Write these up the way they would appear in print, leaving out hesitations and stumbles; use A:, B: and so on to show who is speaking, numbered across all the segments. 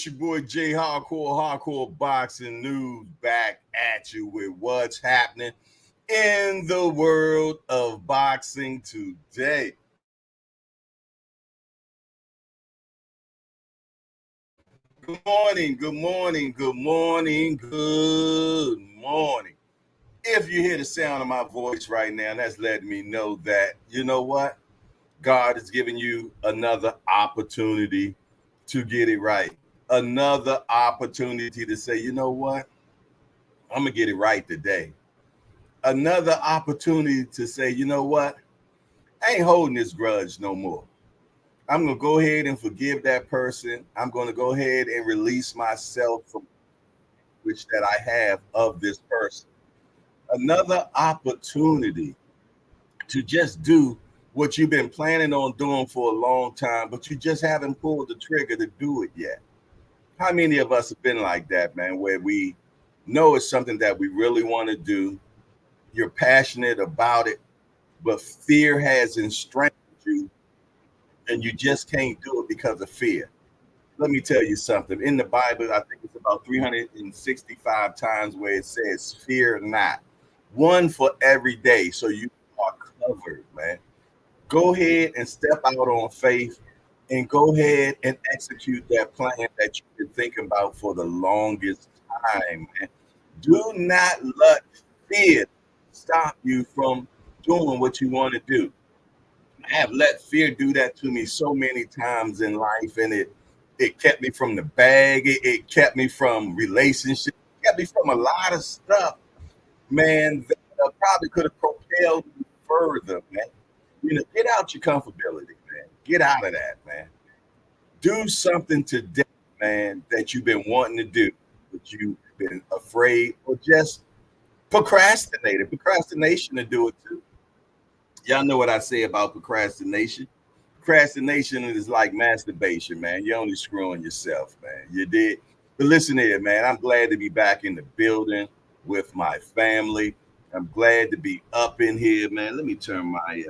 A: your boy Jay Hardcore Boxing News back at you with what's happening in the world of boxing today. Good morning, good morning, good morning, good morning. If you hear the sound of my voice right now, that's letting me know that, you know what? God is giving you another opportunity to get it right. Another opportunity to say, you know what? I'm going to get it right today. Another opportunity to say, you know what? I ain't holding this grudge no more. I'm going to go ahead and forgive that person. I'm going to go ahead and release myself from which that I have of this person. Another opportunity to just do what you've been planning on doing for a long time, but you just haven't pulled the trigger to do it yet. How many of us have been like that, man, where we know it's something that we really want to do? You're passionate about it, but fear has enstrained you and you just can't do it because of fear. Let me tell you something. In the Bible, I think it's about 365 times where it says, fear not. One for every day. So you are covered, man. Go ahead and step out on faith and go ahead and execute that plan that you've been thinking about for the longest time, man. Do not let fear stop you from doing what you want to do. I have let fear do that to me so many times in life, and it kept me from the bag. It kept me from relationships. It kept me from a lot of stuff, man, that probably could have propelled you further, man. You know, get out your comfortability, man. Get out of that, man. Do something today, man, that you've been wanting to do, but you've been afraid or just procrastinated. Procrastination to do it too. Y'all know what I say about procrastination. Procrastination is like masturbation, man. You're only screwing yourself, man. You did. But listen here, man. I'm glad to be back in the building with my family. I'm glad to be up in here, man. Let me turn my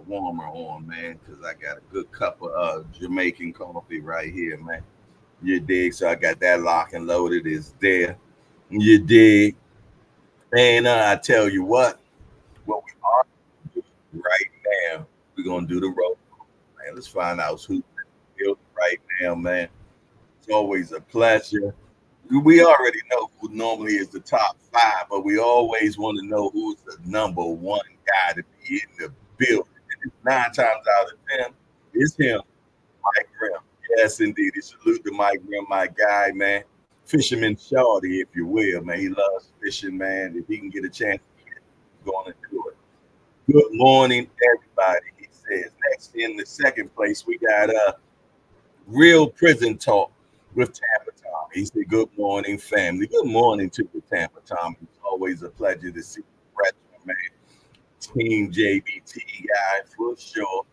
A: warmer on, man, because I got a good cup of Jamaican coffee right here, man. You dig? So I got that lock and loaded. Is there. You dig? And I tell you what we are doing right now, we're gonna do the roll call, man. Let's find out who's in the building right now, man. It's always a pleasure. We already know who normally is the top five, but we always want to know who's the number one guy to be in the building. And 9 times out of 10, it's him, Mike Grimm. Yes, indeed. Salute to Mike Grimm, my guy, man. Fisherman Shorty, if you will, man. He loves fishing, man. If he can get a chance, he's going to do it. Good morning, everybody. He says. Next in the second place, we got Real Prison Talk with Tampa Tom. He said, good morning, family. Good morning to the Tampa Tom. It's always a pleasure to see you, man. Team JBT guy for sure.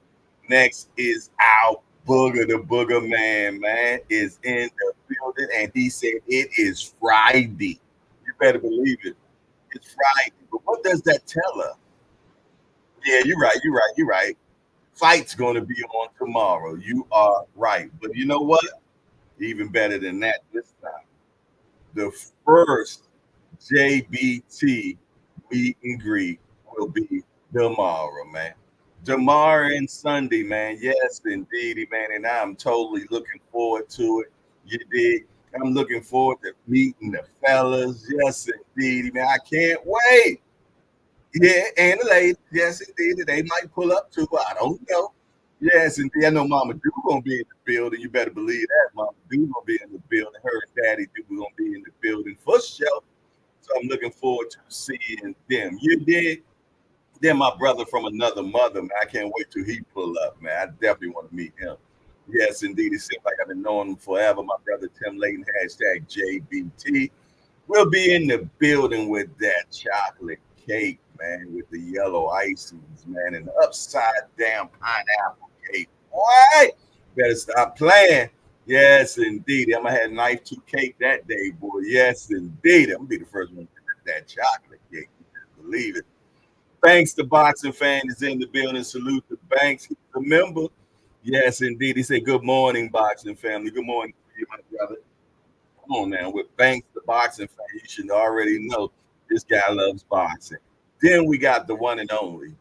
A: Next is our Booger, the Booger man, is in the building, and he said it is Friday. You better believe it. It's Friday. But what does that tell us? Yeah, you're right. Fight's going to be on tomorrow. You are right. But you know what? Even better than that this time. The first JBT meet and greet will be tomorrow, man. Tomorrow and Sunday, man. Yes, indeed, man. And I'm totally looking forward to it. You dig? I'm looking forward to meeting the fellas. Yes, indeed, man. I can't wait. Yeah, and the ladies. Yes, indeed. They might pull up too. I don't know. Yes, indeed. I know Mama Do gonna be in the building. You better believe that. Mama Do gonna be in the building. Her and Daddy Do gonna be in the building for sure. So I'm looking forward to seeing them. You did. Then my brother from another mother, man. I can't wait till he pull up, man. I definitely want to meet him. Yes, indeed. It seems like I've been knowing him forever. My brother Tim Layton, hashtag JBT. We'll be in the building with that chocolate cake, man, with the yellow icings, man, and the upside down pineapple cake. Boy, better stop playing. Yes, indeed. I'm gonna have knife to cake that day, boy. Yes, indeed. I'm gonna be the first one to get that chocolate cake. You better believe it. Thanks to Boxing Fan is in the building. Salute to Banks. He's a member. Yes, indeed. He said, good morning, Boxing family. Good morning to you, my brother. Come on now, with Banks, the boxing fan, you should already know this guy loves boxing. Then we got the one and only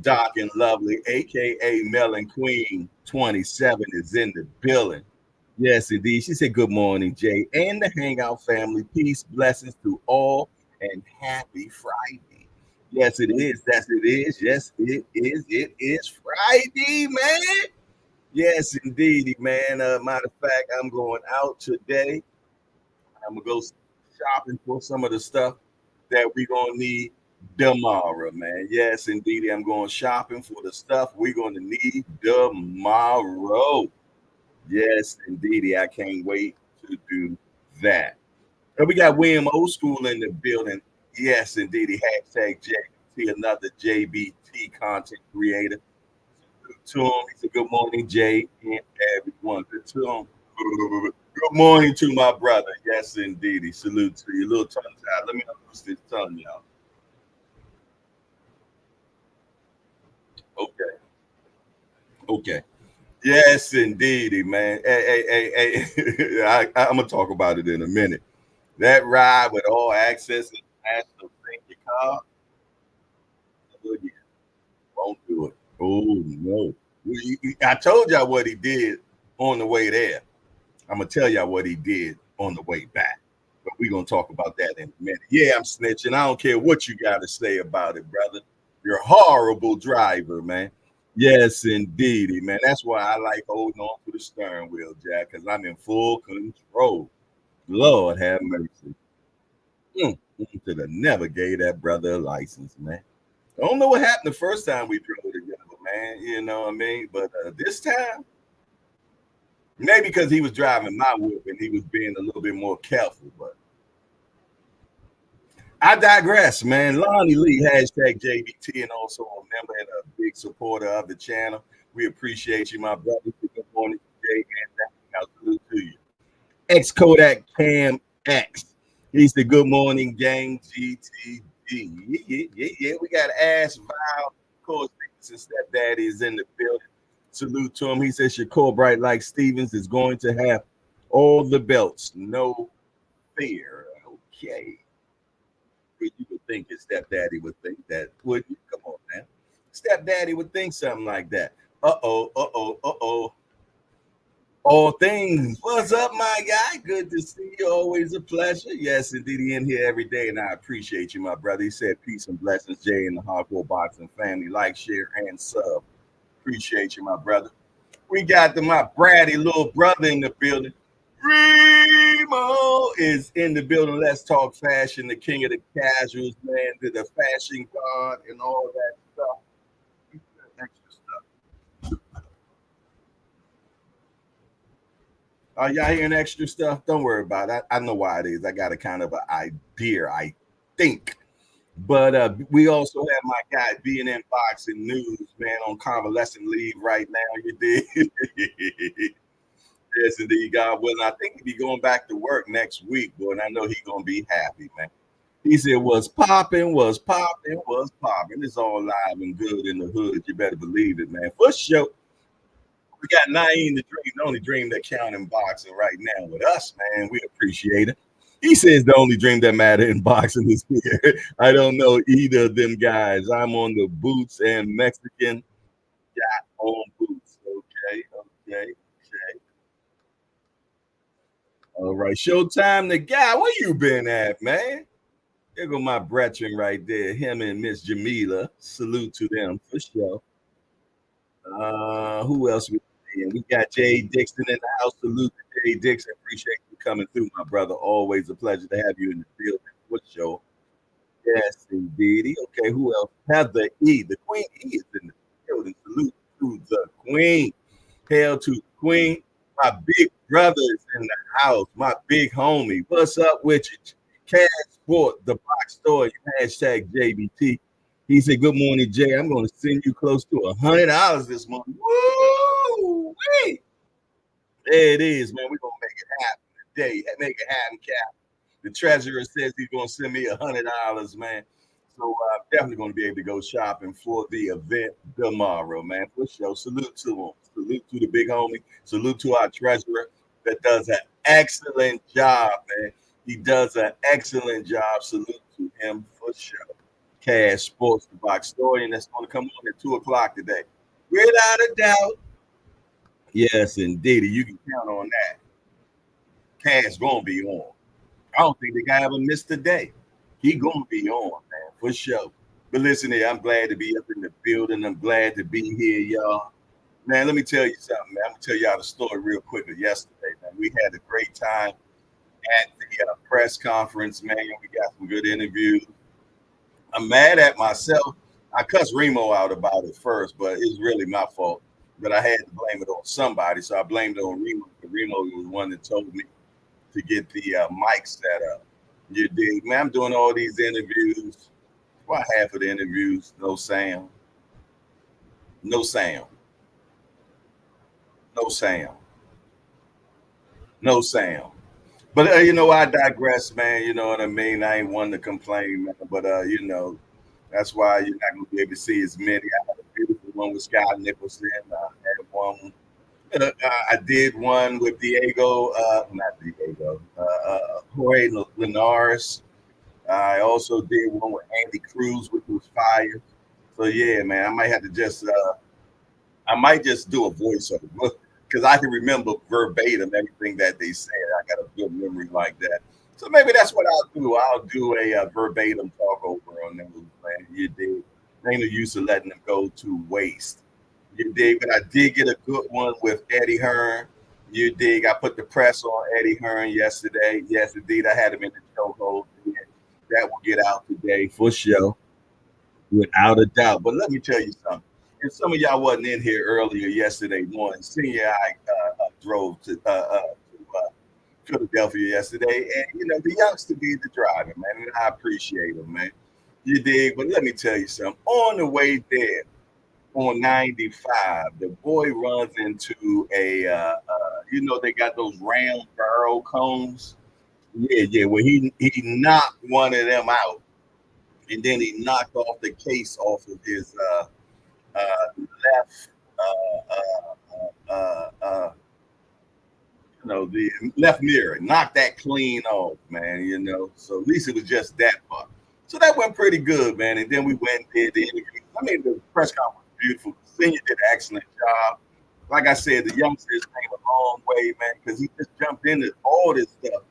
A: Doc and Lovely, aka Melon Queen 27, is in the building. Yes, indeed. She said, "Good morning, Jay, and the Hangout family. Peace, blessings to all, and happy Friday." Yes, it is. Yes, it is. Yes, it is. It is Friday, man. Yes, indeed, man. Matter of fact, I'm going out today. I'm gonna go shopping for some of the stuff that we're gonna need tomorrow, man. Yes, indeed. I'm going shopping for the stuff we're gonna need tomorrow. Yes, indeed. I can't wait to do that. And we got William Old School in the building. Yes, indeed. Hashtag JBT, another JBT content creator. To him, he said, "Good morning, Jay, and everyone." To him, good morning to my brother. Yes, indeed. He salute to you. Little tongue tied. Let me unloose this tongue, y'all. Okay. Okay. Yes, indeedy, man. Hey. I'm gonna talk about it in a minute. That ride with all access and national safety car, oh, yeah, won't do it. Oh no. I told y'all what he did on the way there. I'm gonna tell y'all what he did on the way back. But we're gonna talk about that in a minute. Yeah, I'm snitching. I don't care what you gotta say about it, brother. You're a horrible driver, man. Yes, indeedy, man. That's why I like holding on to the steering wheel, Jack, because I'm in full control. Lord have mercy. Should have never gave that brother a license, man. I don't know what happened the first time we drove together, man. You know what I mean? But this time, maybe because he was driving my whip and he was being a little bit more careful. But I digress, man. Lonnie Lee, hashtag JBT, and also a member and a big supporter of the channel. We appreciate you, my brother. Good morning, Jay, and salute to you. X Kodak Cam X. He said, "Good morning, gang GTG." Yeah. We got Ash Vile, of course, and stepdaddy is in the building. Salute to him. He says, "Shakur Bright like Stevens is going to have all the belts, no fear." Okay. You would think his stepdaddy would think that, would you? Come on, man. Stepdaddy would think something like that. Uh oh. All things. What's up, my guy? Good to see you. Always a pleasure. Yes, indeed. He in here every day, and I appreciate you, my brother. He said, "Peace and blessings, Jay, and the Hardcore Boxing family. Like, share, and sub." Appreciate you, my brother. We got my bratty little brother in the building. Remo is in the building. Let's talk fashion. The king of the casuals, man. The fashion god and all that stuff. Extra stuff. Are y'all hearing extra stuff? Don't worry about it. I know why it is. I got a kind of an idea, I think. But we also have my guy being in boxing news, man, on convalescent leave right now. You did. Yes, indeed, God willing. I think he'll be going back to work next week, boy, and I know he's gonna be happy, man. He said, "Was popping, was popping, was popping." It's all live and good in the hood. You better believe it, man. For sure. We got Naeem the Dream, the only dream that count in boxing right now with us, man. We appreciate it. He says the only dream that matter in boxing is here. I don't know either of them guys. I'm on the boots and Mexican got on boots. Okay. All right. Showtime the guy. Where you been at, man? There go my brethren right there. Him and Miss Jamila. Salute to them for sure. Who else we seeing? We got Jay Dixon in the house. Salute to Jay Dixon. Appreciate you coming through, my brother. Always a pleasure to have you in the building. For sure. Yes, indeed. Okay, who else? Heather E. The Queen E is in the building. Salute to the Queen. Hail to the Queen. My big brother is in the house. My big homie. What's up with you? Cash Sport, the box store, hashtag JBT. He said, "Good morning, Jay. I'm going to send you close to $100 this month." Woo! Wait. There it is, man. We're going to make it happen today. Make it happen, Cap. The treasurer says he's going to send me $100, man. So I'm definitely going to be able to go shopping for the event tomorrow, man. For sure. Salute to him. Salute to the big homie. Salute to our treasurer that does that excellent job, man. He does an excellent job. Salute to him for sure. Cash Sports, the box story, and that's going to come on at 2 o'clock today. Without a doubt. Yes, indeed. You can count on that. Cash gonna be on. I don't think the guy ever missed a day. He gonna be on, man, for sure. But listen here, I'm glad to be up in the building. I'm glad to be here, y'all. Man, let me tell you something, man. I'm gonna tell y'all the story real quickly. Yesterday, man, we had a great time at the press conference, man. We got some good interviews. I'm mad at myself. I cussed Remo out about it first, but it's really my fault. But I had to blame it on somebody, so I blamed it on Remo. Remo was the one that told me to get the mic set up. You dig, man? I'm doing all these interviews. About half of the interviews, no sound, no sound, no sound, no sound. But I digress, man. You know what I mean? I ain't one to complain, man. But that's why you're not gonna be able to see as many. I had a beautiful one with Scott Nicholson. I had one. I did one with Diego, not Diego, Jorge Linares. I also did one with Andy Cruz, which was fire. So yeah, man, I might just do a voiceover because I can remember verbatim everything that they said. I got a good memory like that. So maybe that's what I'll do. I'll do a verbatim talk over on them, man. You dig? Ain't no use of letting them go to waste. You dig? But I did get a good one with Eddie Hearn. You dig? I put the press on Eddie Hearn yesterday. Yes, indeed. I had him in the chokehold. That will get out today for sure, without a doubt. But let me tell you something. If some of y'all wasn't in here earlier yesterday morning, Senior I drove to Philadelphia yesterday, and the youngster did the driving, man, and I appreciate him, man. You dig? But let me tell you something. On the way there, on 95, the boy runs into they got those round barrel cones. Yeah, yeah. Well, he knocked one of them out, and then he knocked off the case off of his left, the left mirror, knocked that clean off, man. So at least it was just that part. So that went pretty good, man. And then we went and did the interview. I mean, the press conference was beautiful. Senior did an excellent job. Like I said, the youngsters came a long way, man, because he just jumped into all this stuff.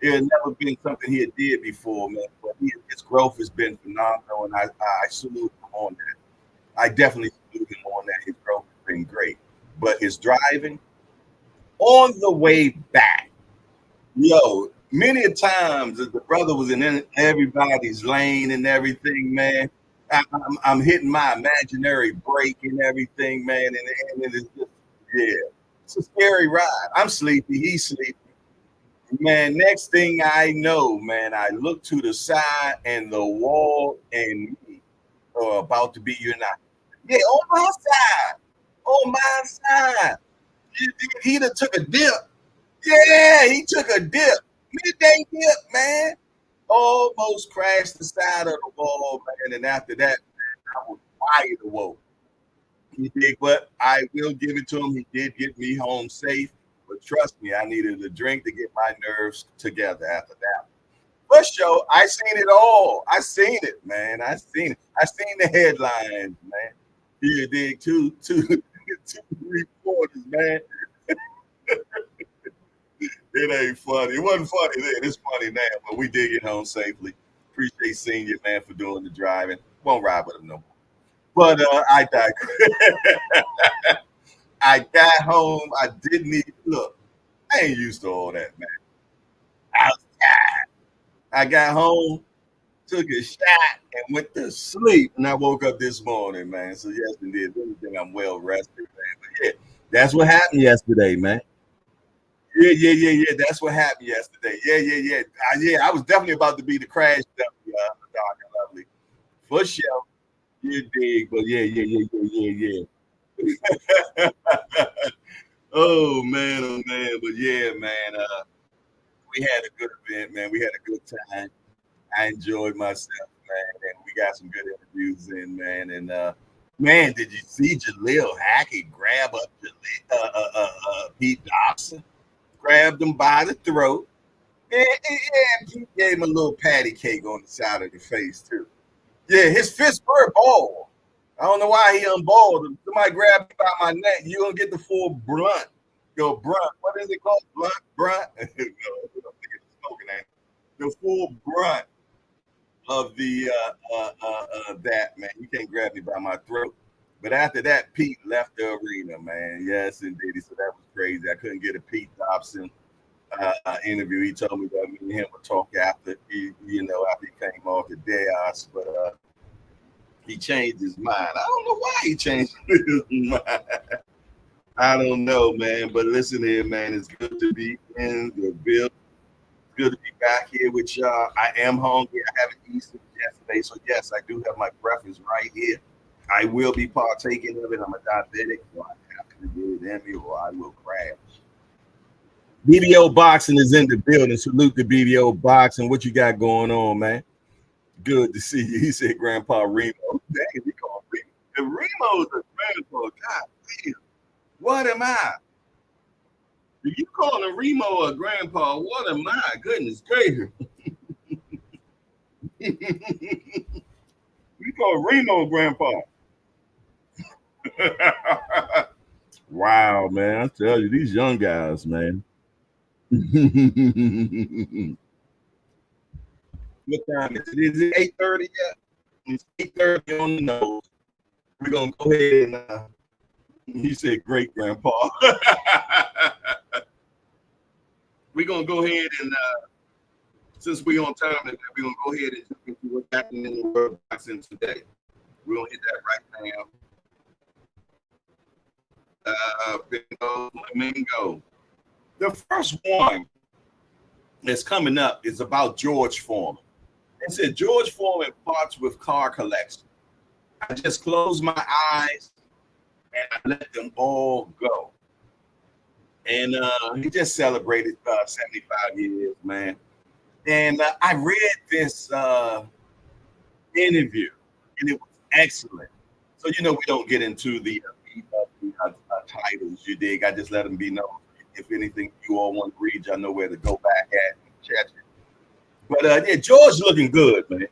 A: It had never been something he had did before, man. But his growth has been phenomenal, and I salute him on that. I definitely salute him on that. His growth has been great. But his driving on the way back, many a times the brother was in everybody's lane and everything, man. I'm hitting my imaginary brake and everything, man, and it is just, yeah, it's a scary ride. I'm sleepy. He's sleepy. Man, next thing I know, man, I look to the side and the wall and me are about to be united. Yeah, on my side. On my side. He done took a dip. Yeah, he took a dip. Midday dip, man. Almost crashed the side of the wall, man. And after that, man, I was wide awoke. He did, but I will give it to him. He did get me home safe. But trust me, I needed a drink to get my nerves together after that. For sure, I seen it all. I seen it, man. I seen it. I seen the headlines, man. You did two reporters, man. It ain't funny. It wasn't funny then. It's funny now, but we did get home safely. Appreciate Senior, man, for doing the driving. Won't ride with him no more. But I digress. I got home. I didn't even look. I ain't used to all that, man. I was tired. I got home, took a shot, and went to sleep. And I woke up this morning, man. So yes, indeed, everything I'm well rested, man. But yeah, that's what happened yesterday, man. Yeah. That's what happened yesterday. Yeah. I was definitely about to be the crash dummy, dark and lovely, for sure. You dig? But yeah. Oh man. But yeah, man. We had a good event, man. We had a good time. I enjoyed myself, man, and we got some good interviews in, man. And man, did you see Jaleel Hackett grab up Pete Dobson? grabbed him by the throat, and he gave him a little patty cake on the side of the face too. Yeah, his fists were bald. I don't know why he unballed him. Somebody grabbed me by my neck. You gonna get the full blunt. Go brunt. What is it called? Brunt. No, I think it's smoking, ain't it? The full brunt of the that, man. You can't grab me by my throat. But after that, Pete left the arena, man. Yes, indeed. So that was crazy. I couldn't get a Pete Dobson interview. He told me that me and him would talk after after he came off the dais, but he changed his mind. I don't know why he changed his mind. I don't know, man. But listen here, man. It's good to be in the building. Good to be back here with y'all. I am hungry. I haven't eaten since yesterday, so yes, I do have my breakfast right here. I will be partaking of it. I'm a diabetic, so I have to get it in me, or I will crash. BBO Boxing is in the building. Salute to BBO Boxing. What you got going on, man? Good to see you. He said Grandpa Remo. Dang, we call Remo. The Remo's a grandpa. God damn. What am I? If you call a Remo a grandpa, what am I? Goodness gracious. We call Remo grandpa. Wow, man. I tell you, these young guys, man. What time is it? Is it 8:30 yet? It's 8:30 on the nose. We're gonna go ahead and he said great grandpa. We're gonna go ahead and since we're on time, we're gonna go ahead and jump into what's happening in the world of boxing today. We're gonna hit that right now. Bingo, flamingo. The first one that's coming up is about George Foreman. It said George Foreman parts with car collection. I just closed my eyes and I let them all go. And he just celebrated 75 years, man. And I read this interview, and it was excellent. So we don't get into the titles, you dig. I just let them be known. If anything you all want to read, y'all know where to go back at and check it. But yeah, George looking good, man.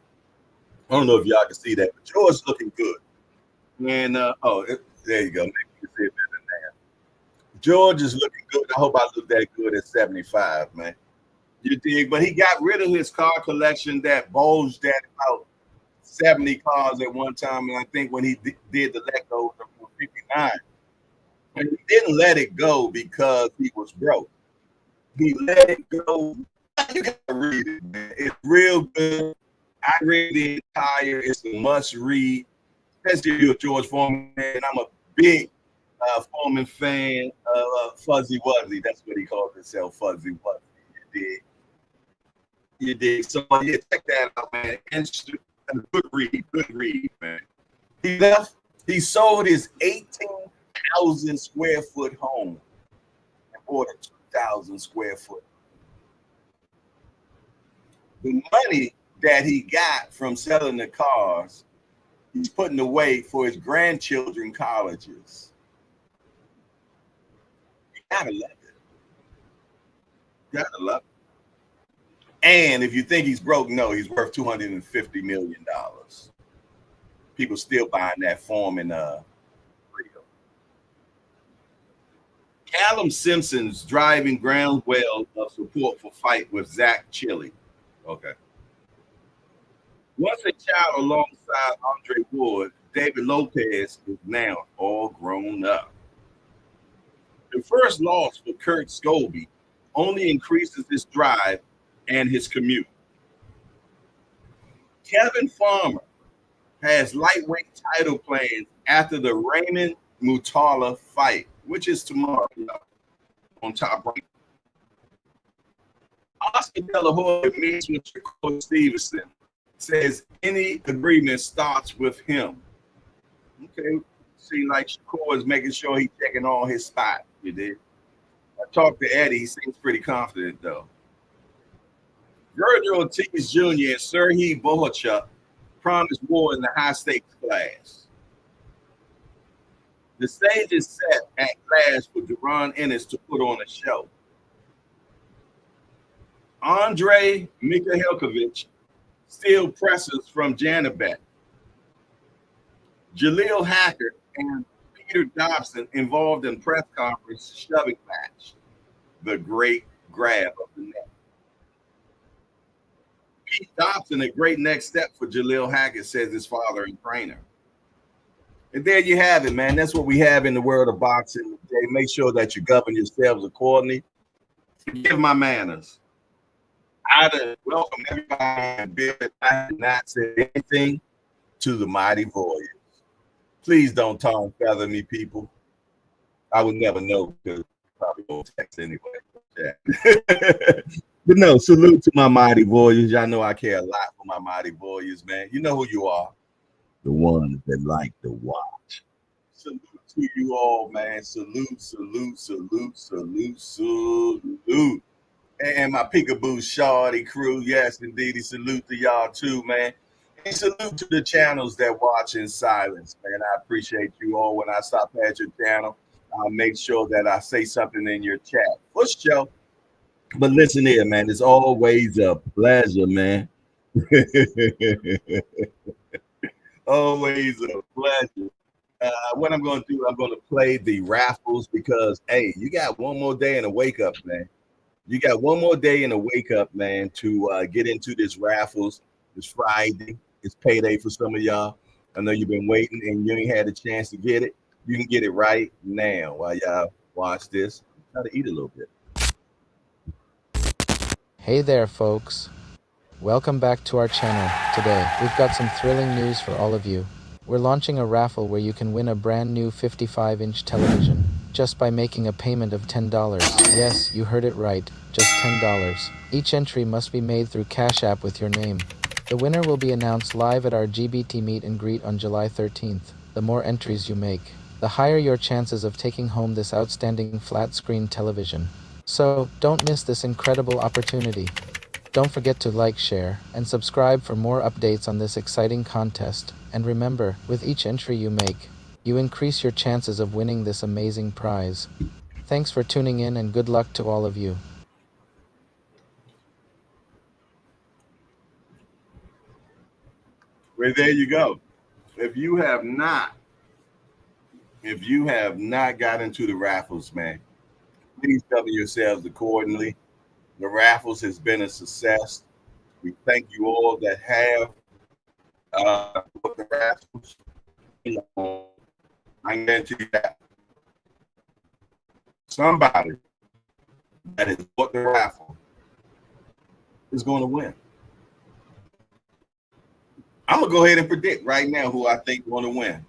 A: I don't know if y'all can see that, but George looking good. And there you go. Maybe you can see it better now. George is looking good. I hope I look that good at 75, man. You dig? But he got rid of his car collection that bulged at about 70 cars at one time. And I think when he did the let go of 59, and he didn't let it go because he was broke. He let it go. You gotta read it, man. It's real good. I read the entire. It's a must read, especially if you're a George Foreman. And I'm a big Foreman fan. Fuzzy Wuzzy. That's what he calls himself, Fuzzy Wuzzy. You dig? So yeah, check that out, man. And good read, man. He sold his 18,000 square foot home and bought a 2,000 square foot. The money that he got from selling the cars, he's putting away for his grandchildren colleges. You gotta love it. Gotta love it. And if you think he's broke, no, he's worth $250 million. People still buying that Foreman real. Callum Simpson's driving groundswell of support for fight with Zach Chili. Okay. Once a child alongside Andre Ward, David Lopez is now all grown up. The first loss for Kurt Scobie only increases his drive and his commute. Kevin Farmer has lightweight title plans after the Raymond Mutala fight, which is tomorrow on Top Rank. Oscar De La Hoya meets with Shakur Stevenson. Says any agreement starts with him. Okay, see, like Shakur is making sure he's checking all his spots. You did. I talked to Eddie. He seems pretty confident though. Virgil Ortiz Jr. and Serhii Bohachuk promised war in the high stakes class. The stage is set at last for Duran Ennis to put on a show. Andre Mikhailkovich steal presses from Janabek. Jaleel Hackett and Peter Dobson involved in press conference shoving match. The great grab of the neck. Pete Dobson, a great next step for Jaleel Hackett, says his father and trainer. And there you have it, man. That's what we have in the world of boxing today. Make sure that you govern yourselves accordingly. Forgive my manners. I'd welcome everybody and Bill that I did not say anything to the mighty Warriors. Please don't tongue feather me, people. I would never know because probably won't text anyway. Yeah. But no, salute to my mighty Warriors. Y'all know I care a lot for my mighty Warriors, man. You know who you are. The ones that like to watch. Salute to you all, man. Salute, salute, salute, salute, salute. And my Peekaboo Shawty crew. Yes, indeed. Salute to y'all too, man. And salute to the channels that watch in silence, man. I appreciate you all. When I stop at your channel, I'll make sure that I say something in your chat. For sure. But listen here, man. It's always a pleasure, man. Always a pleasure. What I'm going to do, I'm going to play the raffles because, hey, you got one more day in a wake up, man. You got one more day in a wake up, man, to get into this raffles. It's Friday. It's payday for some of y'all. I know you've been waiting and you ain't had a chance to get it. You can get it right now while y'all watch this. Try to eat a little bit.
B: Hey there, folks. Welcome back to our channel. Today, we've got some thrilling news for all of you. We're launching a raffle where you can win a brand new 55-inch television just by making a payment of $10. Yes, you heard it right, just $10. Each entry must be made through Cash App with your name. The winner will be announced live at our GBT meet and greet on July 13th. The more entries you make, the higher your chances of taking home this outstanding flat-screen television. So, don't miss this incredible opportunity. Don't forget to like, share, and subscribe for more updates on this exciting contest. And remember, with each entry you make, you increase your chances of winning this amazing prize. Thanks for tuning in and good luck to all of you.
A: Well, there you go. If you have not got into the raffles, man, please cover yourselves accordingly. The raffles has been a success. We thank you all that have booked the raffles. I guarantee you that somebody that has booked the raffle is going to win. I'm gonna go ahead and predict right now who I think is going to win.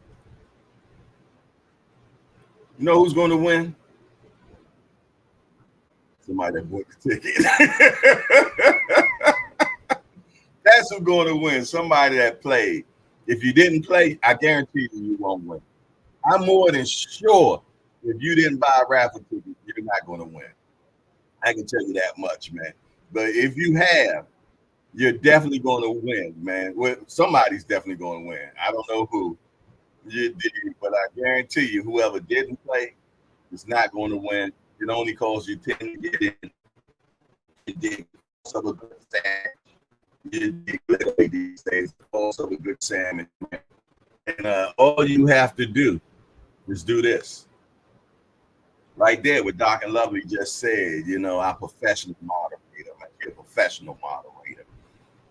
A: You know who's going to win? Somebody that booked the ticket. That's who's going to win. Somebody that played. If you didn't play, I guarantee you won't win. I'm more than sure if you didn't buy a raffle ticket, you're not going to win. I can tell you that much, man. But if you have, you're definitely going to win, man. Well, somebody's definitely going to win. I don't know who you did, but I guarantee you, whoever didn't play is not going to win. It only costs you 10 to get in. It did cost of a good salmon. It did literally these days cost of a good salmon. And all you have to do is do this. Right there, what Doc and Lovely just said, you know, our professional moderator, like a professional moderator.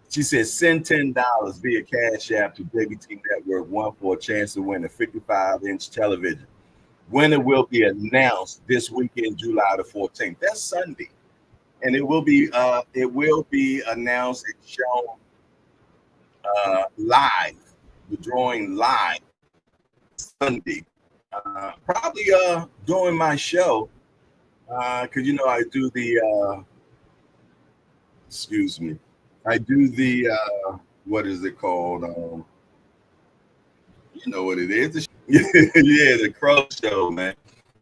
A: She said, send $10 via Cash App to JBT Network 1 for a chance to win a 55-inch television. Winner will be announced this weekend, July the 14th. That's Sunday. And it will be announced and shown live, the drawing live Sunday. Probably during my show, because you know I do the I do the what is it called? You know what it is? Yeah, the Crow Show, man.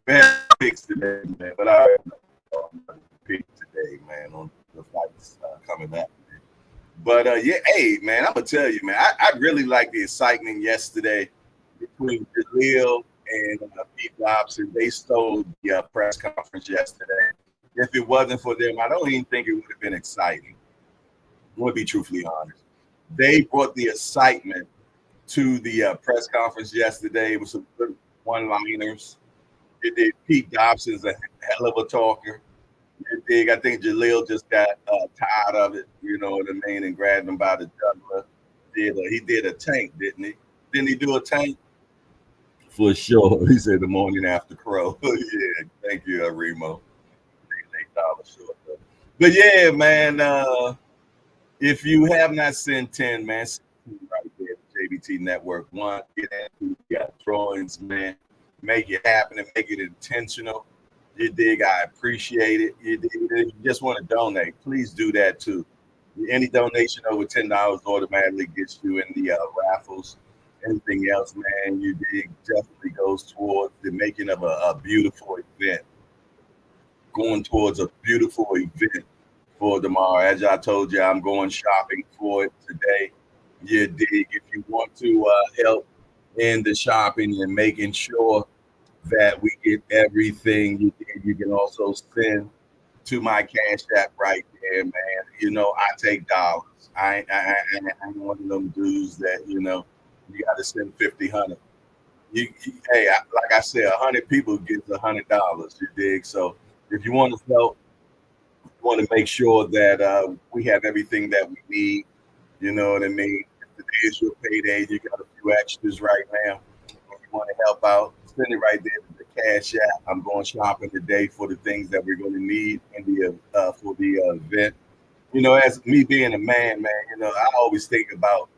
A: Man, picks today, man. But I pick today, man, on the fights coming up. Man. But yeah, hey, man, I'm gonna tell you, man. I really like the excitement yesterday between Jaleel and Pete Dobson. They stole the press conference yesterday. If it wasn't for them, I don't even think it would have been exciting. I want to be truthfully honest. They brought the excitement to the press conference yesterday. It was some good one-liners. It did. Pete Dobson's a hell of a talker. You dig? I think Jaleel just got tired of it. You know what I mean? And grabbed him by the jugular. He did a tank, didn't he? Didn't he do a tank? For sure. He said the morning after crow. Yeah, thank you, Remo. $8 short though. But yeah, man. If you have not sent 10, man, right there, JBT Network One, get into drawings, man. Make it happen and make it intentional. You dig? I appreciate it. You dig? If you just want to donate, please do that too. Any donation over $10 automatically gets you in the raffles. Anything else, man, you dig, definitely goes towards the making of a beautiful event, going towards a beautiful event for tomorrow. As I told you, I'm going shopping for it today. You dig? If you want to help in the shopping and making sure that we get everything, you can also send to my cash app right there, man. You know, I take dollars. I ain't one of them dudes that, you know, you got to send 50, 100. Hey, like I said, 100 people gets $100. You dig? So if you want to help, want to make sure that we have everything that we need. You know what I mean? If today is your payday, you got a few extras right now. If you want to help out, send it right there to the cash app. I'm going shopping today for the things that we're going to need in the for the event. You know, as me being a man, you know, I always think about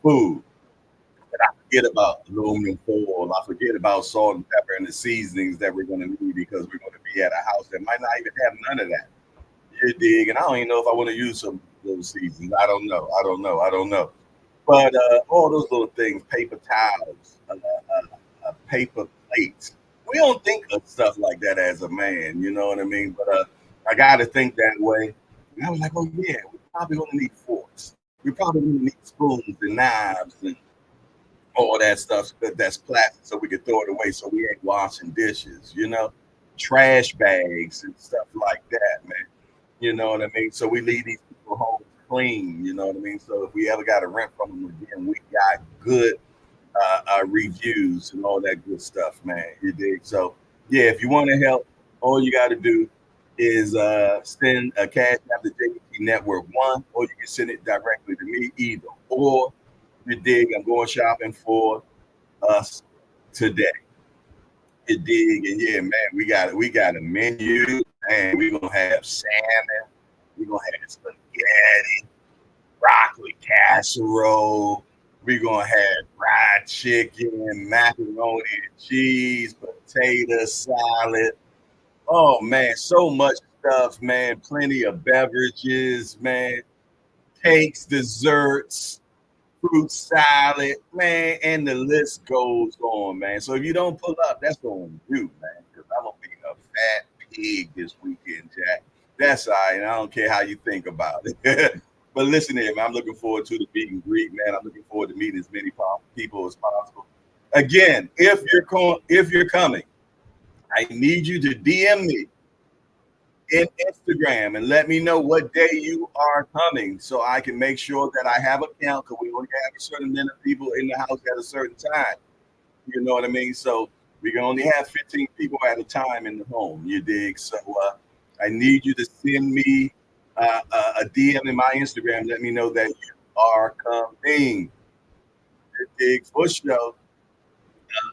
A: food. And I forget about aluminum foil. I forget about salt and pepper and the seasonings that we're going to need because we're going to be at a house that might not even have none of that. You dig? And I don't even know if I want to use some of those seasons. I don't know. But all those little things, paper towels, paper plates. We don't think of stuff like that as a man. You know what I mean? But I got to think that way. And I was like, oh yeah, we probably going to need forks. We probably going to need spoons and knives and all that stuff that's plastic, so we can throw it away, so we ain't washing dishes. You know, trash bags and stuff like that, man. You know what I mean? So we leave these people home clean. You know what I mean? So if we ever got to rent from them again, we got good reviews and all that good stuff, man. You dig? So yeah, if you want to help, all you got to do is send a cash app to JBT Network One, or you can send it directly to me, either or. You dig? I'm going shopping for us today. You dig? And yeah, man, we got a menu, and we're gonna have salmon, we're gonna have spaghetti, broccoli casserole, we're gonna have fried chicken, macaroni and cheese, potato salad. Oh man, so much stuff, man. Plenty of beverages, man. Cakes, desserts, fruit salad, man, and the list goes on, man. So if you don't pull up, that's on you, man, because I'm gonna be a fat pig this weekend, Jack. That's all right. I don't care how you think about it. But listen here, man, I'm looking forward to the meet and greet, man. I'm looking forward to meeting as many people as possible. Again, if you're coming, I need you to DM me in Instagram and let me know what day you are coming so I can make sure that I have a count because we only have a certain amount of people in the house at a certain time. You know what I mean? So we can only have 15 people at a time in the home. You dig? So I need you to send me a DM in my Instagram. Let me know that you are coming. You dig? For sure.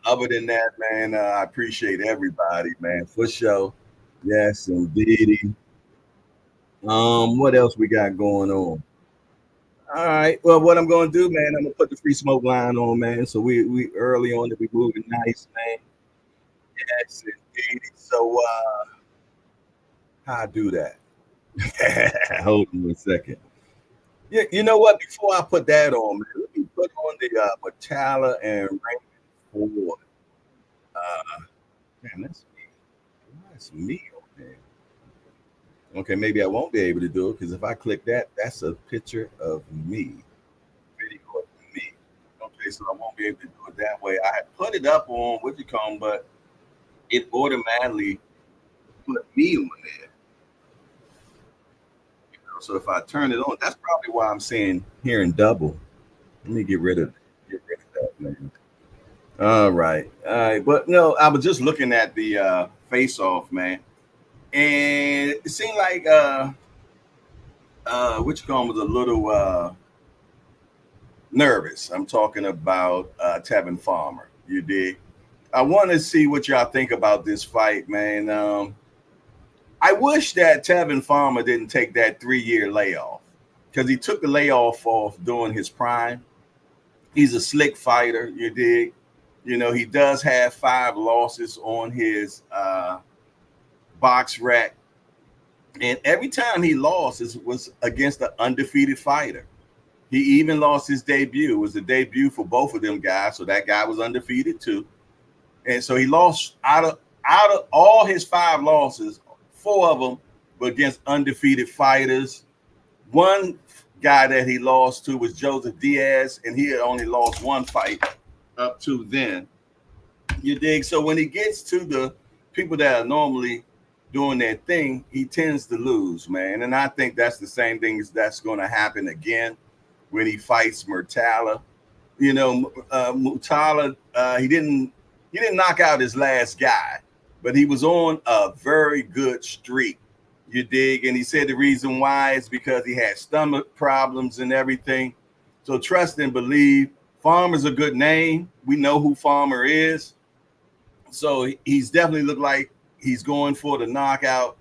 A: Other than that, man, I appreciate everybody, man. For sure. Yes, indeed. What else we got going on? All right. Well, what I'm gonna do, man, I'm gonna put the free smoke line on, man. So we early on that we moving nice, man. Yes, indeed. So how I do that? Hold on a second. Yeah, you know what? Before I put that on, man, let me put on the Muratalla and Rain Ford. Man, that's me on there. Okay, maybe I won't be able to do it because if I click that, that's a picture of me. Video of me. Okay, so I won't be able to do it that way. I put it up on but it automatically put me on there. So if I turn it on, that's probably why I'm saying hearing double. Let me get rid of that, man. All right. But no, I was just looking at the face off, man. And it seemed like which one was a little nervous. I'm talking about Tevin Farmer. You dig? I want to see what y'all think about this fight, man. I wish that Tevin Farmer didn't take that 3-year layoff because he took the layoff off during his prime. He's a slick fighter, you dig? You know, he does have 5 losses on his box rack. And every time he lost, it was against an undefeated fighter. He even lost his debut. It was the debut for both of them guys. So that guy was undefeated too. And so he lost out of all his 5 losses, 4 of them were against undefeated fighters. One guy that he lost to was Joseph Diaz, and he had only lost 1 fight up to then. You dig? So when he gets to the people that are normally doing their thing, he tends to lose, man. And I think that's the same thing that's going to happen again when he fights Muratalla. You know, Mutala, he didn't knock out his last guy, but he was on a very good streak. You dig? And he said the reason why is because he had stomach problems and everything. So trust and believe. Farmer's a good name. We know who Farmer is. So he's definitely looked like he's going for the knockout.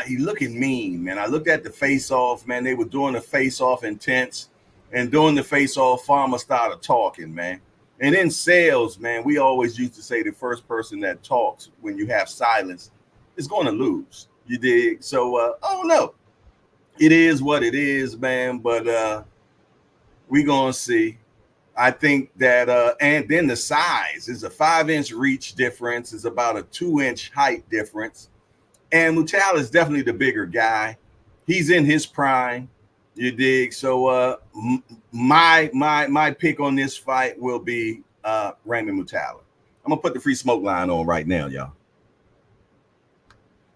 A: He looking mean, man. I looked at the face-off, man. They were doing the face-off intense. And during the face-off, Farmer started talking, man. And in sales, man, we always used to say the first person that talks when you have silence is going to lose. You dig? So, oh, no. It is what it is, man. But we going to see. I think that, and then the size is a 5-inch reach difference. It's about a 2-inch height difference. And Mutal is definitely the bigger guy. He's in his prime. You dig? So my pick on this fight will be Remo Mutal. I'm gonna put the free smoke line on right now, y'all.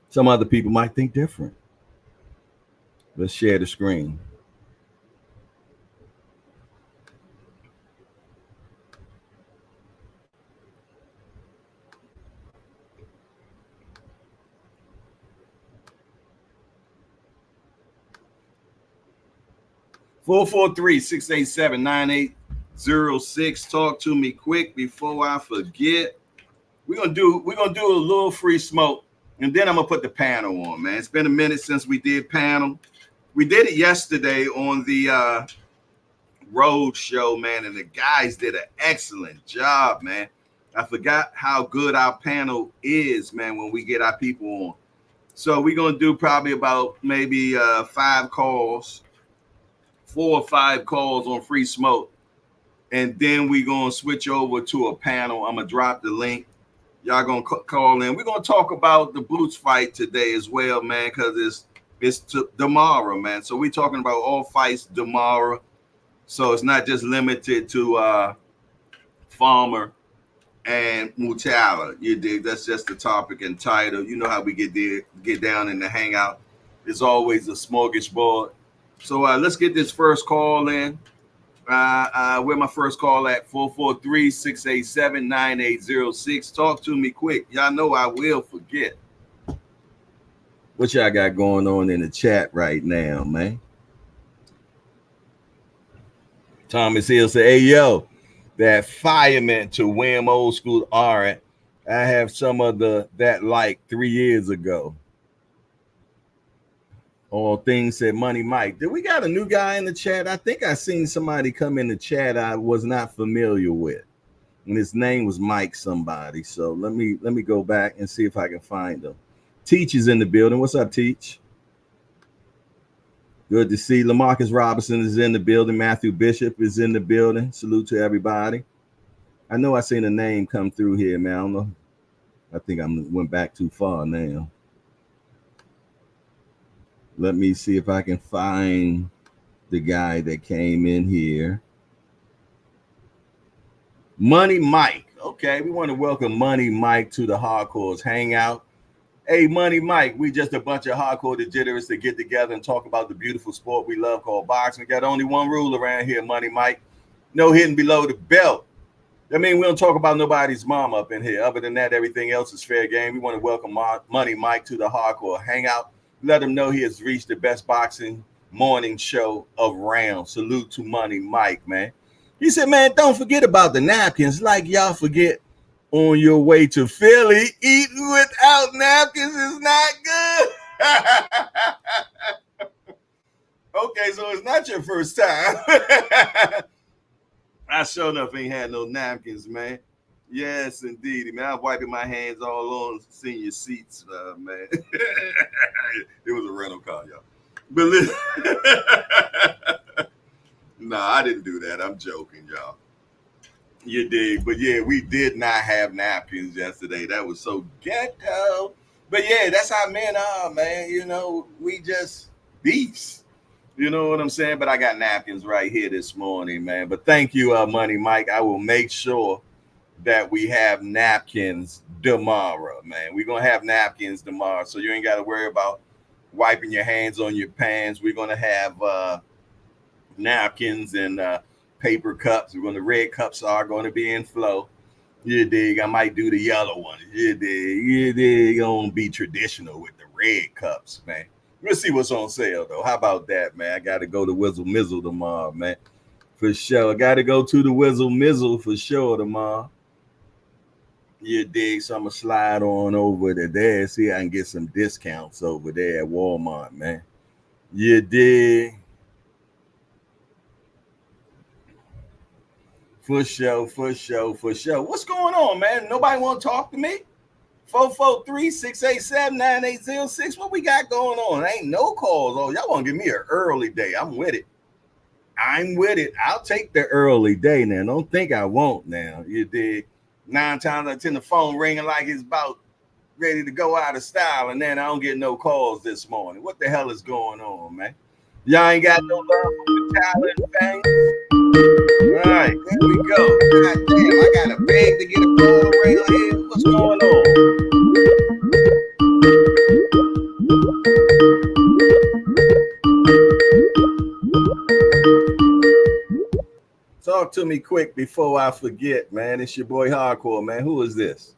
A: Some other people might think different. Let's share the screen. Four 687-9806. Talk to me quick before I forget. We're gonna do a little free smoke, and then I'm gonna put the panel on, man. It's been a minute since we did panel. We did it yesterday on the road show, man, and the guys did an excellent job, man. I forgot how good our panel is, man, when we get our people on. So we're gonna do probably about maybe 5 calls. 4 or 5 calls on free smoke, and then we're gonna switch over to a panel. I'm gonna drop the link. Y'all gonna call in. We're gonna talk about the Boots fight today as well, man, because it's tomorrow, man. So we're talking about all fights tomorrow. So it's not just limited to Farmer and Mutala. You dig? That's just the topic and title. You know how we get down in the hangout. It's always a smorgasbord. So let's get this first call in. Where my first call at? 443-687-9806. Talk to me quick. Y'all know I will forget. What y'all got going on in the chat right now, man? Thomas Hill said, hey, yo, that fireman to Wham Old School. All right. I have some of that like 3 years ago. All things said Money Mike. Did we got a new guy in the chat? I think I seen somebody come in the chat I was not familiar with. And his name was Mike somebody. So let me go back and see if I can find him. Teach is in the building. What's up, Teach? Good to see. LaMarcus Robinson is in the building. Matthew Bishop is in the building. Salute to everybody. I know I seen a name come through here, man. I don't know. I think I went back too far now. Let me see if I can find the guy that came in here. Money Mike. Okay, we want to welcome Money Mike to the Hardcores Hangout. Hey, Money Mike, we just a bunch of hardcore degenerates that get together and talk about the beautiful sport we love called boxing. We got only one rule around here, Money Mike. No hitting below the belt. I mean, we don't talk about nobody's mom up in here. Other than that, everything else is fair game. We want to welcome Money Mike to the Hardcore Hangout. Let him know he has reached the best boxing morning show around. Salute to Money Mike, man. He said, man, don't forget about the napkins like y'all forget on your way to Philly. Eating without napkins is not good. Okay, so it's not your first time. I sure enough ain't had no napkins, man. Yes, indeed, man. I'm wiping my hands all on senior seats, man. It was a rental car, y'all. But listen, nah, I didn't do that. I'm joking, y'all. You did, but yeah, we did not have napkins yesterday. That was so ghetto. But yeah, that's how men are, man. You know, we just beefs. You know what I'm saying? But I got napkins right here this morning, man. But thank you, Money Mike. I will make sure that we have napkins tomorrow, man. We're gonna have napkins tomorrow, so you ain't got to worry about wiping your hands on your pants. We're gonna have napkins and paper cups. We're gonna the red cups are going to be in flow. You dig? I might do the yellow one. You dig? You dig? Gonna be traditional with the red cups, man. We'll see what's on sale though. How about that, man? I got to go to Whizzle Mizzle tomorrow, man. For sure. I got to go to the Whizzle Mizzle for sure tomorrow. You dig? So I'm gonna slide on over to there. See, I can get some discounts over there at Walmart, man. You dig? For sure, for sure, for sure. What's going on, man? Nobody want to talk to me? 443-687-9806. What we got going on? Ain't no calls. Oh, y'all want to give me an early day. I'm with it. I'm with it. I'll take the early day now. Don't think I won't now. You dig? 9 times out of 10, the phone ringing like it's about ready to go out of style, and then I don't get no calls this morning. What the hell is going on, man? Y'all ain't got no love for the talent, fam. All right, here we go. God damn, I got a beg to get a call around here. What's going on? Talk to me quick before I forget, man. It's your boy Hardcore, man. Who is this?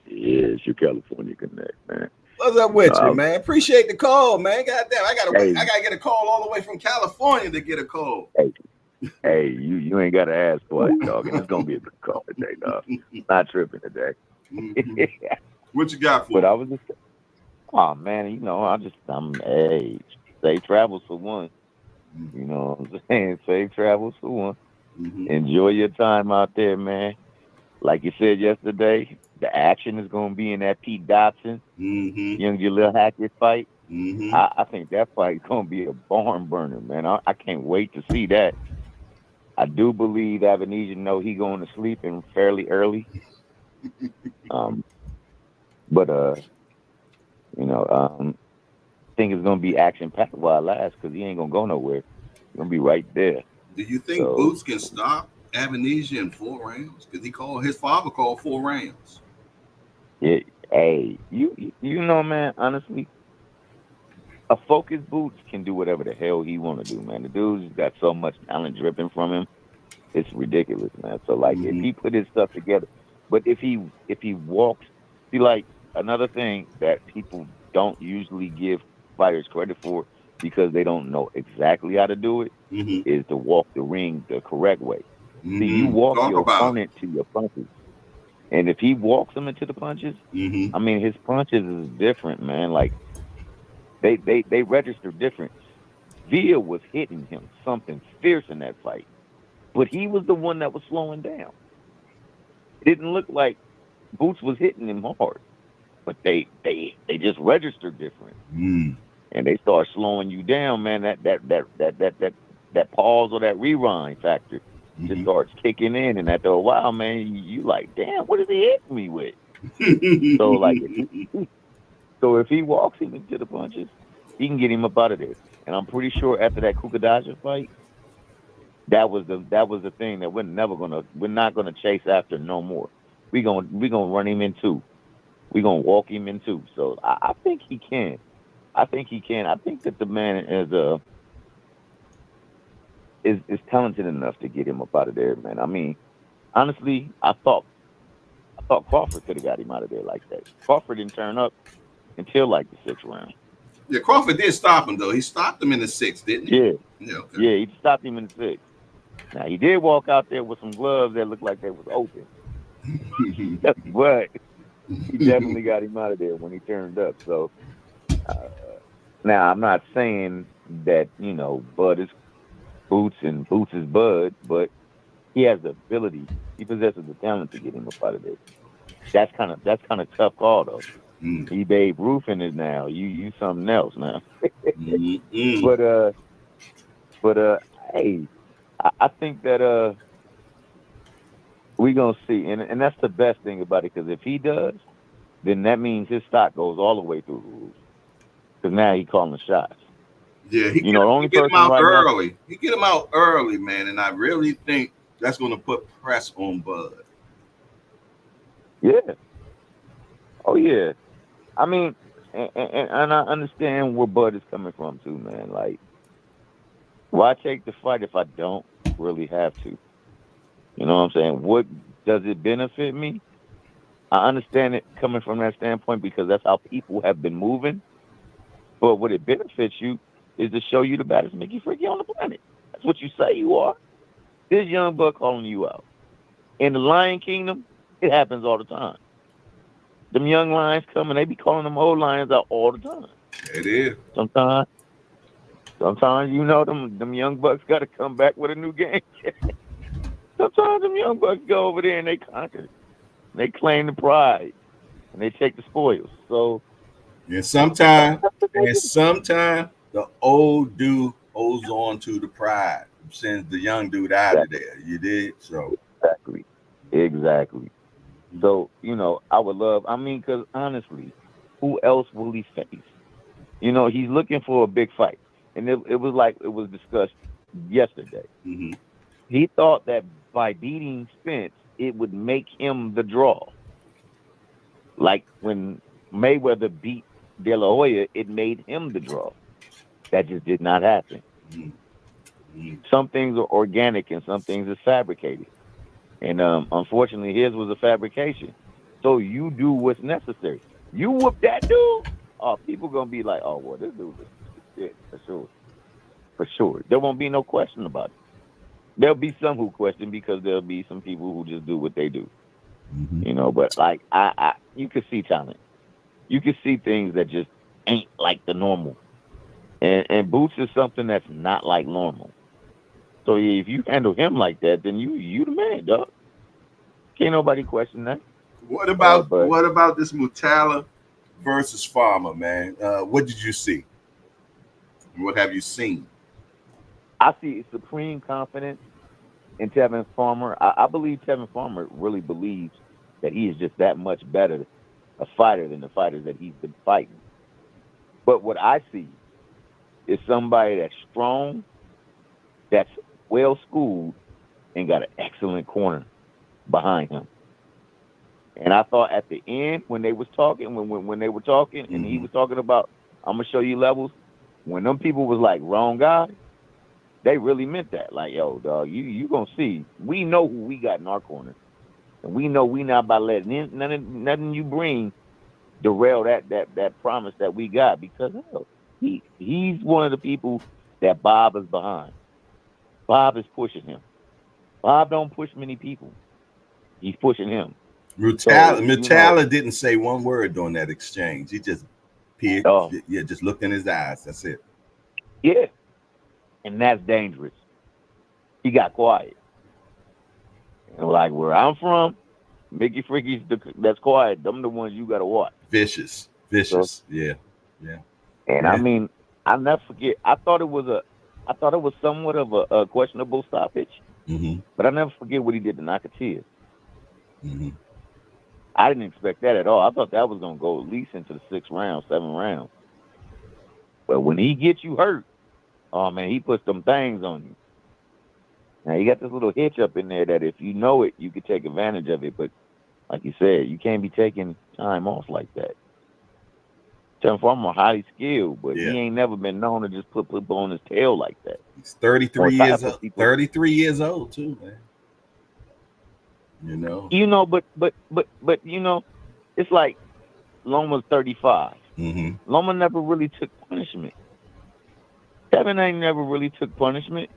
C: Yeah, it's your California Connect, man.
A: What's up with you, man? Appreciate the call, man. God damn, I gotta wait.
C: Hey.
A: I gotta get a call all the way from California to get a call.
C: Hey, you ain't gotta ask twice, dog, and it's gonna be a good call today, dog. Not tripping today.
A: Mm-hmm. What you got for
C: But
A: me?
C: I was just, oh man, hey, safe travels for one. You know what I'm saying? Safe travels for one.
A: Mm-hmm.
C: Enjoy your time out there, man. Like you said yesterday, the action is gonna be in that Pete Dotson,
A: Mm-hmm.
C: Young Jalil Hackett fight.
A: Mm-hmm.
C: I think that fight is gonna be a barn burner, man. I can't wait to see that. I do believe Avenesian know he going to sleep in fairly early. Um, but think it's gonna be action packed while it lasts because he ain't gonna go nowhere. He's gonna be right there.
A: Do you think
C: So
A: Boots can stop Amnesia in 4 rounds? Because his father called 4 rounds.
C: hey, you know, man. Honestly, a focused Boots can do whatever the hell he want to do, man. The dude's got so much talent dripping from him. It's ridiculous, man. So like, if
A: Mm-hmm.
C: he put his stuff together, but if he walks, see, like another thing that people don't usually give fighters credit for because they don't know exactly how to do it
A: Mm-hmm.
C: is to walk the ring the correct way. See, you
A: Mm-hmm.
C: walk
A: Talk
C: your
A: about
C: opponent to your punches, and if he walks them into the punches,
A: it. Mm-hmm.
C: I mean, his punches is different, man. Like they register different. Villa was hitting him something fierce in that fight, but he was the one that was slowing down. It didn't look like Boots was hitting him hard, but they just registered different,
A: Mm.
C: and they start slowing you down, man. That pause or that rewind factor just
A: Mm-hmm.
C: starts kicking in, and after a while, man, you like, damn, what is he hitting me with? So like, if he walks him into the punches, he can get him up out of there. And I'm pretty sure after that Kukadaja fight, that was the thing that we're not gonna chase after no more. We gonna run him in two. we're gonna walk him in too. So I think he can. I think he can. I think that the man is talented enough to get him up out of there, man. I mean, honestly, I thought Crawford could have got him out of there like that. Crawford didn't turn up until like the 6th round.
A: Yeah, Crawford did stop him though. He stopped him in the 6th, didn't he?
C: Yeah,
A: Yeah. Okay.
C: yeah, he stopped him in the 6th. Now he did walk out there with some gloves that looked like they was open, but he definitely got him out of there when he turned up. So now I'm not saying that Bud is Boots and Boots is Bud, but he has the ability. He possesses the talent to get him up out of there. That's kind of tough call though. He Babe Ruth in it now. You something else now. But hey, I think that we gonna see, and that's the best thing about it, because if he does, then that means his stock goes all the way through the roof. Because now he calling the shots.
A: Yeah, he
C: the only
A: get him
C: person
A: out
C: right
A: early.
C: now.
A: He get him out early, man, and I really think that's going to put press on Bud.
C: Yeah. Oh yeah. I mean, and I understand where Bud is coming from too, man. Like, why take the fight if I don't really have to? You know what I'm saying? What does it benefit me? I understand it coming from that standpoint because that's how people have been moving. But what it benefits you is to show you the baddest Mickey Freaky on the planet. That's what you say you are. This young buck calling you out. In the Lion Kingdom, it happens all the time. Them young lions come and they be calling them old lions out all the time.
A: It is.
C: Sometimes them young bucks got to come back with a new game. Sometimes them young bucks go over there and they conquer. They claim the pride and they take the spoils. So
A: and sometimes the old dude holds on to the pride, sends the young dude out of there. You did so.
C: Exactly. So I would love. I mean, because honestly, who else will he face? He's looking for a big fight, and it was like it was discussed yesterday.
A: Mm-hmm.
C: He thought that by beating Spence, it would make him the draw. Like when Mayweather beat De La Hoya, it made him the draw. That just did not happen.
A: Mm-hmm.
C: Some things are organic and some things are fabricated. And unfortunately, his was a fabrication. So you do what's necessary. You whoop that dude, people going to be like, oh, well, this dude is shit, for sure. For sure. There won't be no question about it. There'll be some who question because there'll be some people who just do what they do.
A: Mm-hmm.
C: But like you can see talent. You can see things that just ain't like the normal. And Boots is something that's not like normal. So if you handle him like that, then you the man, dog. Can't nobody question that.
A: What about this Muratalla versus Farmer, man? What did you see? What have you seen?
C: I see supreme confidence in Tevin Farmer. I believe Tevin Farmer really believes that he is just that much better a fighter than the fighters that he's been fighting. But what I see is somebody that's strong, that's well schooled, and got an excellent corner behind him. And I thought at the end when they was talking, when they were talking, and he was talking about, I'm gonna show you levels. When them people was like, wrong guy, they really meant that. Like, yo, dog, you gonna see. We know who we got in our corner, and we know we not about letting nothing you bring derail that promise that we got, because hell, he's one of the people that Bob is behind. Bob is pushing him. Bob don't push many people. He's pushing him.
A: Muratalla didn't say one word during that exchange. He just peered, just looked in his eyes. That's it.
C: Yeah, and that's dangerous. He got quiet. And like where I'm from, Mickey Freaky's that's quiet. Them the ones you gotta watch.
A: Vicious. So, yeah.
C: And I mean, I never forget. I thought it was somewhat of a questionable stoppage, but I never forget what he did to Nakatia. I didn't expect that at all. I thought that was gonna go at least into the 6th round, 7th round. But when he gets you hurt, oh man, he puts them things on you. Now you got this little hitch up in there that if you know it, you could take advantage of it. But like you said, you can't be taking time off like that. Tell Farmer highly skilled, but
A: Yeah.
C: he ain't never been known to just put on his tail like that.
A: He's 33
C: Or type
A: years
C: of
A: old.
C: people.
A: 33 years old too, man.
C: But it's like Loma's 35.
A: Mm-hmm.
C: Loma never really took punishment. Kevin ain't never really took punishment.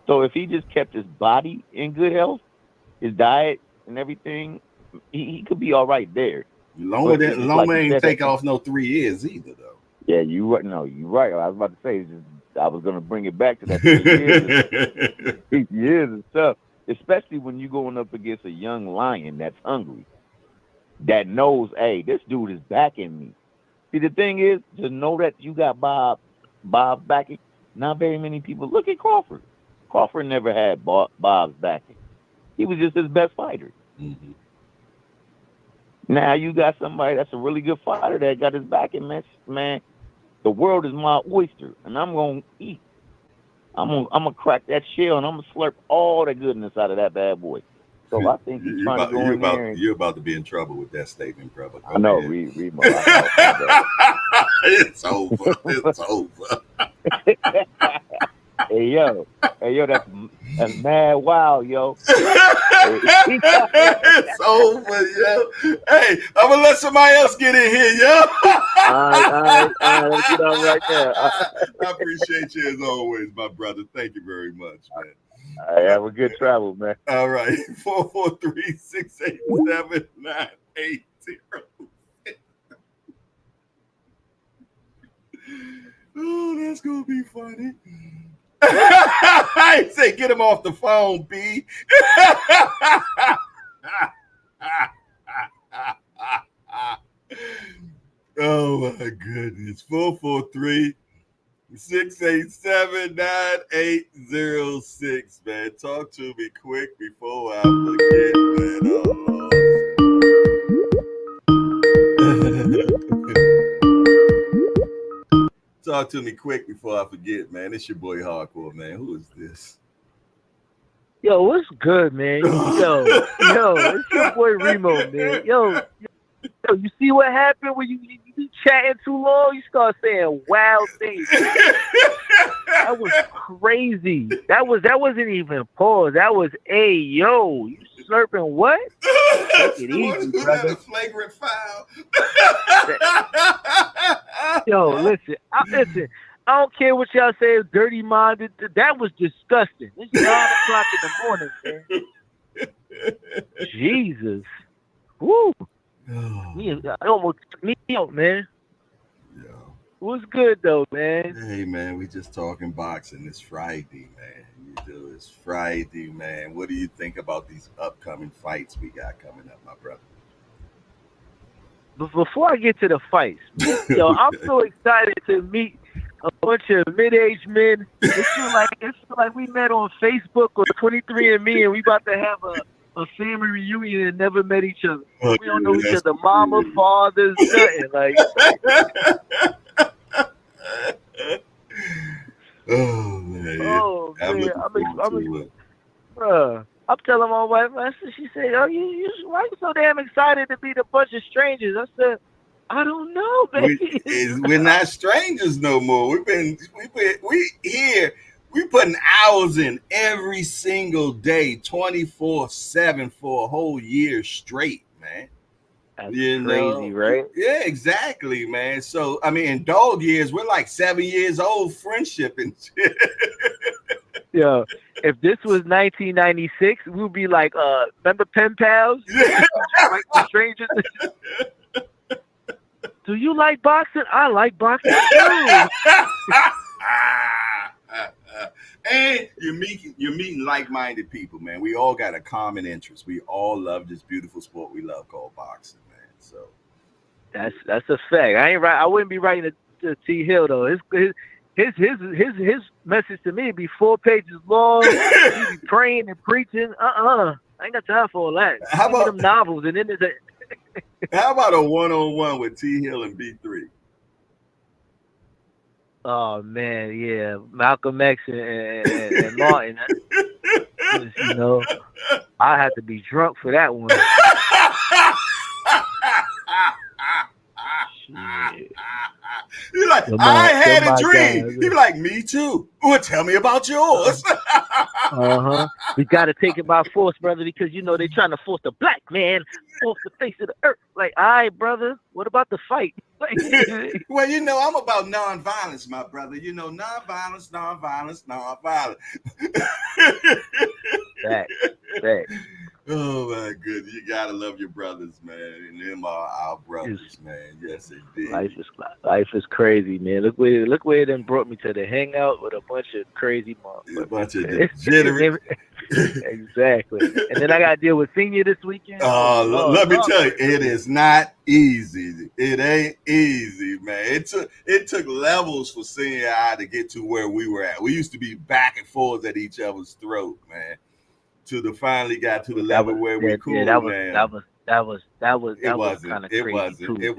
C: So if he just kept his body in good health, his diet and everything, he could be all right there.
A: Loma ain't
C: said,
A: take off no 3 years either, though.
C: Yeah, you right. No, you're right. I was about to say, I was going to bring it back to that 3 years. 3 years and stuff, especially when you're going up against a young lion that's hungry, that knows, hey, this dude is backing me. See, the thing is, to know that you got Bob's backing, not very many people. Look at Crawford. Crawford never had Bob's backing. He was just his best fighter.
A: Mm-hmm.
C: Now you got somebody that's a really good fighter that got his backing, man. The world is my oyster, and I'm gonna eat. I'm gonna crack that shell, and I'm gonna slurp all the goodness out of that bad boy. So I think he's trying to go in there.
A: You're about to be in trouble with that statement, brother.
C: I know, Remo. I know.
A: It's over. It's over.
C: Hey yo, that's mad wild, yo.
A: It's over, yo. Hey, I'm gonna let somebody else get in here, yo.
C: All right, let's get on right there.
A: I appreciate you as always, my brother. Thank you very much, man.
C: All right, have a good travel, man.
A: All right, 443-687-9806. Oh, that's gonna be funny. I say, get him off the phone, B. Oh my goodness. 443-687-9806, man. Talk to me quick before I forget, man. Talk to me quick before I forget, man. It's your boy Hardcore, man. Who is this?
D: Yo, what's good, man? Yo, it's your boy Remo, man. Yo, you see what happened when you be chatting too long? You start saying wild things. That was crazy. That wasn't even pause. That was, hey, yo, you slurping what? Take it easy, brother.
A: Flagrant foul.
D: Yo, listen. I don't care what y'all say, dirty minded. That was disgusting. It's 9:00 in the morning, man. Jesus. Woo. I almost took me out, man.
A: Yeah.
D: What's good though, man?
A: Hey man, we just talking boxing. It's Friday, man. It's Friday, man. What do you think about these upcoming fights we got coming up, my brother?
D: But before I get to the fights, yo, I'm so excited to meet a bunch of mid-aged men. It's like we met on Facebook or 23andMe, and we about to have a family reunion and never met each other. We don't know each other, mama, fathers, nothing. Like,
A: oh man,
D: I'm telling my wife. She said, "Oh, why you so damn excited to meet a bunch of strangers?" I said, "I don't know, baby.
A: We're not strangers no more. We putting hours in every single day, 24/7 for a whole year straight, man.
D: That's crazy, right?
A: Yeah, exactly, man. So I mean, in dog years, we're like 7 years old, friendship and shit.
D: Yeah. If this was 1996, we'd be like, remember pen pals? Like the strangers. Do you like boxing? I like boxing too.
A: And you're meeting like-minded people, man. We all got a common interest. We all love this beautiful sport we love called boxing, man. So
D: that's a fact. I wouldn't be writing to T Hill though. His message to me would be 4 pages long. He'd be praying and preaching. I ain't got time for all that.
A: How about
D: them novels? And then there's
A: how about a one-on-one with T Hill and B3?
D: Oh man, yeah, Malcolm X and Martin. You know, I had to be drunk for that one.
A: He's like, I had a dream. He be like, me too. Well, tell me about yours.
D: We got to take it by force, brother, because you know they trying to force the black man off the face of the earth. Like, all right, brother, what about the fight?
A: Well, you know, I'm about nonviolence, my brother. You know, nonviolence.
D: Fact.
A: Oh my goodness, you gotta love your brothers, man, and them are our brothers, man. Yes, indeed.
D: Life is crazy, man. Look where it done brought me to the hangout with a bunch of crazy motherfuckers.
A: A bunch of degenerates.
D: Exactly. And then I got to deal with Senior this weekend.
A: Let me tell you, it is not easy. It ain't easy, man. It took levels for Senior and I to get to where we were at. We used to be back and forth at each other's throat, man. To the finally got to the level where we cool now.
D: That was kind of crazy too.
A: It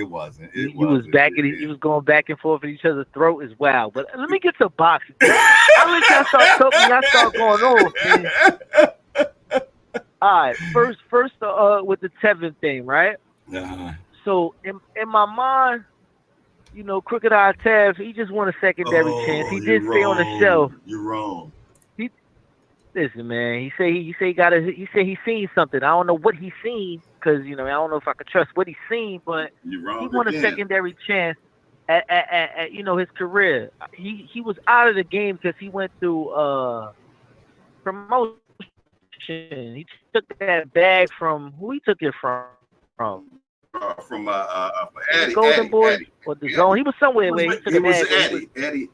A: wasn't.
D: He was going back and forth at each other's throat as well. But let me get to boxing. I'll let y'all start talking. Y'all start going on, man. All right, first with the Tevin thing, right? So in my mind, you know, Crooked Eye Tev, he just won a secondary chance. He did stay on the shelf.
A: You're wrong.
D: Listen, man. He say he seen something. I don't know what he seen because you know I don't know if I could trust what he seen, but he won a secondary chance at you know his career. He was out of the game because he went through promotion. He took that bag from who he took it from
A: Eddie,
D: Golden Boy or the Zone. He was somewhere where he took
A: it.
D: Was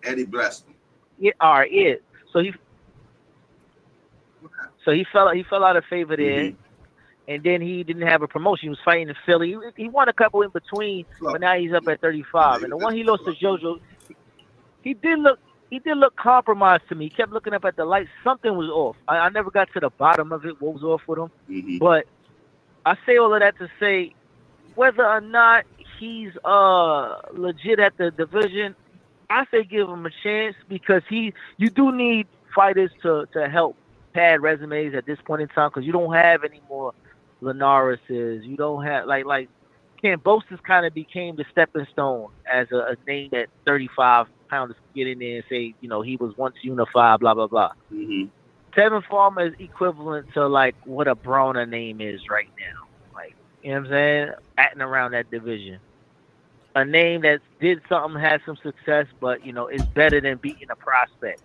A: Eddie blessed him.
D: Yeah, all right, yeah. So he fell out of favor there, and then he didn't have a promotion. He was fighting in Philly. He won a couple in between, but now he's up at 35. And the one he lost to JoJo, he did look compromised to me. He kept looking up at the lights. Something was off. I never got to the bottom of it. What was off with him? But I say all of that to say, whether or not he's legit at the division, I say give him a chance because you do need fighters to help pad resumes at this point in time because you don't have any more Linares's. You don't have like Ken Bosa's kind of became the stepping stone as a name that 35 pounders get in there and say, you know, he was once unified, blah blah blah. Tevin Farmer is equivalent to like what a Broner name is right now. Like, you know what I'm saying? Acting around that division. A name that did something, had some success, but you know, is better than beating a prospect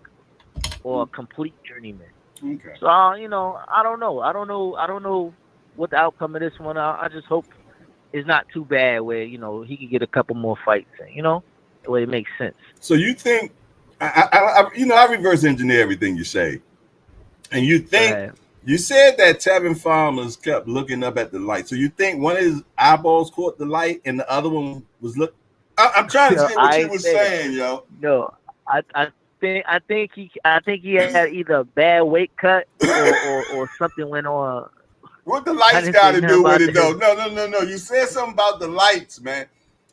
D: or a complete journeyman.
A: Okay.
D: So you know, I don't know what the outcome of this one. I just hope it's not too bad where you know he can get a couple more fights in, you know, the way it makes sense.
A: So you think I reverse engineer everything you say, and you think you said that Tevin Farmers kept looking up at the light. So you think one of his eyeballs caught the light and the other one was look? I'm trying to see what you were saying, yo.
D: No, I think he had either a bad weight cut or something went on.
A: What the lights got to do with it, though? No. You said something about the lights, man.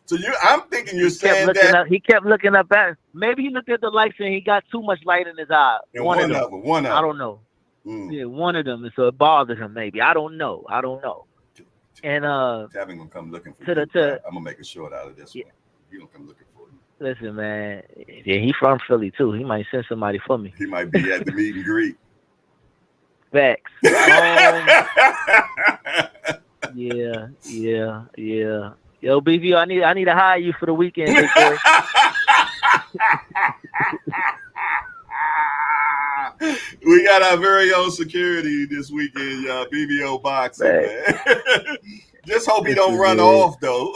A: So I'm thinking you're saying that
D: he kept looking up at. Maybe he looked at the lights and he got too much light in his eye. One of them. I don't know. Yeah, one of them. So it bothered him. Maybe I don't know. And
A: Tevin gonna come looking for you. I'm gonna make a short out of this one. He gonna come looking for you.
D: Listen, man. Yeah, he from Philly too. He might send somebody for me.
A: He might be at the meet and greet.
D: Facts. Yeah. Yo, BV, I need to hire you for the weekend, big boy.
A: We got our very own security this weekend, y'all. BBO boxing, man. Just hope he don't run off though.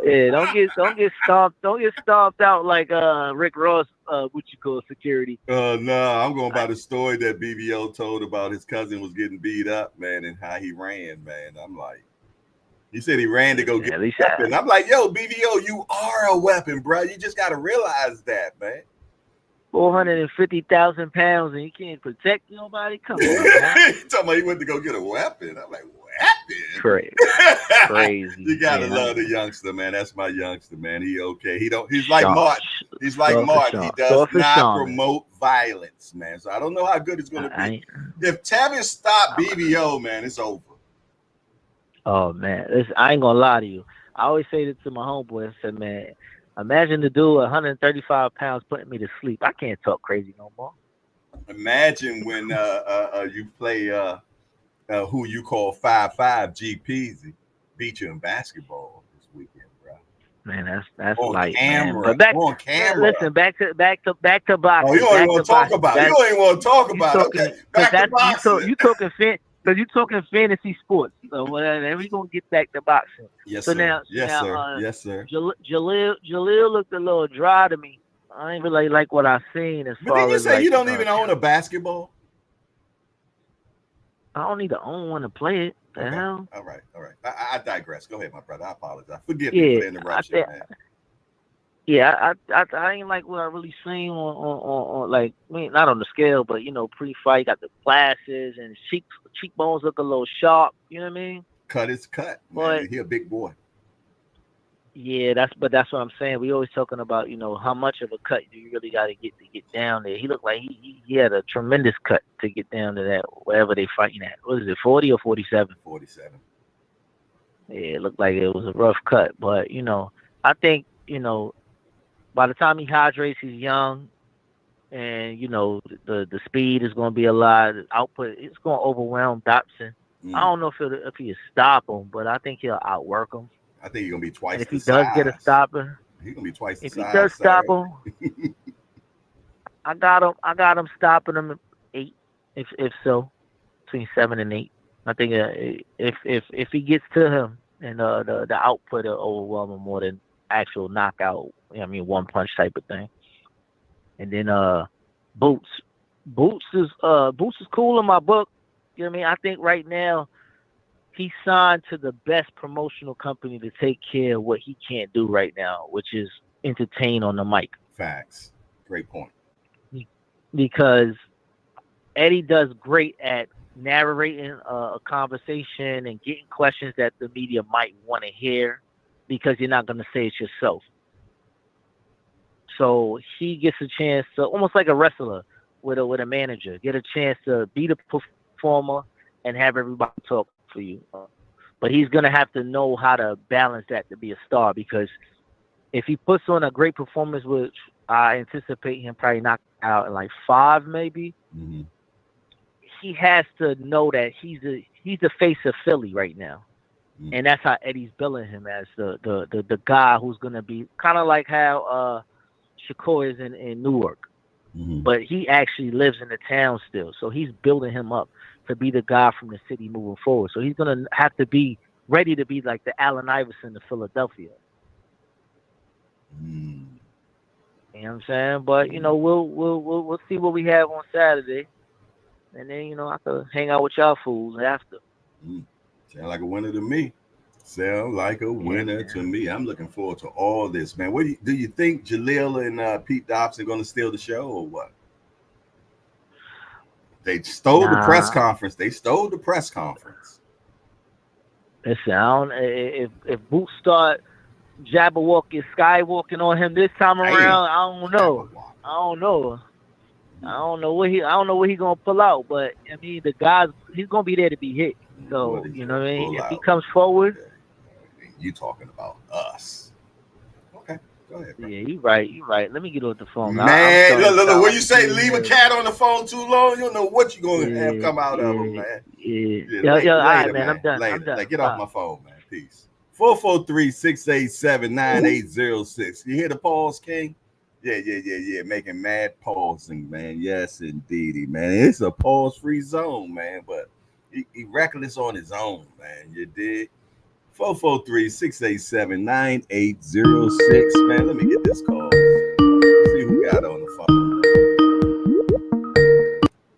D: Yeah, don't get stomped out like Rick Ross, security.
A: No, I'm going by the story that BBO told about his cousin was getting beat up, man, and how he ran, man. I'm like, he said he ran to go get a weapon. I'm like, yo, BBO, you are a weapon, bro. You just got to realize that, man.
D: 450,000 pounds and you can't protect nobody. Come on, man.
A: He talking about he went to go get a weapon. I'm like, weapon?
D: Crazy.
A: You gotta love the youngster, man. That's my youngster, man. He okay. He's like Martin. He's like Martin. He does not promote violence, man. So I don't know how good it's gonna be. If Tevin stopped BBO, man, it's over.
D: Oh man, listen, I ain't gonna lie to you. I always say that to my homeboy. I said, man, imagine the dude 135 pounds putting me to sleep. I can't talk crazy no more.
A: Imagine when you play who you call 5'5" G Peasy beat you in basketball this weekend, bro.
D: Man, that's
A: On
D: light, man.
A: camera,
D: But back,
A: on camera.
D: listen, back to
A: Oh, you
D: boxing,
A: don't even
D: back
A: want
D: to
A: to talk
D: boxing.
A: about it. You
D: That
A: don't even want to talk
D: you
A: about it. Okay,
D: talking because
A: back to
D: that's
A: boxing.
D: you talking fantasy sports. So whatever, we gonna get back to boxing.
A: Yes,
D: So
A: sir.
D: now,
A: Yes, sir. Yes, sir.
D: Jaleel looked a little dry to me. I ain't really like what I seen as
A: But then
D: far
A: you
D: as
A: say you
D: like
A: don't even own a basketball?
D: I don't need to own one to play it. The
A: Okay.
D: hell?
A: All right. All right. I digress. Go ahead, my brother. I apologize. Forgive me for
D: Yeah,
A: the interruption, man.
D: I ain't like what I really seen on like, I mean, not on the scale, but pre-fight got the glasses and cheekbones look a little sharp. You know what I mean?
A: Cut is cut,
D: But
A: man. He a big boy.
D: yeah, that's what I'm saying. We always talking about how much of a cut do you really got to get down there. He looked like he had a tremendous cut to get down to that wherever they fighting at. What is it, 40 or 47?
A: 47.
D: Yeah, it looked like it was a rough cut, but I think by the time he hydrates, he's young, and the speed is going to be a lot. The output it's going to overwhelm Dobson. I don't know if he'll stop him, but I think he'll outwork him.
A: I think he's gonna be twice
D: And if
A: the
D: he
A: size.
D: does get a stopper,
A: He's gonna be twice the
D: if he
A: size.
D: does stop him, I got him stopping him at 8, if so, between 7 and 8. I think if he gets to him and the output will overwhelm him more than actual knockout. I mean, one punch type of thing. And then Boots is cool in my book. You know what I mean? I think right now he signed to the best promotional company to take care of what he can't do right now, which is entertain on the mic.
A: Facts. Great point.
D: Because Eddie does great at narrating a conversation and getting questions that the media might want to hear because you're not going to say it yourself. So he gets a chance to, almost like a wrestler with a manager, get a chance to be the performer and have everybody talk for you. But he's going to have to know how to balance that to be a star, because if he puts on a great performance, which I anticipate him probably knock out in like 5 maybe, he has to know that he's the face of Philly right now. And that's how Eddie's billing him, as the guy who's going to be kind of like how Shakur is in Newark. But he actually lives in the town still. So he's building him up to be the guy from the city moving forward. So he's going to have to be ready to be like the Allen Iverson of Philadelphia. You know what I'm saying? But, we'll see what we have on Saturday. And then, I could hang out with y'all fools after.
A: Sound like a winner to me. Sound like a winner to me. I'm looking forward to all this, man. What do you think Jaleel and Pete Dobson are going to steal the show, or what? They stole the press conference.
D: Listen, if Boots start skywalking on him this time around, I don't know. I don't know what he's gonna pull out, but I mean he's gonna be there to be hit. So you know what I mean. If he comes forward,
A: you talking about us? Okay, go ahead. Bro.
D: Yeah, you right. Let me get off the phone,
A: man. Look. When you say leave a cat on the phone too long, you don't know what you're gonna have come out of him, man.
D: Yeah. All right, man. I'm done.
A: Like, get off my phone, man. Peace. 443-687-9806. You hear the pause, King? Yeah. Making mad pausing, man. Yes, indeedy, man. It's a pause-free zone, man. But he reckless on his own, man. You dig? 443-687-9806. Man, let me get this call. See who got on the phone.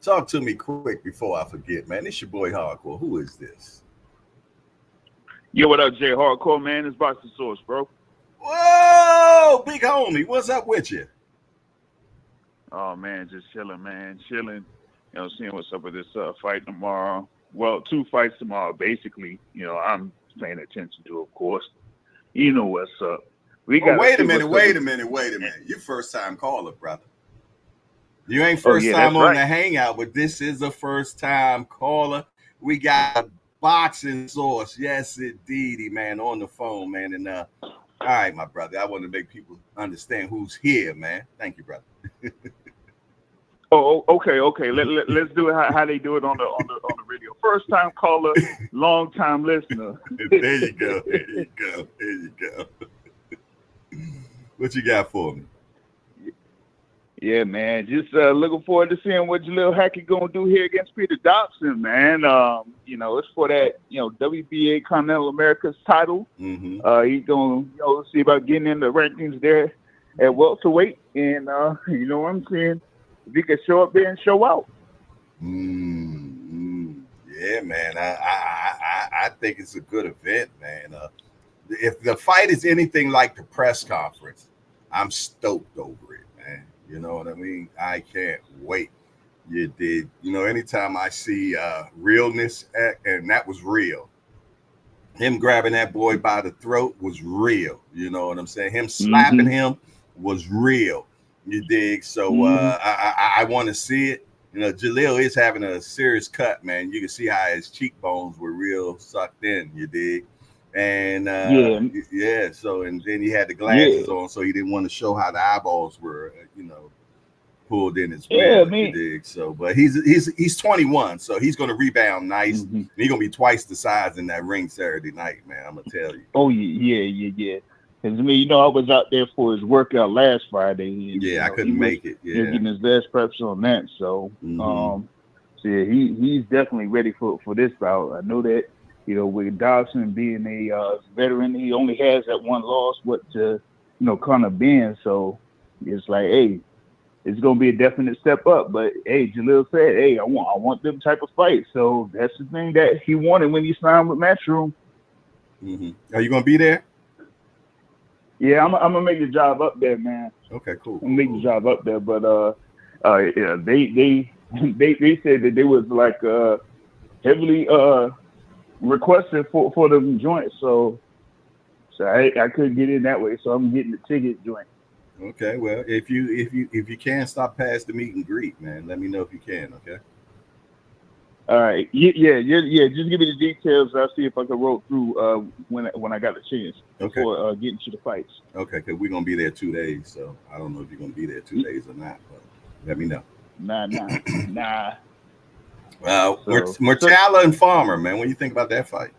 A: Talk to me quick before I forget, man. It's your boy Hardcore. Who is this?
E: Yo, what up, Jay Hardcore, man? It's Boxing Source, bro.
A: Whoa, big homie. What's up with you?
E: Oh, man, just chilling, man. Chilling. Seeing what's up with this fight tomorrow. Well, 2 fights tomorrow, basically. I'm paying attention to, of course. You know what's up.
A: Wait a minute. You first time caller, brother. You ain't first time on the hangout, but this is a first time caller. We got Boxing Source. Yes, indeedy, man, on the phone, man. And all right, my brother. I want to make people understand who's here, man. Thank you, brother.
E: Oh, okay. Let's do it how they do it on the radio. First time caller, long time listener.
A: There you go. What you got for me?
E: Yeah, man. Just looking forward to seeing what Jaleel Hackett gonna do here against Peter Dobson, man. It's for that, WBA Continental America's title.
A: Mm-hmm.
E: He's gonna, see about getting in the rankings there at welterweight, and you know what I'm saying. If he can show up there and show out.
A: Yeah, man. I think it's a good event, man. If the fight is anything like the press conference, I'm stoked over it, man. You know what I mean? I can't wait. You did. Anytime I see realness, and that was real. Him grabbing that boy by the throat was real. You know what I'm saying? Him slapping him was real. You dig? So I want to see it. Jaleel is having a serious cut, man. You can see how his cheekbones were real sucked in. You dig? And so and then he had the glasses on, so he didn't want to show how the eyeballs were, pulled in as well.
E: Yeah, man.
A: You dig? So, but he's 21, so he's gonna rebound nice. He's gonna be twice the size in that ring Saturday night, man. I'm gonna tell you.
E: Oh yeah. Because I was out there for his workout last Friday. And,
A: I couldn't make it. Yeah,
E: getting his best preps on that. So, he's definitely ready for this bout. I know that. With Dobson being a veteran, he only has that one loss, to kind of bend. So it's like, hey, it's gonna be a definite step up. But hey, Jaleel said, hey, I want them type of fight. So that's the thing that he wanted when he signed with Matchroom.
A: Are you gonna be there?
E: Yeah, I'm gonna make the job up there, man.
A: Okay, cool.
E: I'm gonna make the job up there, but they said that they was like heavily requested for the joint, so I couldn't get in that way, so I'm getting the ticket joint.
A: Okay, well, if you can stop past the meet and greet, man, let me know if you can. Okay.
E: All right. Yeah. Just give me the details. I'll see if I can roll through when I got the chance before getting to the fights.
A: Okay, because we're gonna be there 2 days, so I don't know if you're gonna be there 2 days or not, but let me know.
E: Nah.
A: Muratalla and Farmer, man. What do you think about that fight?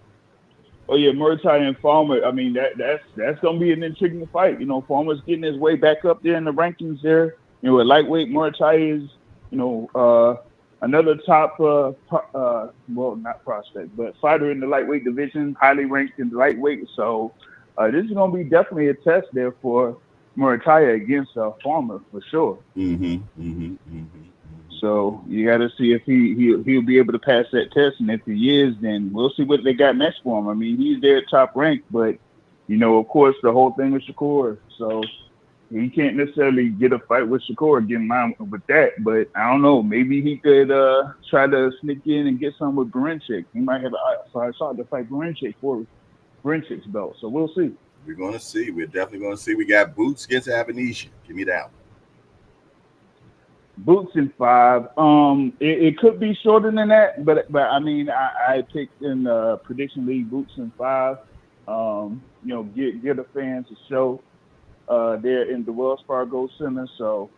E: Oh yeah, Muratalla and Farmer. I mean, that's gonna be an intriguing fight. Farmer's getting his way back up there in the rankings there. At lightweight, Muratalla is, another top, not prospect, but fighter in the lightweight division, highly ranked in the lightweight. So this is gonna be definitely a test there for Muratalla against Farmer for sure. So you got to see if he'll be able to pass that test, and if he is, then we'll see what they got next for him. I mean, he's there top ranked, but of course, the whole thing with Shakur, so he can't necessarily get a fight with Shakur, get in line with that. But I don't know, maybe he could try to sneak in and get some with Berinchik. He might have a shot to fight Berinchik for Berinchik's belt. So we'll see.
A: We're gonna see. We're definitely gonna see. We got Boots against Avanesian. Give me that one.
E: Boots in 5. It could be shorter than that, but I mean, I picked in the prediction league Boots in 5. Give the fans a show. There in the Wells Fargo Center, so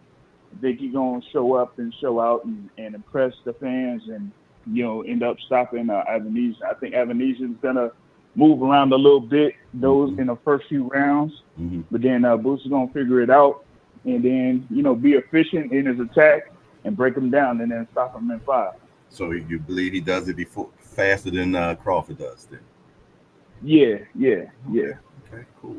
E: I think he's gonna show up and show out and impress the fans, and end up stopping Avanesian. I think Avanesian's gonna move around a little bit those in the first few rounds, but then Boots is gonna figure it out. And then, be efficient in his attack and break him down and then stop him in 5.
A: So you believe he does it faster than Crawford does then?
E: Yeah.
A: Okay, cool.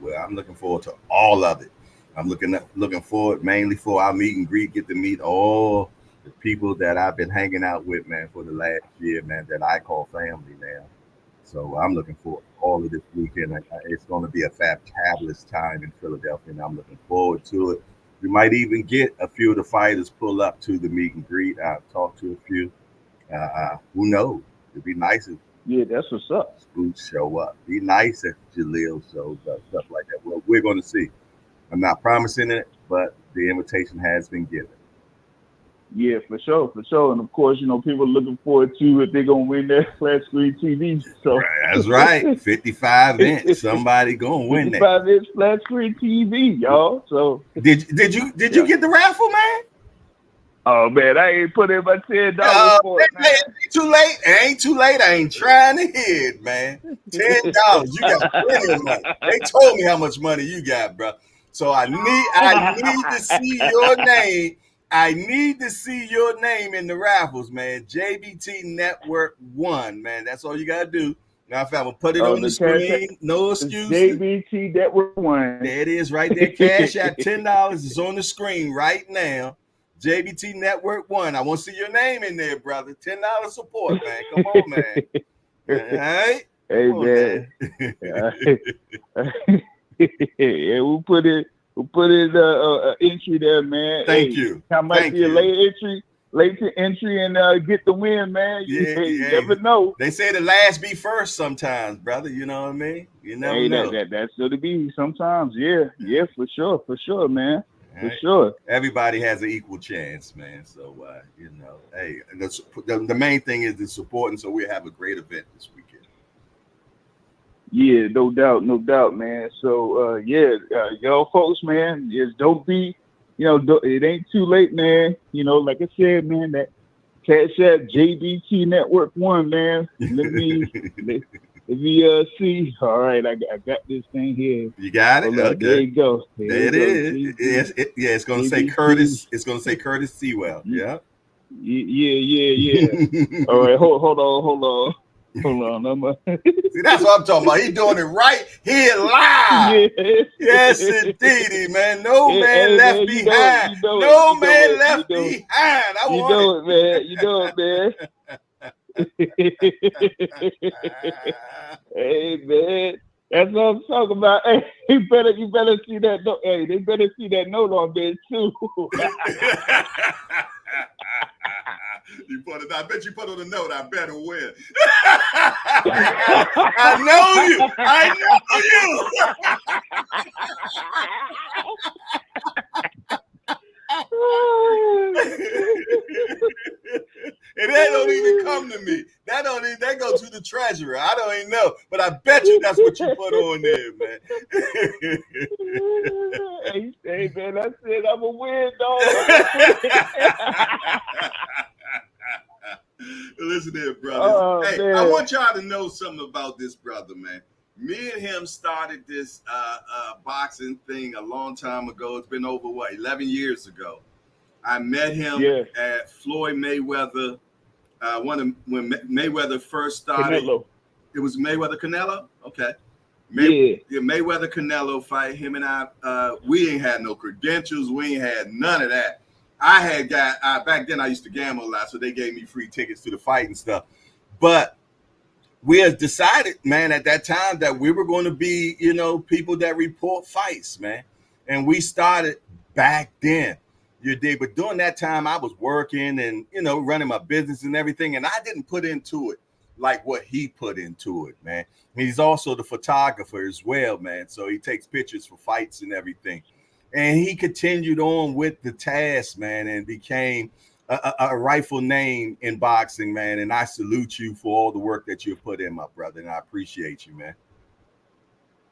A: Well, I'm looking forward to all of it. I'm looking forward mainly for our meet and greet, get to meet all the people that I've been hanging out with, man, for the last year, man, that I call family now. So I'm looking forward to all of this weekend. It's going to be a fabulous time in Philadelphia, and I'm looking forward to it. We might even get a few of the fighters pull up to the meet and greet. I've talked to a few. Who knows? It'd be nice if
E: that's what's up.
A: Boots show up. Be nice if Jaleel shows up, stuff like that. Well, we're going to see. I'm not promising it, but the invitation has been given.
E: Yeah, for sure, for sure. And of course, you know, people are looking forward to if they're gonna win that flat screen TV. So
A: That's right. 55 inch. Somebody gonna win that.
E: 55-inch flat screen TV, y'all. So
A: Did
E: yeah.
A: you get the raffle, man?
E: Oh man, I ain't put in my $10 for it, man.
A: It ain't too late. It ain't too late. I ain't trying to hear it, man. $10. You got plenty of money. They told me how much money you got, bro. So I need to see your name. I need to see your name in the raffles, man. JBT Network 1, man. That's all you gotta do. Now if I'm gonna put it on the screen, no excuses.
E: JBT Network 1.
A: There it is right there. Cash at $10 is on the screen right now. JBT Network 1. I want to see your name in there, brother. $10 support, man. Come on, man. All right?
E: Hey,
A: man.
E: Yeah, we'll put in entry there, man.
A: Thank you.
E: I might be a late entry and get the win, man. You never know.
A: They say the last be first sometimes, brother. You know what I mean? You never know.
E: That's what it be sometimes. Yeah, for sure, man. For sure.
A: Everybody has an equal chance, man. So, you know, hey, the main thing is the support, and so we'll have a great event this weekend.
E: Yeah, no doubt, man. So, y'all folks, man, just don't be, you know, it ain't too late, man. You know, like I said, man, that Cash App JBT Network 1, man. Let me see. All right, I got this thing here.
A: You got it? Okay.
E: There you go.
A: There it is. It's going to say Curtis. It's going to say Curtis Sewell. Yeah.
E: Yeah. All right, hold on.
A: See, that's what I'm talking about. He's doing it right here live. Yes, indeed, man. No man left behind. No man left behind.
E: You know it, man. Hey, man. That's what I'm talking about. Hey, you better see that note. Hey, they better see that note on there too.
A: You put it. I bet you put on the note. I better win. I know you. And that don't even come to me. That goes to the treasurer. I don't even know. But I bet you that's what you put on there, man.
E: Hey, man, I said I'm a win, dog.
A: Listen here, brother. Hey,
E: man.
A: I want y'all to know something about this brother, man. Me and him started this boxing thing a long time ago. It's been over, 11 years ago. I met him at Floyd Mayweather. When Mayweather first started.
E: Canelo.
A: It was Mayweather Canelo? Okay. Mayweather Canelo fight. Him and I, we ain't had no credentials. We ain't had none of that. I had back then I used to gamble a lot, so they gave me free tickets to the fight and stuff. But we had decided, man, at that time that we were going to be, you know, people that report fights, man. And we started back then. You did, but during that time I was working and, you know, running my business and everything, and I didn't put into it like what he put into it, man. He's also the photographer as well, man. So he takes pictures for fights and everything. And he continued on with the task, man, and became a rightful name in boxing, man. And I salute you for all the work that you've put in, my brother, and I appreciate you, man.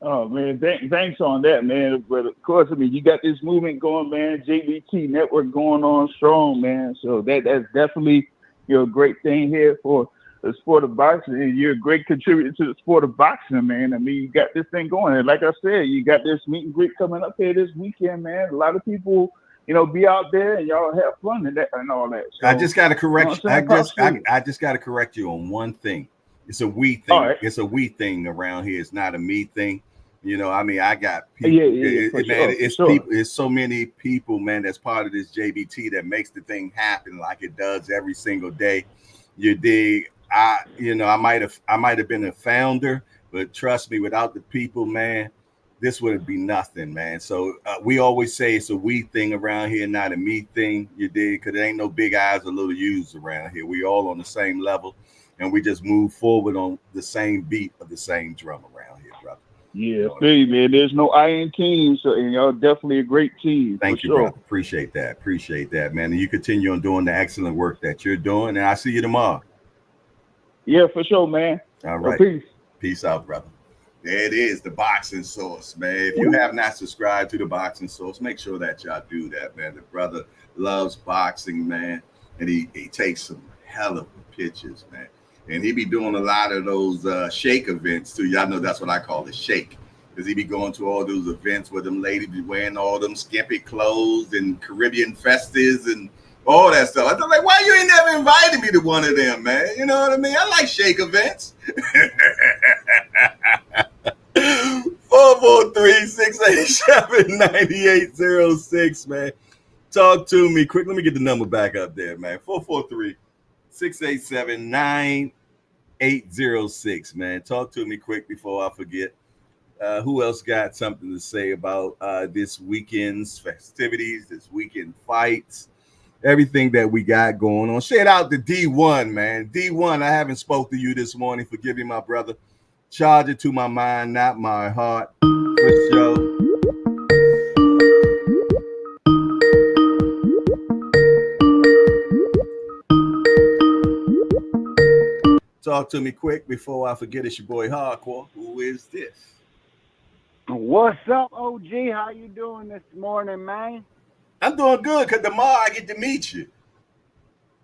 E: Oh, man, thanks on that, man. But, of course, I mean, you got this movement going, man, JBT Network going on strong, man. So that's definitely, you know, a great thing here for the sport of boxing. And you're a great contributor to the sport of boxing, man. I mean, you got this thing going. And like I said, you got this meet and greet coming up here this weekend, man. A lot of people, you know, be out there and y'all have fun and all that. So,
A: I just got to correct you. I just got to correct you on one thing. It's a we thing. Right. It's a we thing around here. It's not a me thing. You know, I mean, I got people. People. It's so many people, man. That's part of this JBT that makes the thing happen like it does every single day. You dig? I might have been a founder, but trust me, without the people, man, this wouldn't be nothing, man. So we always say it's a we thing around here, not a me thing. You dig? Because there ain't no big eyes or little U's around here. We all on the same level, and we just move forward on the same beat of the same drum around here, brother.
E: Yeah, see, man, there's no iron team, so and y'all definitely a great team.
A: Thank you,
E: sure.
A: brother. Appreciate that, man. And you continue on doing the excellent work that you're doing. And I'll see you tomorrow.
E: Yeah, for sure, man.
A: All right.
E: Peace.
A: Peace out, brother. There it is, the Boxing Source, man. If you have not subscribed to the Boxing Source, make sure that y'all do that, man. The brother loves boxing, man. And he takes some hell of pictures, man. And he be doing a lot of those shake events too. Y'all know that's what I call the shake. Because he be going to all those events where them ladies be wearing all them skimpy clothes and Caribbean festas and all that stuff. I was like, why you ain't never invited me to one of them, man? You know what I mean? I like shake events. 443-687-9806, man. Talk to me quick. Let me get the number back up there, man. 443-687-9806, man. Talk to me quick before I forget. Who else got something to say about this weekend's festivities, this weekend fights, everything that we got going on? Shout out to D1, man. D1, I haven't spoke to you this morning. Forgive me, my brother. Charge it to my mind, not my heart. For sure. Talk to me quick before I forget. It's your boy Hardcore. Who is this?
F: What's up, OG? How you doing this morning, man?
A: I'm doing good because tomorrow I get to meet you.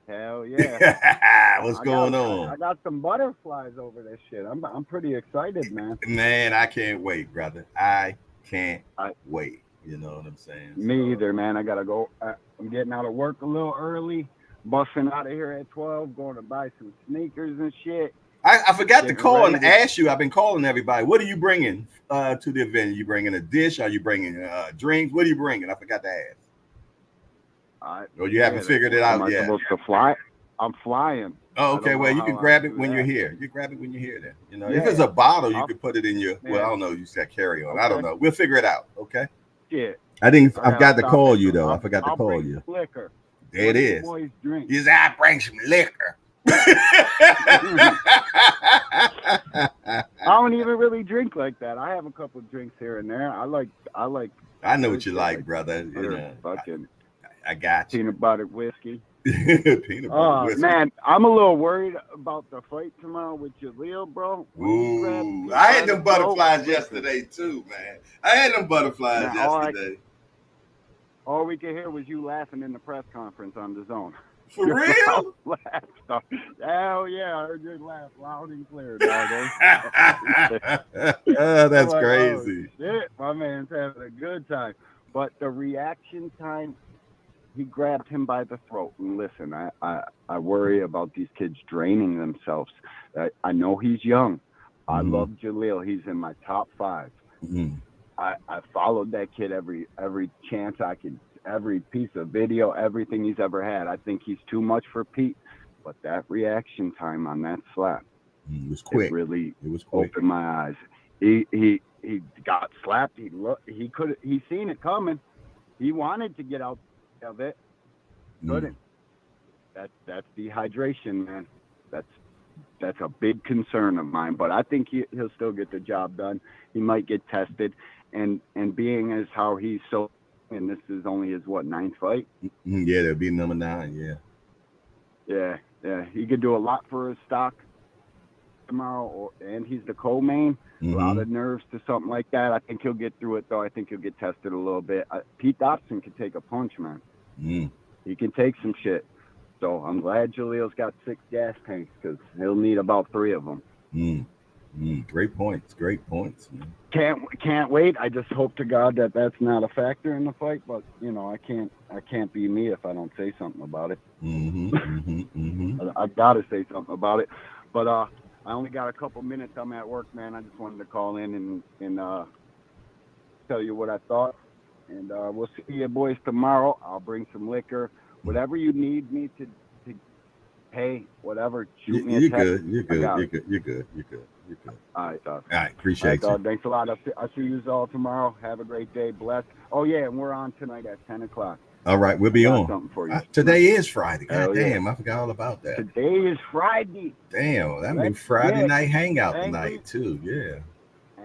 F: Hell yeah.
A: What's going on?
F: I got some butterflies over this shit. I'm pretty excited, man.
A: Man, I can't wait, brother. I can't wait. You know what I'm saying?
F: Me either, man. I got to go. I'm getting out of work a little early, busting out of here at 12, going to buy some sneakers and shit.
A: I forgot to call and ask you. I've been calling everybody. What are you bringing to the event? Are you bringing a dish? Are you bringing drinks? What are you bringing? I forgot to ask. Or you haven't figured it out yet?
F: Am I supposed to fly? I'm flying.
A: Oh, okay. Well, you can grab it when you're here. You grab it when you're here then. You know, if it's a bottle, you could put it in your, well, I don't know. You said carry on. Okay. I don't know. We'll figure it out. Okay.
F: Yeah.
A: I've got to call you though. I forgot to call you.
F: Liquor.
A: There it is. You said I bring some liquor.
F: I don't even really drink like that. I have a couple of drinks here and there. I
A: know what you like, brother. You know,
F: fucking
A: I got you.
F: Peanut butter whiskey.
A: Peanut butter whiskey.
F: Man, I'm a little worried about the fight tomorrow with Jaleel, bro.
A: Ooh, I had them butterflies yesterday too, man. I had them butterflies yesterday.
F: All we could hear was you laughing in the press conference on the zone.
A: For real?
F: Hell yeah, I heard your laugh loud and clear, dog.
A: That's crazy.
F: Oh, shit, my man's having a good time. But the reaction time, he grabbed him by the throat. And listen, I worry about these kids draining themselves. I know he's young. I love Jaleel. He's in my top 5. I followed that kid every chance I could, every piece of video, everything he's ever had. I think he's too much for Pete, but that reaction time on that slap,
A: it was quick.
F: It was quick. Opened my eyes. He got slapped. He seen it coming. He wanted to get out of it, couldn't. That's dehydration, man. That's a big concern of mine. But I think he'll still get the job done. He might get tested, and being as how he's so. And this is only his 9th fight.
A: Yeah, that'll be number 9.
F: Yeah. He could do a lot for his stock tomorrow, and he's the co-main. A lot of nerves to something like that. I think he'll get through it, though. I think he'll get tested a little bit. Pete Dobson can take a punch, man. He can take some shit. So I'm glad Jaleel's got 6 gas tanks because he'll need about 3 of them.
A: Great points, man.
F: Can't wait. I just hope to God that that's not a factor in the fight. But you know, I can't be me if I don't say something about it. I've got to say something about it. But I only got a couple minutes. I'm at work, man. I just wanted to call in and tell you what I thought. And we'll see you boys tomorrow. I'll bring some liquor, whatever you need me to pay, whatever. Shoot me a text.
A: You're good.
F: All right, dog.
A: All right, appreciate you.
F: Thanks a lot. I'll see you all tomorrow. Have a great day. Blessed. Oh, yeah, and we're on tonight at 10 o'clock.
A: All right, we'll be on.
F: Something for you.
A: Today is Friday. God damn, I forgot all about that.
F: Today is Friday.
A: Damn, that means Friday night hangout tonight, too. Yeah.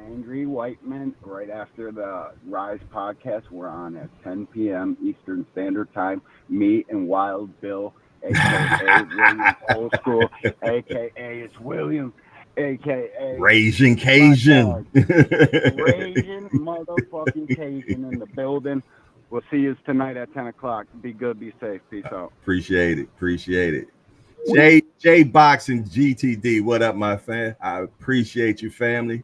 F: Angry White Men right after the Rise podcast. We're on at 10 p.m. Eastern Standard Time. Me and Wild Bill, a.k.a. William Old School, a.k.a. it's William, a.k.a.
A: Raging Cajun.
F: Raging motherfucking Cajun in the building. We'll see you tonight at 10 o'clock. Be good, be safe. Peace out.
A: Appreciate it. J Boxing GTD, what up, my fan? I appreciate you, family.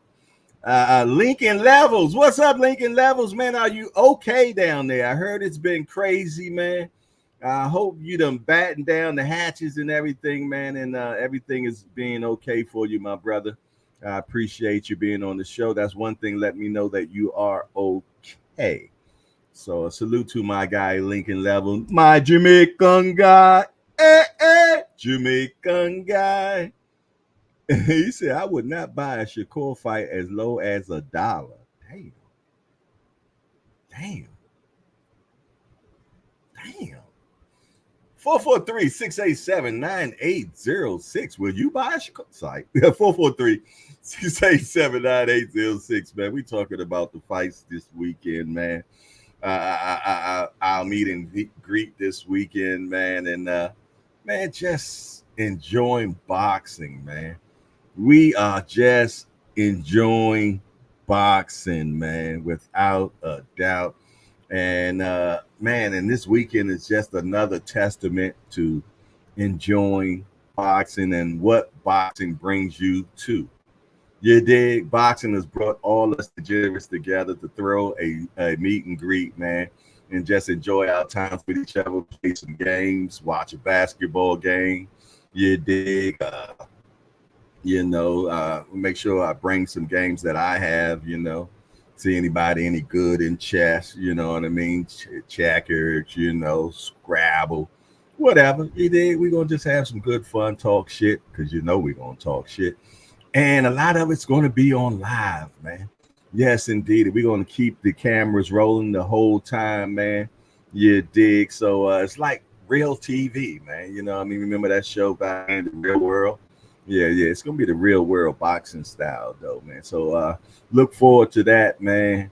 A: Lincoln Levels, what's up, Lincoln Levels, man? Are you okay down there? I heard it's been crazy, man. I hope you done batten down the hatches and everything, man, and everything is being okay for you, my brother. I appreciate you being on the show. That's one thing. Let me know that you are okay. So a salute to my guy, Lincoln Level, my Jamaican guy. Jamaican guy. He said, I would not buy a Shakur fight as low as $1. Damn. 443-687-9806. Will you buy a Shakur site? 443-687-9806, man. We talking about the fights this weekend, man. I'll meet and greet this weekend, man. And man, just enjoying boxing, man. We are just enjoying boxing, man, without a doubt. And man, and this weekend is just another testament to enjoying boxing and what boxing brings you to. You dig? Boxing has brought all us degenerates together to throw a meet and greet, man, and just enjoy our times with each other, play some games, watch a basketball game. You dig? Make sure I bring some games that I have, see anybody any good in chess, you know what I mean? Checkers, Scrabble, whatever. You dig? We're going to just have some good fun, talk shit, because we're going to talk shit. And a lot of it's going to be on live, man. Yes, indeed. We're going to keep the cameras rolling the whole time, man. You dig? So it's like real TV, man. Remember that show back in the Real World? Yeah. It's going to be the Real World boxing style, though, man. So look forward to that, man.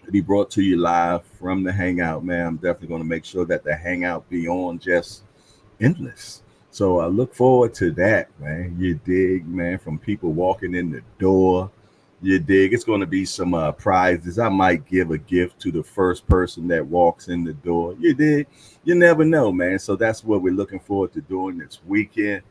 A: To be brought to you live from the Hangout, man. I'm definitely going to make sure that the Hangout be on just endless. So I look forward to that, man. You dig, man, from people walking in the door. You dig. It's going to be some prizes. I might give a gift to the first person that walks in the door. You dig. You never know, man. So that's what we're looking forward to doing this weekend.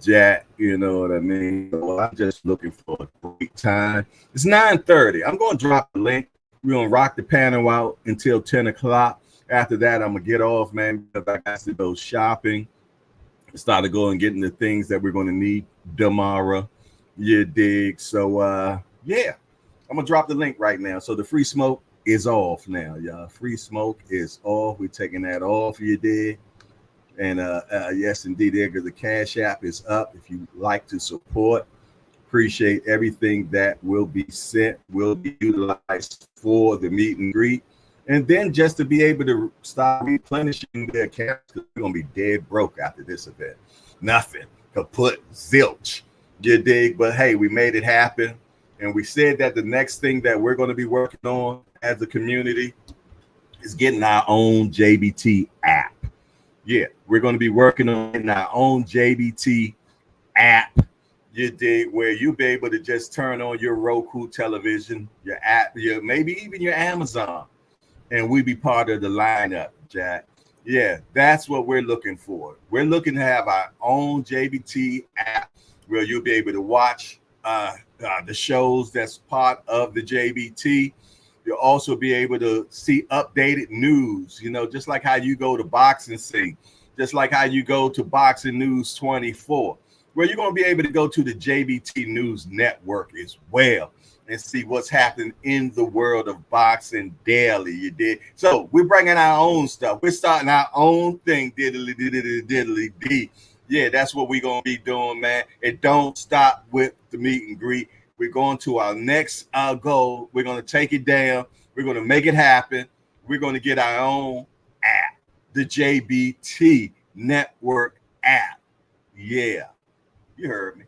A: Jack, you know what I mean? So I'm just looking for a great time. It's 9:30. I'm going to drop the link. We're going to rock the panel out until 10 o'clock. After that, I'm going to get off, man, because I got to go shopping. Started going getting the things that we're going to need tomorrow. You dig? So I'm gonna drop the link right now. So the free smoke is off now, y'all. Free smoke is off. We're taking that off. You dig? And yes, indeed, because the Cash App is up. If you like to support, appreciate everything that will be sent, will be utilized for the meet and greet. And then just to be able to start replenishing their accounts, because we're going to be dead broke after this event. Nothing. Kaput, zilch. You dig? But hey, we made it happen. And we said that the next thing that we're going to be working on as a community is getting our own JBT app. Yeah, we're going to be working on getting our own JBT app. You dig? Where you'll be able to just turn on your Roku television, your app, maybe even your Amazon. And we be part of the lineup, Jack. Yeah, that's what we're looking for. We're looking to have our own JBT app where you'll be able to watch the shows that's part of the JBT. You'll also be able to see updated news, just like how you go to Boxing Scene, just like how you go to Boxing News 24, where you're going to be able to go to the JBT News Network as well and see what's happening in the world of boxing daily. You did. So we're bringing our own stuff. We're starting our own thing. Diddly dee. Yeah, that's what we're going to be doing, man. It don't stop with the meet and greet. We're going to our next goal. We're going to take it down. We're going to make it happen. We're going to get our own app, the JBT Network app. Yeah, you heard me.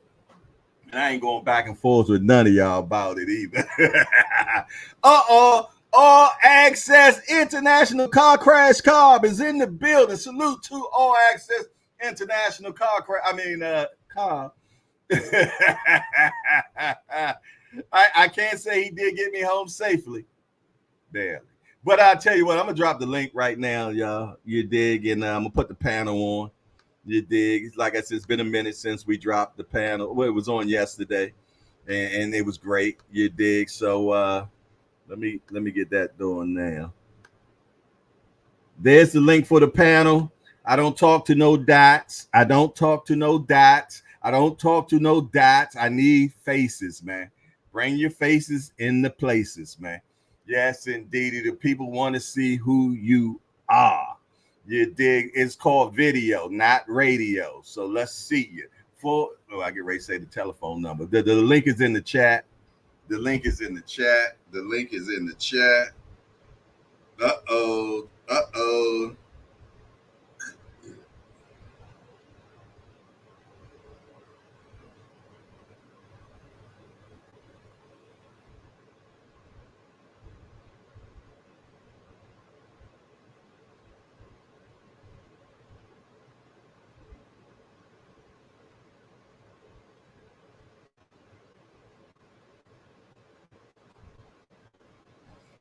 A: And I ain't going back and forth with none of y'all about it either. All Access International Car Crash Carb is in the building. Salute to All Access International Car Crash. Car. I can't say he did get me home safely. Barely. But I'll tell you what, I'm going to drop the link right now, y'all. You dig? And I'm going to put the panel on. You dig? Like I said, it's been a minute since we dropped the panel. Well, it was on yesterday, and it was great. You dig? So let me get that going now. There's the link for the panel. I don't talk to no dots. I need faces, man. Bring your faces in the places, man. Yes, indeed. The people want to see who you are. You dig? It's called video, not radio. So let's see you. I get ready to say the telephone number. The link is in the chat. The link is in the chat. Uh-oh.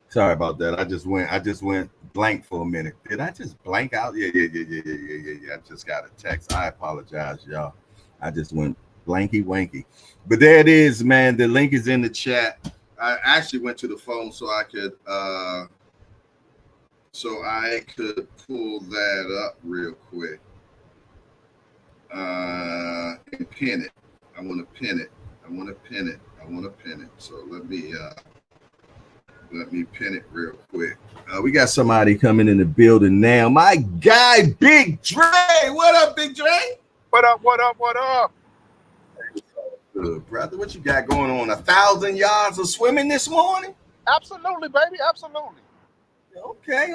A: Sorry about that. I just went blank for a minute. Did I just blank out? Yeah. I just got a text. I apologize, y'all. I just went blanky wanky. But there it is, man. The link is in the chat. I actually went to the phone so I could pull that up real quick. And pin it. I want to pin it. So let me pin it real quick. We got somebody coming in the building now. My guy, Big Dre. What up, Big Dre?
G: What up?
A: Good, brother. What you got going on? 1,000 yards of swimming this morning?
G: Absolutely, baby. Absolutely.
A: Okay.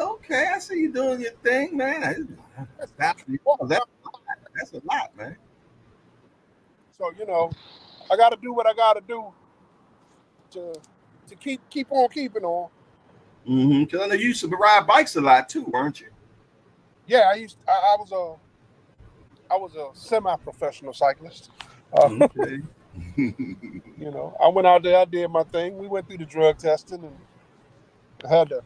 A: I see you doing your thing, man. That's a lot, man.
G: So, I got to do what I got to do to keep on keeping on.
A: Mm-hmm. Because I know you used to ride bikes a lot too, weren't you?
G: Yeah, I was a semi-professional cyclist.
A: Okay.
G: I went out there, I did my thing. We went through the drug testing and had to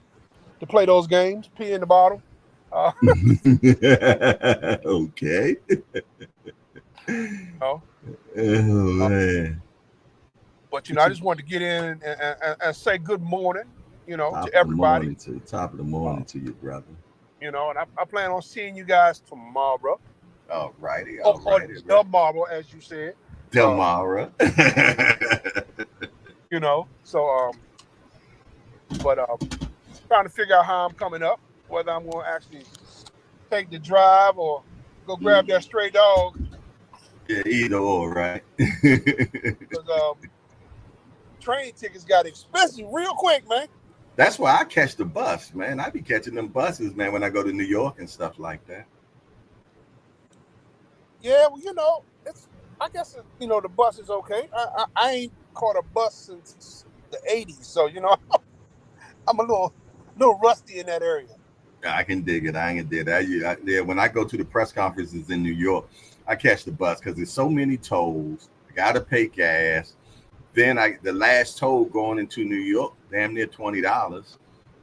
G: play those games, pee in the bottle.
A: Okay.
G: Oh
A: man.
G: But I just wanted to get in and say good morning, to everybody.
A: Top of the morning to you, brother.
G: And I plan on seeing you guys tomorrow.
A: All righty.
G: Tomorrow, as you said.
A: Tomorrow.
G: So but trying to figure out how I'm coming up, whether I'm going to actually take the drive or go grab that stray dog.
A: Yeah, either or, right?
G: Because train tickets got expensive real quick, man.
A: That's why I catch the bus, man. I be catching them buses, man, when I go to New York and stuff like that.
G: Yeah, well, I guess the bus is okay. I ain't caught a bus since the 80s, so I'm a little rusty in that area.
A: I can dig it. I can dig that. Yeah, when I go to the press conferences in New York, I catch the bus because there's so many tolls. I gotta pay gas. Then the last toll going into New York, damn near $20,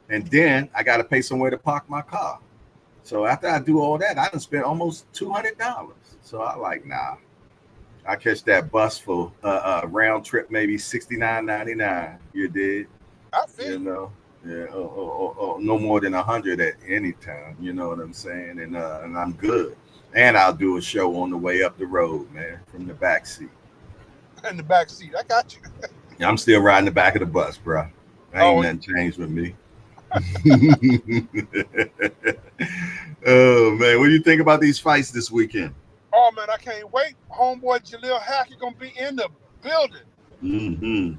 A: and then I gotta pay somewhere to park my car. So after I do all that, I done spent almost $200. So I nah. I catch that bus for a round trip, maybe $69.99. You did,
G: I feel
A: yeah, no more than 100 at any time. You know what I'm saying? And I'm good. And I'll do a show on the way up the road, man, from the back seat.
G: In the back seat, I got you.
A: I'm still riding the back of the bus, bro. Ain't nothing changed with me. Oh man, what do you think about these fights this weekend?
G: Oh man, I can't wait. Homeboy Jaleel Hackett gonna be in the building.
A: Mm-hmm.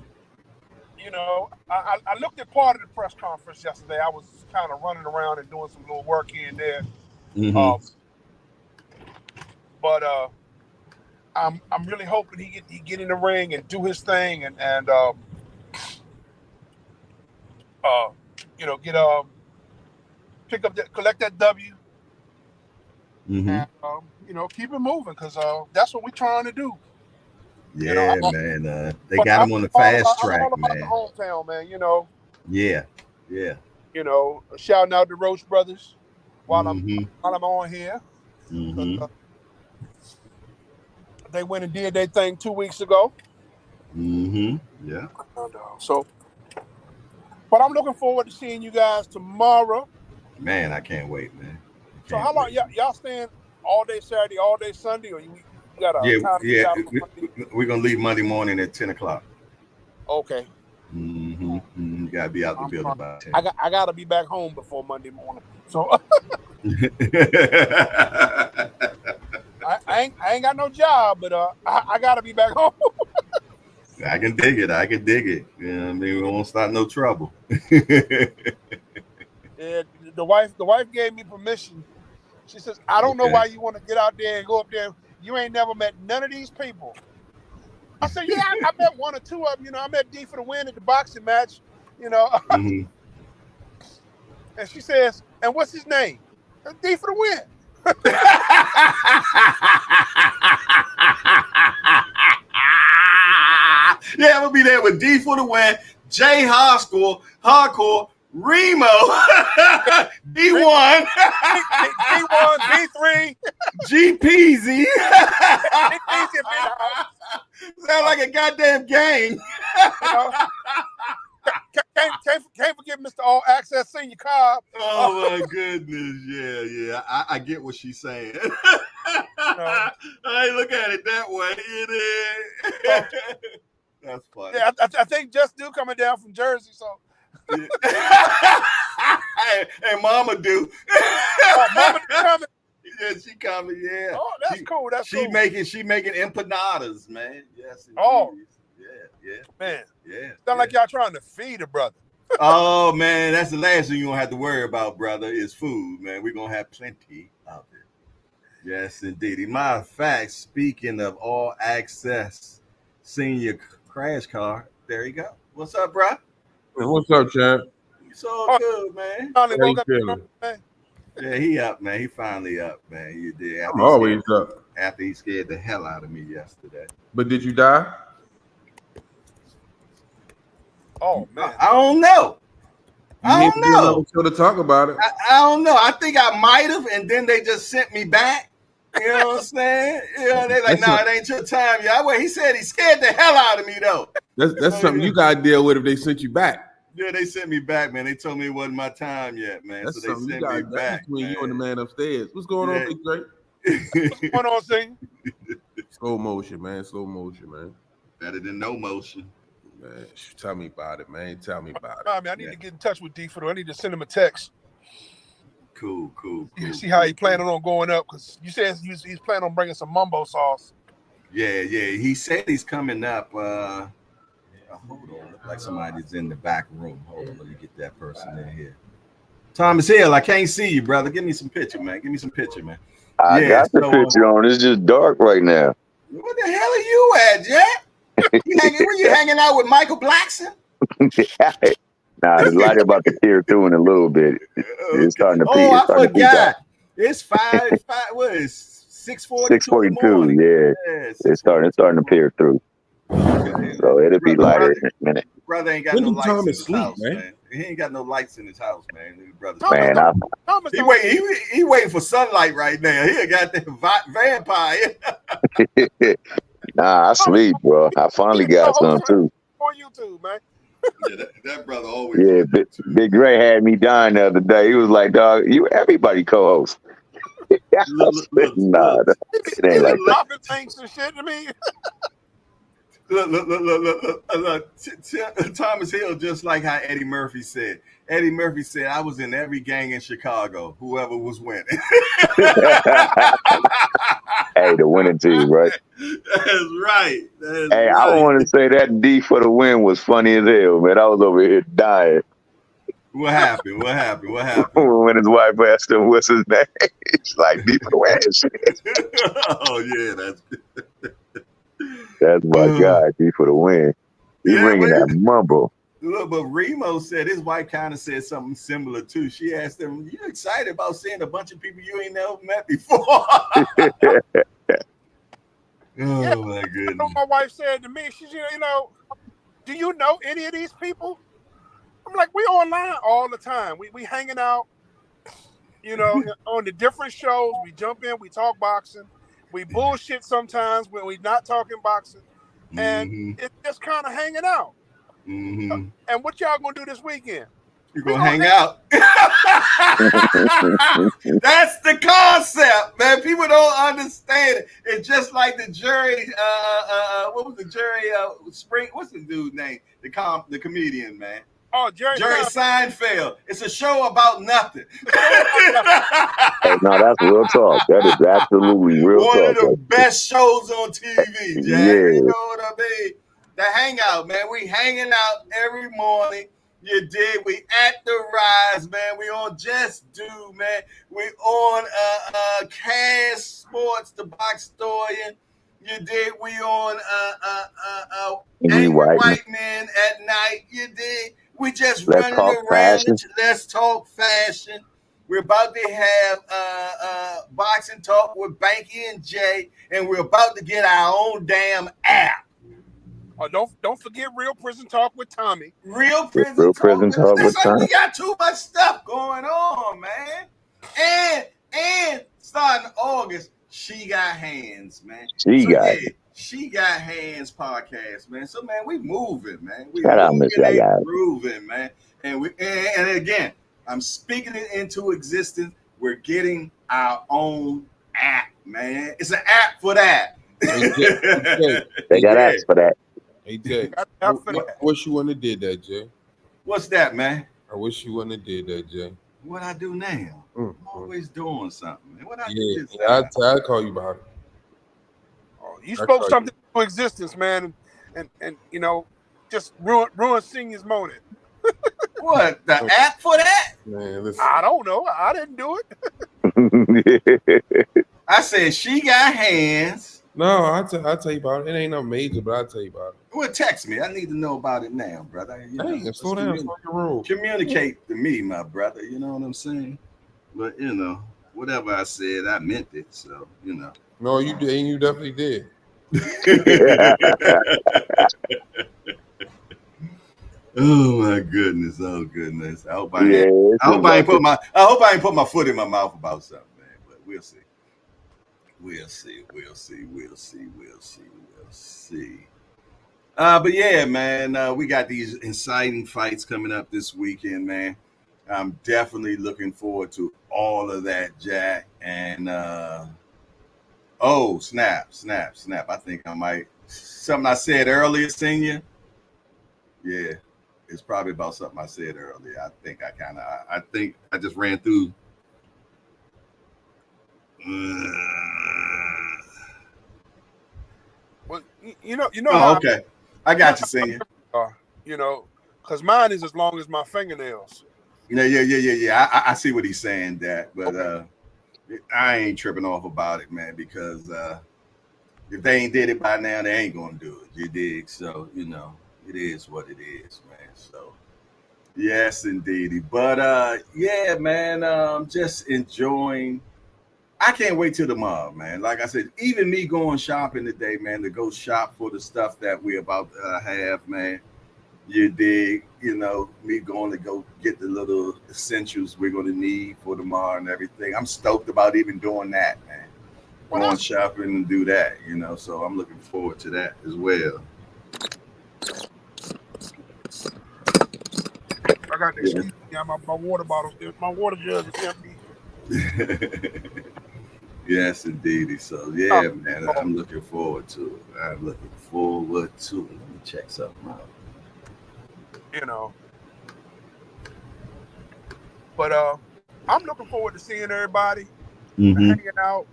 G: I looked at part of the press conference yesterday. I was kind of running around and doing some little work here and there.
A: Mm-hmm.
G: But I'm really hoping he get in the ring and do his thing and you know, get pick up that, collect that W, and you know, keep it moving because that's what we're trying to do.
A: Yeah,
G: You know,
A: man. They
G: but
A: got him on the fast
G: I'm
A: track,
G: all about the
A: man.
G: hometown, man. You know,
A: Yeah.
G: you know, shouting out the Roach Brothers while
A: Mm-hmm.
G: I'm on here.
A: Mm-hmm.
G: They went and did their thing 2 weeks ago.
A: Mm-hmm. Yeah.
G: And, so, but I'm looking forward to seeing you guys tomorrow.
A: Man, I can't wait, man.
G: So how long y'all staying all day Saturday, all day Sunday, or you got a time to
A: Yeah.
G: out for Monday?
A: We're gonna leave Monday morning at 10 o'clock.
G: Okay.
A: Mm-hmm. You gotta be out the building by 10.
G: I gotta be back home before Monday morning. So I ain't got no job, but I gotta be back home.
A: I can dig it. You know what I mean? We won't start no trouble.
G: Yeah, the wife gave me permission. She says, I don't know why you want to get out there and go up there. You ain't never met none of these people. I said, yeah, I met one or two of them. You know, I met D for the win at the boxing match, you know.
A: Mm-hmm.
G: And she says, and what's his name? D for the win.
A: Yeah, I'm gonna be there with D for the win, Jay Hardcore, Remo, D1,
G: D1, D3,
A: GPZ. Sound like a goddamn gang.
G: You know? Can't forget Mr. All Access Senior Cobb.
A: Oh my goodness, yeah. I get what she's saying. I ain't look at it that way. It is. That's funny.
G: Yeah, I think Just Do coming down from Jersey, so.
A: And Mama do.
G: Mama coming.
A: Yeah, she coming. Yeah.
G: Oh, that's cool.
A: She making empanadas, man. Yes. Indeed.
G: Oh.
A: Yeah.
G: Man.
A: Yeah.
G: Sound like y'all trying to feed a brother.
A: Oh man, that's the last thing you gonna have to worry about, brother, is food, man. We're gonna have plenty of it. Yes, indeed. Matter of fact, speaking of All Access Senior Crash Car, there you go. What's up, bro?
H: What's up, champ?
A: It's all good, man.
G: Finally woke up,
H: feeling?
A: Yeah, he up, man. He finally up, man. You did.
H: I'm always up.
A: After he scared the hell out of me yesterday.
H: But did you die?
G: Oh man,
A: I don't know. I don't know.
H: So to talk about it.
A: I don't know. I think I might have, and then they just sent me back. You know what I'm saying? You know, they're like, "No, it ain't your time, y'all." Well, he said he scared the hell out of me, though.
H: That's something you gotta deal with if they sent you back.
A: Yeah, they sent me back, man. They told me it wasn't my time yet, man.
H: That's
A: so they
H: something
A: sent
H: you
A: me
H: got
A: back
H: between
A: man.
H: you and the man upstairs. What's going on, Big Drake?
G: What's going on, Sing?
H: Slow motion, man.
A: Better than no motion.
H: Man, tell me about it, man. Tell me about it.
G: I mean, I need to get in touch with D for the. I need to send him a text.
A: Cool.
G: See how he planning on going up, because you said he's planning on bringing some mumbo sauce.
A: Yeah. He said he's coming up. Hold on. Look like somebody's in the back room. Hold on. Let me get that person in here. Thomas Hill, I can't see you, brother. Give me some picture, man.
C: I got the picture on. It's just dark right now.
A: What the hell are you at, Jack? Were you hanging out with Michael Blackson?
C: Nah, the light about to tear through in a little bit. It's starting to peak.
A: Oh, I forgot. It's 5. What is 6:42?
C: 6:42. Yeah, it's starting to peer through.
A: Okay.
C: So it'll be lighter in a minute.
A: Brother ain't got no lights in his house, man. He ain't got no lights in his house, man. Brother, he waiting for sunlight right now. He got that vampire.
C: Nah, I sleep, bro. I finally got some too.
G: On YouTube, man.
A: Yeah, that brother always.
C: Yeah, Big Ray had me dying the other day. He was like, "Dog, you everybody co-host." Nah, it ain't like
G: that. Things and shit to me.
A: Look. Thomas Hill, just like how Eddie Murphy said. Eddie Murphy said, "I was in every gang in Chicago, whoever was winning."
C: Hey, the winning team, right?
A: That's right.
C: Hey, I want to say that D for the win was funny as hell, man. I was over here dying.
A: What happened?
C: When his wife asked him what's his name, he's like, D for the win.
A: Oh, yeah, that's good.
C: That's my guy. He for the win. He bringing that mumble.
A: Look, but Remo said his wife kind of said something similar too. She asked him, "You excited about seeing a bunch of people you ain't never met before?" Oh my goodness!
G: What my wife said to me, she's, you know, do you know any of these people? I'm like, we online all the time. We hanging out, you know, on the different shows. We jump in, we talk boxing, we bullshit sometimes when we not talking boxing, and it's just kind of hanging out. And what y'all gonna do this weekend?
A: You're gonna hang out. That's the concept, man. People don't understand it. It's just like the Jerry. What was the Jerry? Spring. What's the dude's name? The comedian, man.
G: Oh, Jerry
A: Seinfeld. It's a show about nothing.
C: Hey, no, that's real talk. That is absolutely real talk.
A: One of the best shows on TV, Jack. Yeah. You know what I mean? The hangout, man. We hanging out every morning. You did. We at the Rise, man. We on Just Do, man. We on Cash Sports, the box store. You did. We on Angry White Men at night. You did. We just running around. Let's talk fashion. We're about to have boxing talk with Banky and Jay, and we're about to get our own damn app.
G: Oh, don't forget Real Prison Talk with Tommy.
A: Real Prison Talk with Tommy. We got too much stuff going on, man. And starting August, She Got Hands, man. She Got Hands podcast, man. So man, we moving, man. We moving, man. And again, I'm speaking it into existence. We're getting our own app, man. It's an app for that.
C: They got apps for that.
H: Hey Jay, I wish you wouldn't have did that, Jay.
A: What's that, man?
H: I wish you wouldn't have did that, Jay.
A: What I do now? I'm always doing something, man. What I do this
H: I'll call you about it.
G: Oh, you spoke something into existence, man, and you know, just ruin Senior's morning.
A: What, the app for that?
H: Man, listen.
G: I don't know. I didn't do
C: it.
A: I said She Got Hands.
H: No, I'll tell you about it. It ain't no major, but I'll tell you about it.
A: Well, text me. I need to know about it now, brother.
H: Slow down. Slow your roll.
A: Communicate to me, my brother. You know what I'm saying? But, you know, whatever I said, I meant it. So, you know.
H: No, you did. You definitely did.
A: Oh my goodness! Oh goodness! I hope I ain't put my foot in my mouth about something, man. But we'll see. We'll see. But yeah, man, we got these exciting fights coming up this weekend, man. I'm definitely looking forward to all of that, Jack. And snap! I think I might something I said earlier, Senior. Yeah. It's probably about something I said earlier. I think I just ran through.
G: Well, you know.
A: Oh, okay. I got you, Senior.
G: You know, because mine is as long as my fingernails.
A: Yeah. I see what he's saying, Dak, but I ain't tripping off about it, man, because if they ain't did it by now, they ain't gonna do it. You dig? So, you know, it is what it is, man. So, yes, indeed. But yeah, man, just enjoying. I can't wait till tomorrow, man. Like I said, even me going shopping today, man, to go shop for the stuff that we're about to have, man. You dig? You know, me going to go get the little essentials we're going to need for tomorrow and everything. I'm stoked about even doing that, man. Going shopping and do that, you know. So I'm looking forward to that as well.
G: I got this. Yeah, my water bottle. My water jug is empty.
A: Yes, indeed. So yeah, man, I'm looking forward to it. Let me check something out.
G: You know, but I'm looking forward to seeing everybody hanging out.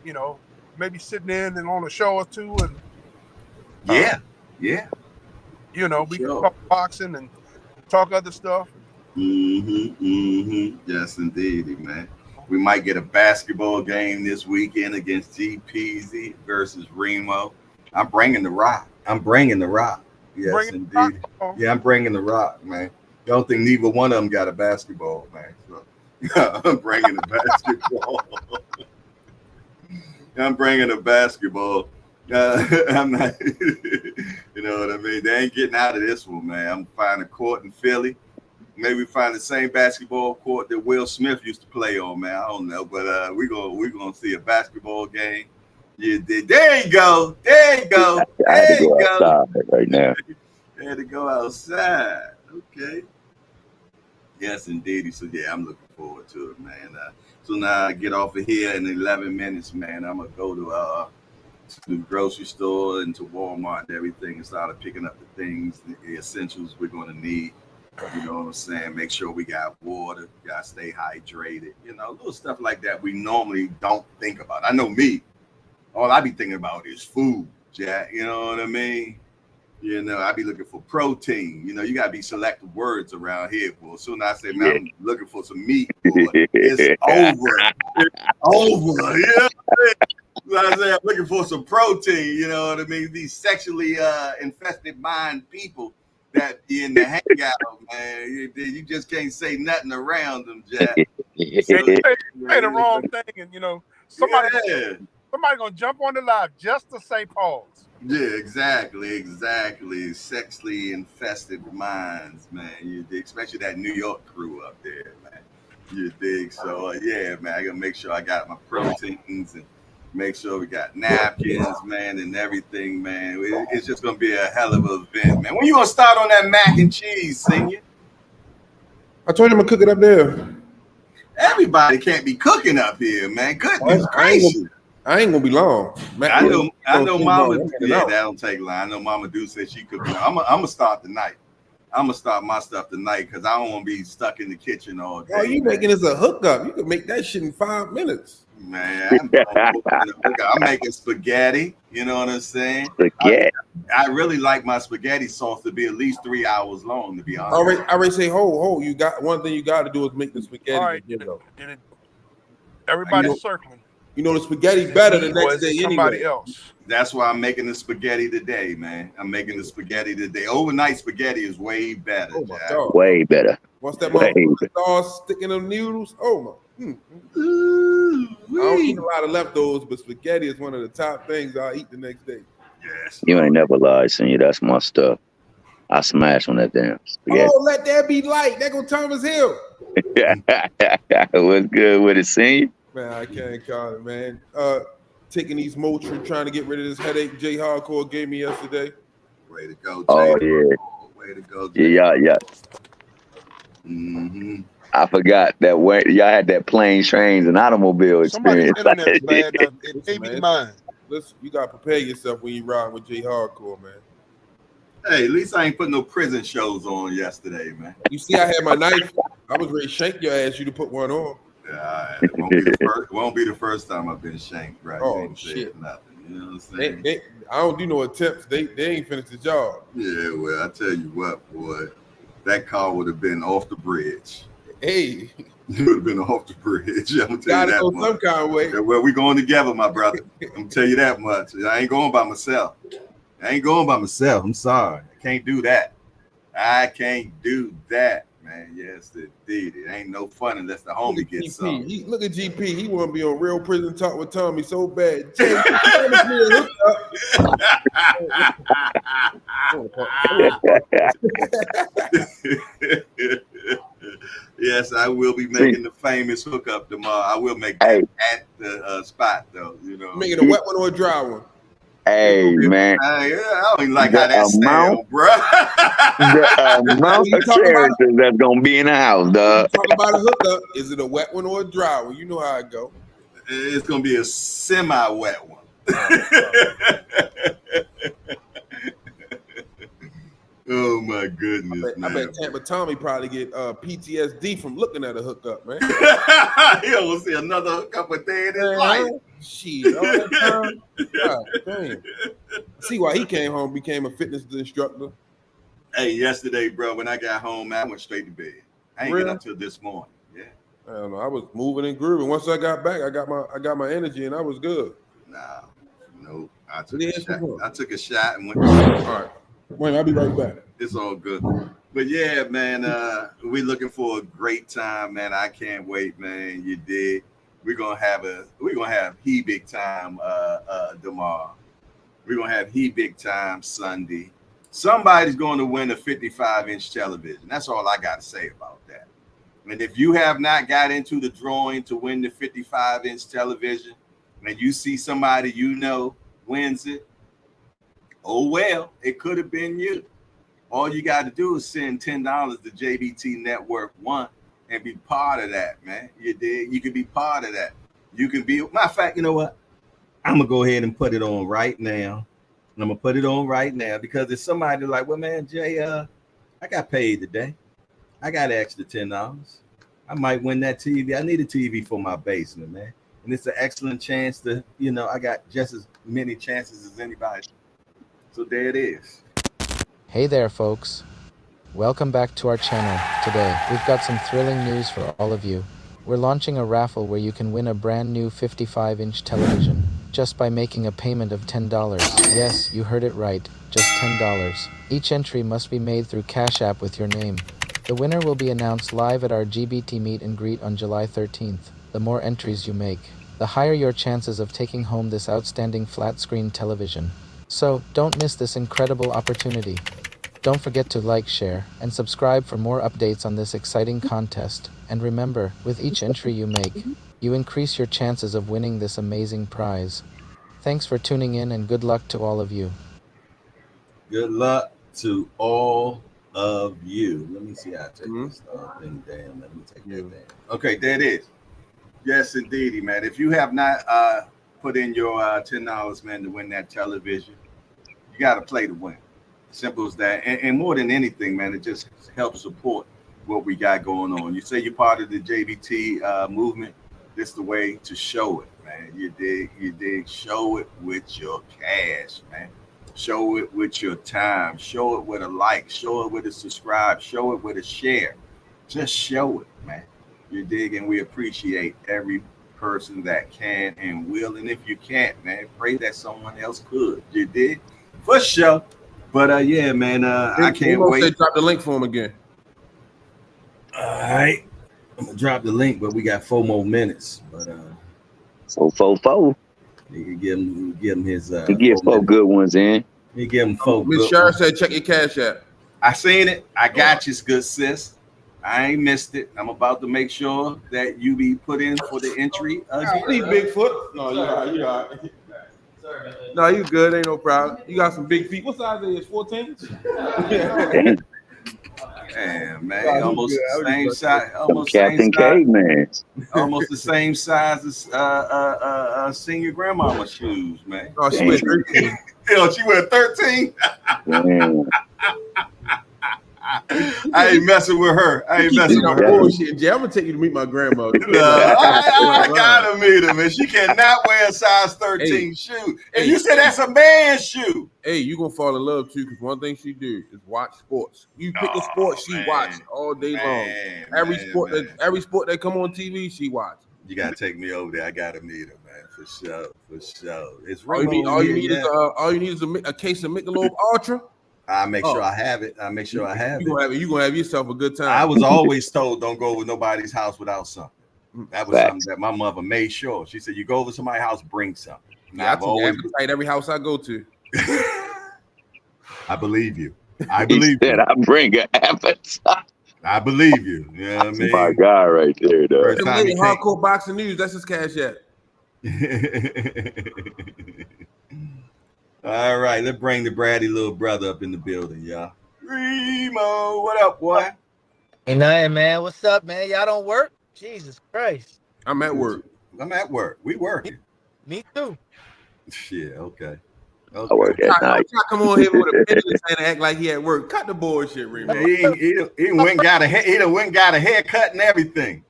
G: You know, maybe sitting in and on a show or two, and
A: yeah.
G: You know, we can talk boxing and talk other stuff.
A: Yes, indeed, man. We might get a basketball game this weekend against GPZ versus Remo. I'm bringing the rock. Yes,
G: Bring it
A: indeed.
G: back.
A: Yeah, I'm bringing the rock, man. I don't think neither one of them got a basketball, man. So, yeah, I'm bringing the basketball. I'm bringing a basketball. I'm not, you know what I mean? They ain't getting out of this one, man. I'm finding a court in Philly. Maybe find the same basketball court that Will Smith used to play on, man. I don't know, but we're gonna see a basketball game. Yeah, there you go. There you go.
C: I had to
A: There you
C: go
A: go.
C: outside right now.
A: I had to go outside. Okay. Yes, indeed. So yeah, I'm looking forward to it, man. So now I get off of here in 11 minutes, man. I'm gonna go to the grocery store and to Walmart and everything and start picking up the things, the essentials we're gonna need. You know what I'm saying? Make sure we got water, gotta stay hydrated. You know, little stuff like that we normally don't think about. I know me. All I be thinking about is food, Jack. You know what I mean? You know, I be looking for protein. You know, you gotta be selective words around here, boy. As soon as I say, man, I'm looking for some meat, boy, it's over. It's over. You know what I say? I'm looking for some protein. You know what I mean? These sexually infested mind people that be in the hangout, man. You just can't say nothing around them, Jack.
G: You say the wrong thing, and somebody gonna jump on the live just to say pause.
A: Yeah, exactly. Sexually infested minds, man. You dig, especially that New York crew up there, man. You dig? So yeah, man, I gotta make sure I got my proteins and make sure we got napkins, man, and everything, man. It's just gonna be a hell of an event, man. When you gonna start on that mac and cheese, Senior?
H: I told him to cook it up there.
A: Everybody can't be cooking up here, man. Goodness gracious.
H: I ain't gonna be long. Man,
A: I know Mama. Yeah, that don't take long. I know Mama do say she could. I'm gonna start tonight. I'm gonna start my stuff tonight because I don't want to be stuck in the kitchen all day.
H: Oh, you making this a hookup? You can make that shit in 5 minutes.
A: Man, I'm making spaghetti. You know what I'm saying?
C: Spaghetti.
A: I really like my spaghetti sauce to be at least 3 hours long. To be honest.
H: I already say, ho. You got one thing you got to do is make the spaghetti.
G: All right, everybody's circling.
H: You know the spaghetti better the next day
G: somebody
H: anyway.
G: else.
A: That's why I'm making the spaghetti today, man. I'm making the spaghetti today. Overnight spaghetti is way better.
H: Oh my God.
C: Way better.
H: Once that motherfucker sauce sticking them noodles, oh my. I don't eat a lot of leftovers, but spaghetti is one of the top things I'll eat the next day.
A: Yes.
C: You ain't never lied, Senior. That's my stuff. I smash on that damn spaghetti.
H: Oh, let that be light. That go Thomas Hill.
C: What's good with it, Senior?
H: Man, I can't call it, man. Taking these Motrin, trying to get rid of this headache J Hardcore gave me yesterday.
A: Way to go, Jay.
C: Oh, yeah.
A: Way to go, Jay.
C: Yeah.
A: Mm-hmm.
C: I forgot that way y'all had that plane, trains, and automobile experience.
G: Somebody's internet's bad. It may be mine.
H: Listen, you gotta prepare yourself when you ride with J Hardcore, man.
A: Hey, at least I ain't put no prison shows on yesterday, man.
H: You see, I had my knife. I was ready to shank your ass. You to put one on.
A: Yeah, it won't be the first time I've been shanked, right?
H: Oh shit!
A: Nothing. You know what I'm saying?
H: I don't do no attempts. They ain't finished the job.
A: Yeah, well, I tell you what, boy, that car would have been off the bridge.
H: Hey,
A: it would have been off the bridge. I'm gonna tell you that
H: go
A: much.
H: some kind of way.
A: Yeah, well, we going together, my brother. I'm gonna tell you that much. I ain't going by myself. I'm sorry. I can't do that. Man, yes, indeed. It ain't no fun unless the homie gets some.
H: Look at GP. He want to be on Real Prison Talk with Tommy so bad.
A: Yes, I will be making the famous hookup tomorrow. I will make that at the spot, though. You know,
H: making a wet one or a dry one.
C: Hey, man.
A: I don't even like how that sounds, bro.
C: The amount of characters that's going to be in the house, dog.
H: Talk about a hookup. Is it a wet one or a dry one? You know how it go.
A: It's going to be a semi-wet one. Oh, my goodness,
H: I bet Tampa Tommy probably get PTSD from looking at a hookup, man.
A: He'll see another hookup a day in his life.
H: Shit, all that time. God damn. See why he came home, became a fitness instructor.
A: Hey, yesterday, bro, when I got home, man, I went straight to bed. I ain't get up till this morning. Yeah.
H: I don't know. I was moving and grooving. Once I got back, I got my energy, and I was good.
A: Nah, no. I
H: Yeah,
A: took a shot and went.
H: All right. Wait, I'll be right back.
A: It's all good. But yeah, man, we're looking for a great time, man. I can't wait, man. You dig? We're gonna have he big time tomorrow. We're gonna have he big time Sunday. Somebody's going to win a 55-inch television. That's all I got to say about that. And if you have not got into the drawing to win the 55-inch television, and you see somebody you know wins it, oh well, it could have been you. All you got to do is send $10 to JBT Network 1 and be part of that, man. You did. You can be part of that. You can be. Matter of fact, you know what? I'm gonna go ahead and put it on right now. I'm gonna put it on right now because if somebody like, well, man, Jay, I got paid today. I got an extra $10. I might win that TV. I need a TV for my basement, man. And it's an excellent chance to, I got just as many chances as anybody. So there it is.
B: Hey there, folks. Welcome back to our channel. Today, we've got some thrilling news for all of you. We're launching a raffle where you can win a brand new 55-inch television just by making a payment of $10. Yes, you heard it right, just $10. Each entry must be made through Cash App with your name. The winner will be announced live at our GBT meet and greet on July 13th. The more entries you make, the higher your chances of taking home this outstanding flat-screen television. So, don't miss this incredible opportunity. Don't forget to like, share, and subscribe for more updates on this exciting contest. And remember, with each entry you make, you increase your chances of winning this amazing prize. Thanks for tuning in and good luck to all of you.
A: Good luck to all of you. Let me see how I take this thing down. Let me take that down. Okay, there it is. Yes, indeedy, man. If you have not put in your $10, man, to win that television, you got to play to win. Simple as that. And more than anything, man, it just helps support what we got going on. You say you're part of the JBT movement. This is the way to show it, man. You dig. Show it with your cash, man. Show it with your time. Show it with a like. Show it with a subscribe. Show it with a share. Just show it, man. You dig, and we appreciate every person that can and will. And if you can't, man, pray that someone else could. You dig? For sure. But yeah, man, I can't wait.
H: Drop the link for him again.
A: All right, I'm gonna drop the link, but we got 4 more minutes. But
C: 4.
A: You can give him his.
C: You get 4 good ones in.
A: You give him 4.
H: Miss Sharon said, "Check your Cash App."
A: I seen it. I got you, good sis. I ain't missed it. I'm about to make sure that you be put in for the entry.
H: Leave Bigfoot. No, you all right. No, you good. Ain't no problem. You got some big feet. What size is 14?
A: Man, almost the same size. Almost
C: Captain Caveman.
A: Almost the same size as senior grandmama's shoes, man.
H: Oh, she went 13.
A: She went 13. I ain't messing with her. I ain't messing with her.
H: Bullshit, Jay. I'm gonna take you to meet my grandmother.
A: I gotta meet her, man. She cannot wear a size 13 shoe. And you said that's a man's shoe.
H: Hey, you gonna fall in love too, because one thing she do is watch sports. You pick a sport, she watch all day long. Every sport that come on TV, she watch.
A: You gotta take me over there. I gotta meet her, man, for sure. It's
H: all you need is a case of Michelob Ultra.
A: I make sure I have it. You
H: gonna have yourself a good time.
A: I was always told don't go over nobody's house without something. That was something that my mother made sure. She said, you go over somebody's house, bring something.
H: Yeah, I've always every house I go to.
A: I believe you. I
C: bring an appetite.
A: I believe you. You know what I mean?
C: My guy right there, though.
H: Hardcore boxing news. That's his Cash App.
A: All right, let's bring the bratty little brother up in the building, y'all. Remo, what up, boy?
I: Ain't nothing, man. What's up, man? Y'all don't work? Jesus Christ.
H: I'm at work.
A: We working.
I: Me too.
A: Yeah, okay.
C: I work at night.
H: Come on here with a business and act like he at work. Cut the bullshit, Remo.
A: He went and got a haircut and everything.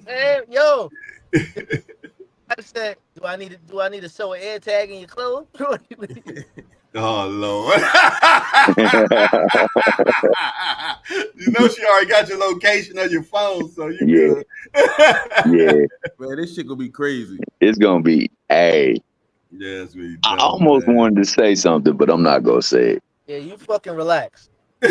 I: Hey, yo. I said, do I need to sew an air tag in your clothes?
A: Oh Lord. You know she already got your location on your phone, so you good.
C: Yeah.
H: Man, this shit gonna be crazy.
C: It's gonna be, hey.
A: Yes, we
C: I
A: done,
C: almost
A: man.
C: wanted to say something, but I'm not gonna say it.
I: Yeah, you fucking relax.
A: You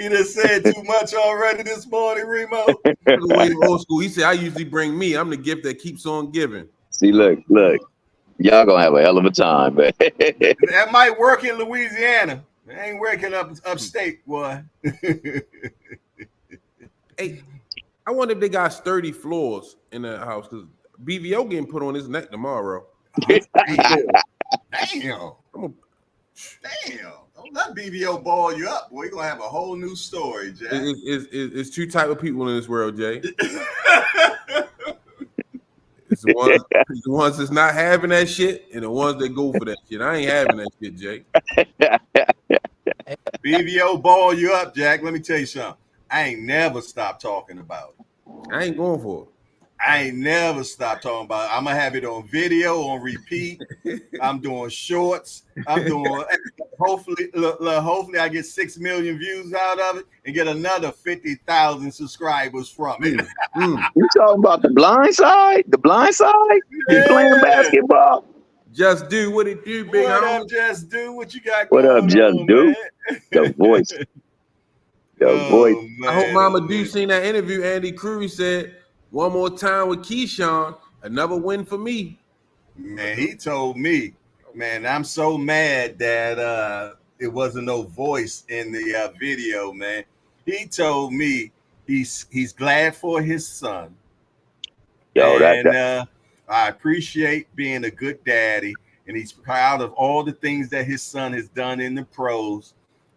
A: done said too much already this morning, Remo.
H: The way old school. He said, "I usually bring me. I'm the gift that keeps on giving."
C: See, look, y'all gonna have a hell of a time, man.
A: That might work in Louisiana. It ain't working upstate, boy.
H: Hey, I wonder if they got sturdy floors in that house because BVO getting put on his neck tomorrow.
A: Damn. Don't let BVO ball you up. We're gonna have a whole new story, Jack.
H: It's two type of people in this world, Jay. It's the ones that's not having that shit and the ones that go for that shit. I ain't having that shit, Jay.
A: BVO ball you up, Jack. Let me tell you something. I ain't never stopped talking about it.
H: I ain't going for it.
A: I ain't never stopped talking about it. I'm gonna have it on video, on repeat. I'm doing shorts. I'm doing hopefully I get 6 million views out of it and get another 50,000 subscribers from it.
C: You talking about the blind side? The blind side?
A: Yeah.
C: You playing basketball?
H: Just do what it do, big
A: What
H: homie.
A: up, Just Do? What you got
C: What
A: going
C: up, Just
A: on,
C: Do?
A: man?
C: The voice.
A: Man,
H: I hope Mama Do seen that interview. Andy Cruz said, "One more time with Keyshawn, another win for me."
A: Man, he told me, man, I'm so mad that it wasn't no voice in the video, man. He told me he's glad for his son.
C: Yo,
A: And I appreciate being a good daddy, and he's proud of all the things that his son has done in the pros.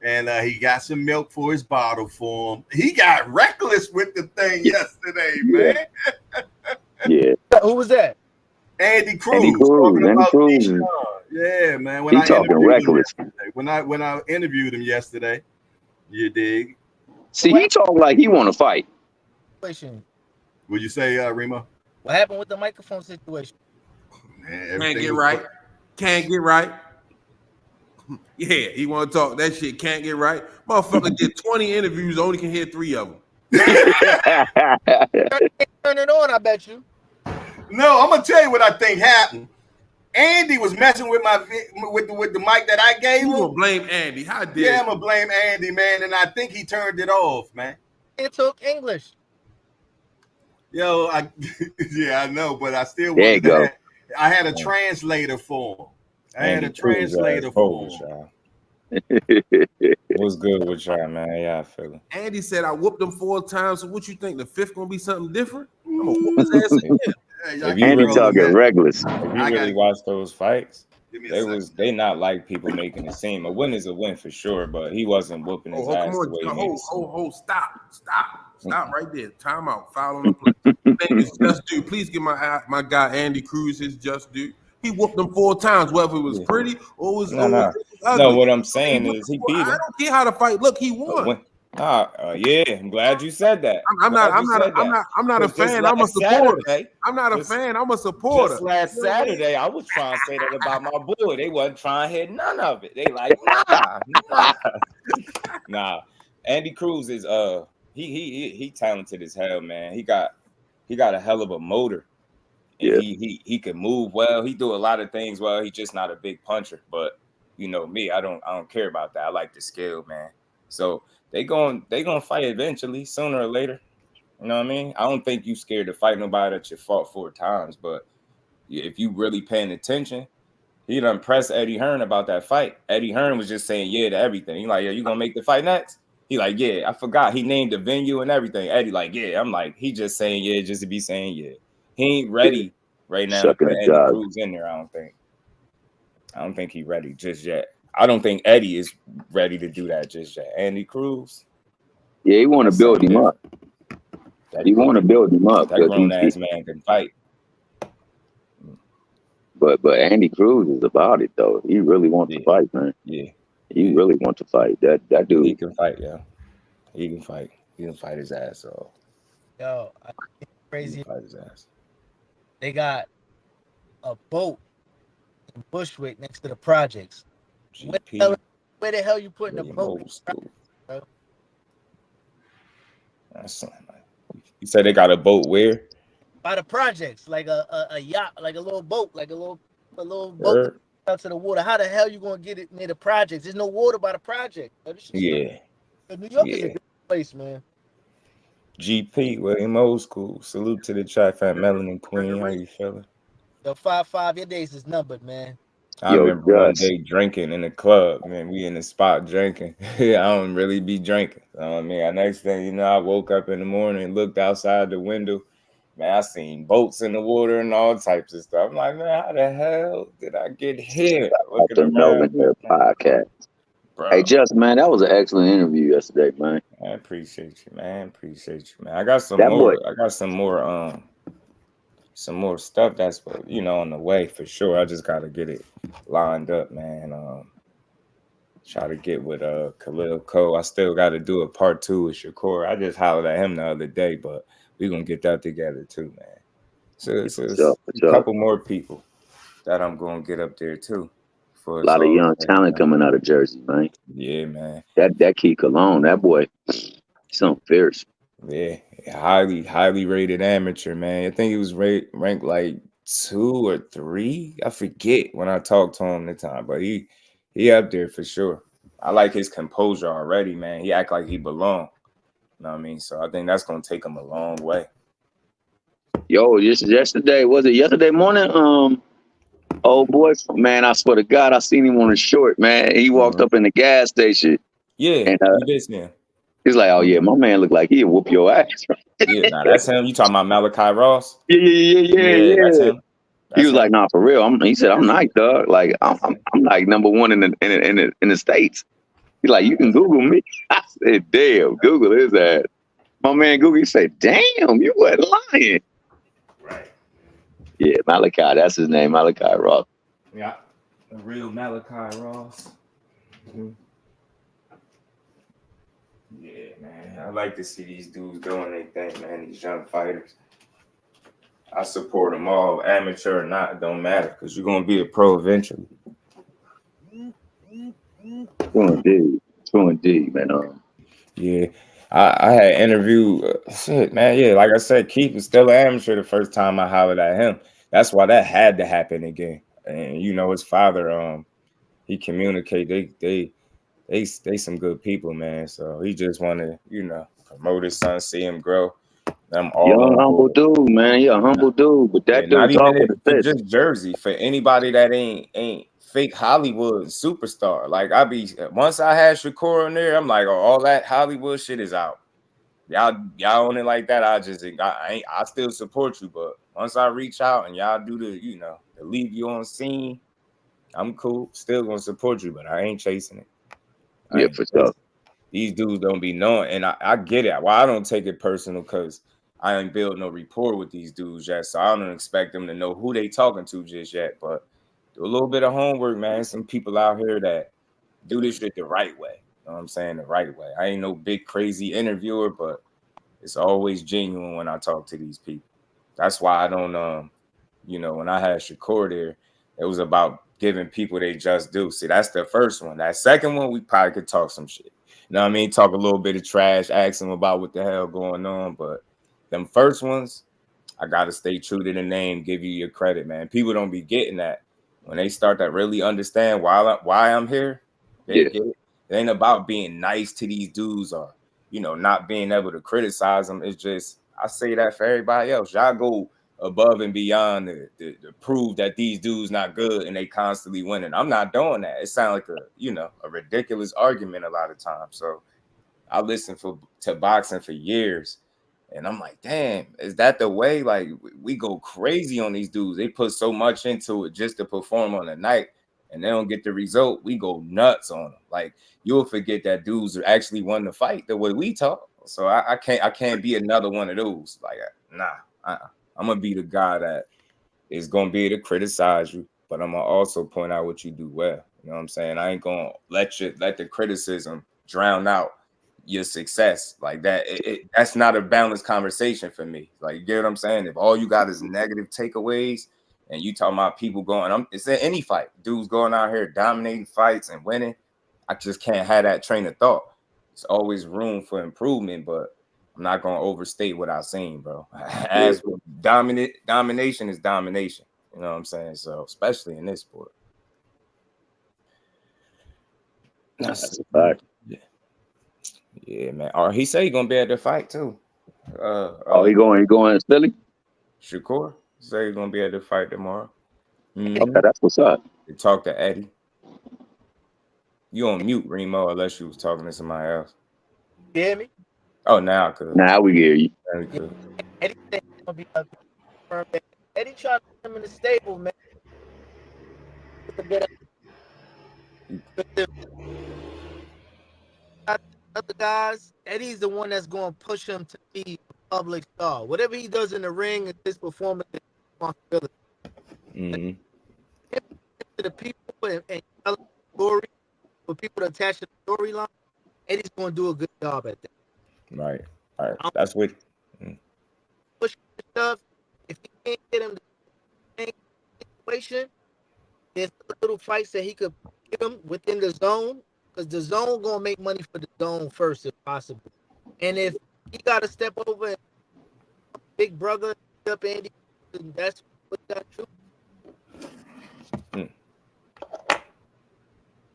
A: And he got some milk for his bottle for him. He got reckless with the thing yesterday, man.
C: Yeah.
I: Who was that?
A: Andy Cruz.
C: Andy Cruz. Andy Cruz.
A: Yeah, man.
C: He talking reckless.
A: When I interviewed him yesterday, you dig?
C: See, he talk like he want to fight.
I: Situation.
A: Would you say, Remo?
I: What happened with the microphone situation?
A: Man,
H: Can't get right. Can't get right. Yeah, he want to talk that shit. Can't get right. Motherfucker did 20 interviews, only can hear 3 of them.
I: Turn it on, I bet you.
A: No, I'm gonna tell you what I think happened. Andy was messing with with the mic that I gave him.
H: You gonna blame Andy? How dare?
A: Yeah, I'm gonna blame Andy, man, and I think he turned it off, man.
I: It took English.
A: Yo, yeah, I know, but I still
C: there you go.
A: I had a translator for him. I had a translator for him.
J: What's good with y'all, man? Yeah, I feel it.
H: Andy said I whooped him 4 times. So what you think? The 5th gonna be something different? I'm gonna whoop his ass again.
J: If you
C: Andy talking reckless.
J: If you really watch those fights, they not like people making it seem. A win is a win for sure, but he wasn't whooping his ass the way he made it seem.
H: Stop right there. Time out. Foul on the play. Name is Just Do. Please give my guy Andy Cruz his Just Do. He whooped him 4 times, whether it was pretty or was ugly.
J: No, what I'm saying is he beat him.
H: I don't care how the fight look. He won.
J: Yeah, I'm glad you said that.
H: I'm not a fan. I'm a supporter. I'm not a fan. I'm a supporter.
J: Just last Saturday, I was trying to say that about my boy. They wasn't trying to hit none of it. They like, nah. Andy Cruz is he talented as hell, man. He got a hell of a motor.
C: Yeah.
J: He can move well. He do a lot of things well. He's just not a big puncher. But you know me, I don't care about that. I like the skill, man. So they going fight eventually, sooner or later. You know what I mean? I don't think you scared to fight nobody that you fought 4 times. But if you really paying attention, he done pressed Eddie Hearn about that fight. Eddie Hearn was just saying yeah to everything. He like, yeah, you gonna make the fight next? He like, yeah, I forgot. He named the venue and everything. Eddie like, yeah. I'm like, he just saying yeah just to be saying yeah. He ain't ready right now to put Eddie Cruz in there, I don't think he's ready just yet. I don't think Eddie is ready to do that just yet. Andy Cruz.
C: Yeah, he want to build him up. He want to build him up.
J: That grown-ass man can fight.
C: But Andy Cruz is about it, though. He really wants to fight, man.
J: Yeah.
C: He really wants to fight. That dude.
J: He can fight, yeah. He can fight. He can fight his ass off.
I: Yo, I think it's crazy.
J: He can fight his ass.
I: They got a boat in Bushwick next to the projects.
J: GP.
I: Where the hell you putting the boat?
J: Old school. That's you said they got a boat where?
I: By the projects, like a yacht, like a little boat, like a little boat out to the water. How the hell you gonna get it near the projects? There's no water by the project.
J: Yeah.
I: New York is a good place, man.
J: GP, William Old School. Salute to the chat fam, Melanin Queen. How you feeling?
I: Yo, 5-5, your days is numbered, man.
J: I remember one day drinking in the club, man. We in the spot drinking. I don't really be drinking. I mean, next thing you know, I woke up in the morning, looked outside the window. Man, I seen boats in the water and all types of stuff. I'm like, man, how the hell did I get here? Looking around.
C: Podcast. Bro. Hey, Just, man, that was an excellent interview yesterday, man.
J: I appreciate you, man. I got some more. I got some more stuff that's on the way for sure. I just gotta get it lined up, man. Try to get with Khalil Cole. I still got to do a part 2 with Shakur. I just hollered at him the other day, but we're gonna get that together too, man. So it's a couple more people that I'm gonna get up there too.
C: For a lot of young talent coming out of Jersey, man.
J: Yeah, man.
C: That Key Cologne, that boy, something fierce.
J: Yeah, highly rated amateur, man. I think he was ranked like 2 or 3. I forget when I talked to him the time, but he up there for sure. I like his composure already, man. He act like he belong. You know what I mean? So I think that's gonna take him a long way.
C: Yo, yesterday, was it yesterday morning? Oh boy, man, I swear to God, I seen him on a short, man. He walked up in the gas station.
J: Yeah,
C: and
J: you did see him.
C: He's like, oh yeah, my man look like he'll whoop your ass.
J: Yeah, nah, that's him. You talking about Malachi Ross?
C: Yeah.
J: That's him.
C: He was like, nah, for real. He said, I'm nice, dog. Like, I'm like number 1 in the States. He's like, you can Google me. I said, damn, Google his ass. My man Google, he said, damn, you wasn't lying.
J: Right.
C: Yeah, Malachi, that's his name, Malachi Ross.
J: Yeah, the real Malachi Ross. Mm-hmm. Yeah, man. I like to see these dudes doing their thing, man. These young fighters. I support them all, amateur or not, it don't matter, because you're gonna be a pro eventually.
C: True indeed, man.
J: Yeah, I had interviewed man. Yeah, like I said, Keith was still an amateur the first time I hollered at him. That's why that had to happen again. And his father, he communicate. They some good people, man. So he just want to, promote his son, see him grow. I'm all
C: young humble dude, man. You're a humble dude, but that dude talking
J: for just Jersey. For anybody that ain't fake Hollywood superstar, like once I had Shakur in there, I'm like, oh, all that Hollywood shit is out. Y'all on it like that. I still support you, but once I reach out and y'all do the to leave you on scene, I'm cool. Still gonna support you, but I ain't chasing it.
C: Yeah, for sure.
J: These dudes don't be knowing, and I get it. Well, I don't take it personal because I ain't built no rapport with these dudes yet, so I don't expect them to know who they talking to just yet. But do a little bit of homework, man. Some people out here that do this shit the right way. You know what I'm saying? The right way. I ain't no big crazy interviewer, but it's always genuine when I talk to these people. That's why I don't when I had Shakur there, it was about giving people they just do. See, that's the first one. That second one, we probably could talk some shit. You know what I mean? Talk a little bit of trash, ask them about what the hell going on. But them first ones, I got to stay true to the name, give you your credit, man. People don't be getting that. When they start to really understand why I'm here, they get it. It ain't about being nice to these dudes or, not being able to criticize them. It's just, I say that for everybody else. Y'all go above and beyond to prove that these dudes not good and they constantly winning. I'm not doing that. It sounds like a ridiculous argument a lot of times. So I listened to boxing for years and I'm like, damn, is that the way? Like we go crazy on these dudes. They put so much into it just to perform on the night and they don't get the result. We go nuts on them. Like you'll forget that dudes are actually won the fight the way we talk. So I can't be another one of those. Like, nah, I'm gonna be the guy that is gonna be able to criticize you, but I'm gonna also point out what you do well. You know what I'm saying? I ain't gonna let the criticism drown out your success like that. That's not a balanced conversation for me. Like, you get what I'm saying? If all you got is negative takeaways, And you talking about people going, it's in any fight. Dudes going out here dominating fights and winning. I just can't have that train of thought. It's always room for improvement, but I'm not going to overstate what I've seen, bro. As domination is domination. You know what I'm saying? So, especially in this sport.
C: That's a fact.
J: Yeah, man. Or he said he's going to be at the fight, too.
C: He going to Philly?
J: Shakur said he's going to be at the fight tomorrow.
C: Okay, that's what's up.
J: They talk to Eddie. You on mute, Remo, unless you was talking to somebody else.
I: You hear me?
J: Oh, now I could.
C: Now we hear you.
I: Eddie said he's gonna be Eddie trying to put him in the stable, man. Other guys, Eddie's the one that's going to push him to be a public star. Whatever he does in the ring is his performance and responsibility. To the people and tell the story, for people to attach to the storyline, Eddie's going to do a good job at that.
J: Right. All right. That's what.
I: Push stuff. If he can't get him the situation, there's little fights that he could give him within the zone, because the zone gonna make money for the zone first, if possible. And if he got to step over and big brother up Andy, that's what got true.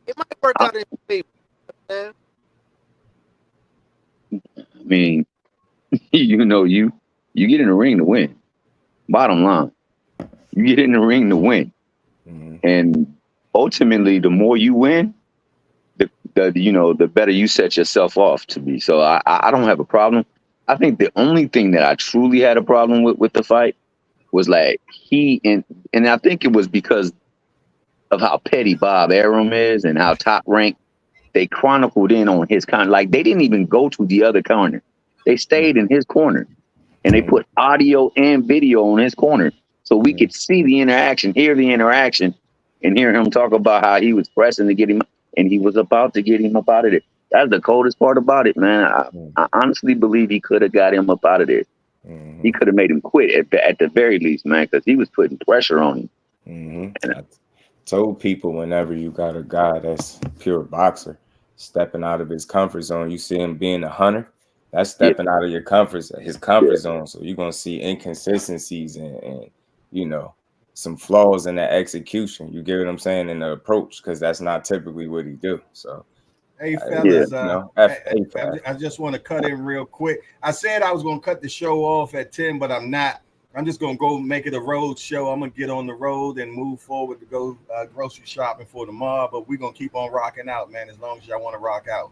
I: It might work out in his favor.
C: I mean, you get in the ring to win. Bottom line, you get in the ring to win, and ultimately, the more you win, the better you set yourself off to be. So I don't have a problem. I think the only thing that I truly had a problem with the fight was like and I think it was because of how petty Bob Arum is and how top ranked. They chronicled in on his corner. Like, they didn't even go to the other corner. They stayed in his corner, and they put audio and video on his corner so we could see the interaction, hear the interaction, and hear him talk about how he was pressing to get him, and he was about to get him up out of there. That's the coldest part about it, man. I honestly believe he could have got him up out of there. He could have made him quit at the very least, man, because he was putting pressure on him.
J: And I told people, whenever you got a guy that's pure boxer, stepping out of his comfort zone, you see him being a hunter, that's stepping out of his comfort zone. So you're going to see inconsistencies and some flaws in the execution. You get what I'm saying? In the approach, because that's not typically what he do. So,
A: hey, fellas, I just want to cut in real quick. I said I was going to cut the show off at 10, but I'm not. I'm just going to go make it a road show. I'm going to get on the road and move forward to go grocery shopping for tomorrow, but we're going to keep on rocking out, man, as long as y'all want to rock out.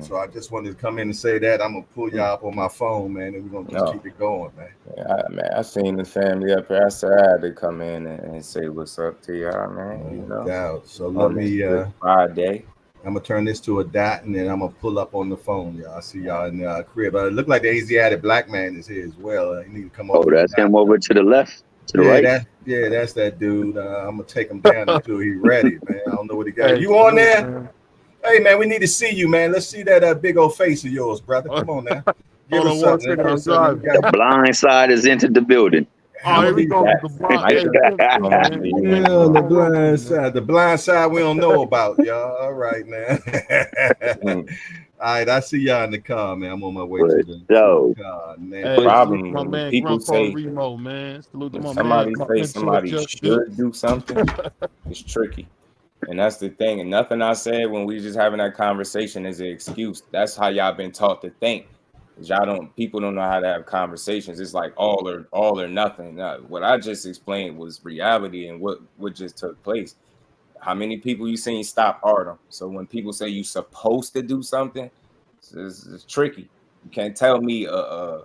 A: So I just wanted to come in and say that. I'm going to pull y'all up on my phone, man, and we're going to just keep it going, man.
J: Yeah, I seen the family up here. I said I had to come in and say what's up to y'all, man.
A: No doubt. So let me
J: Friday.
A: I'm gonna turn this to a dot, and then I'm gonna pull up on the phone. Y'all, I see y'all in the crib. It look like the Asiatic black man is here as well. He need to come over.
C: Oh, that's him over to the left, to the right.
A: That's that dude. I'm gonna take him down until he's ready, man. I don't know what he got. Hey, you on there? Man. Hey, man, we need to see you, man. Let's see that big old face of yours, brother. Come on now. Give us something.
C: The blind side has entered the building.
G: Oh, here we go.
A: The blind side. The blind side we don't know about, y'all. All right, man. All right, I see y'all in the car, man. I'm on my way to the car, man.
J: Hey, problem
G: my man,
J: people say
G: Remo, man.
J: Somebody should do something. It's tricky. And that's the thing. And nothing I said when we just having that conversation is an excuse. That's how y'all been taught to think. People don't know how to have conversations. It's like all or nothing. What I just explained was reality and what just took place. How many people you seen stop Artem? So when people say you supposed to do something, it's tricky. You can't tell me a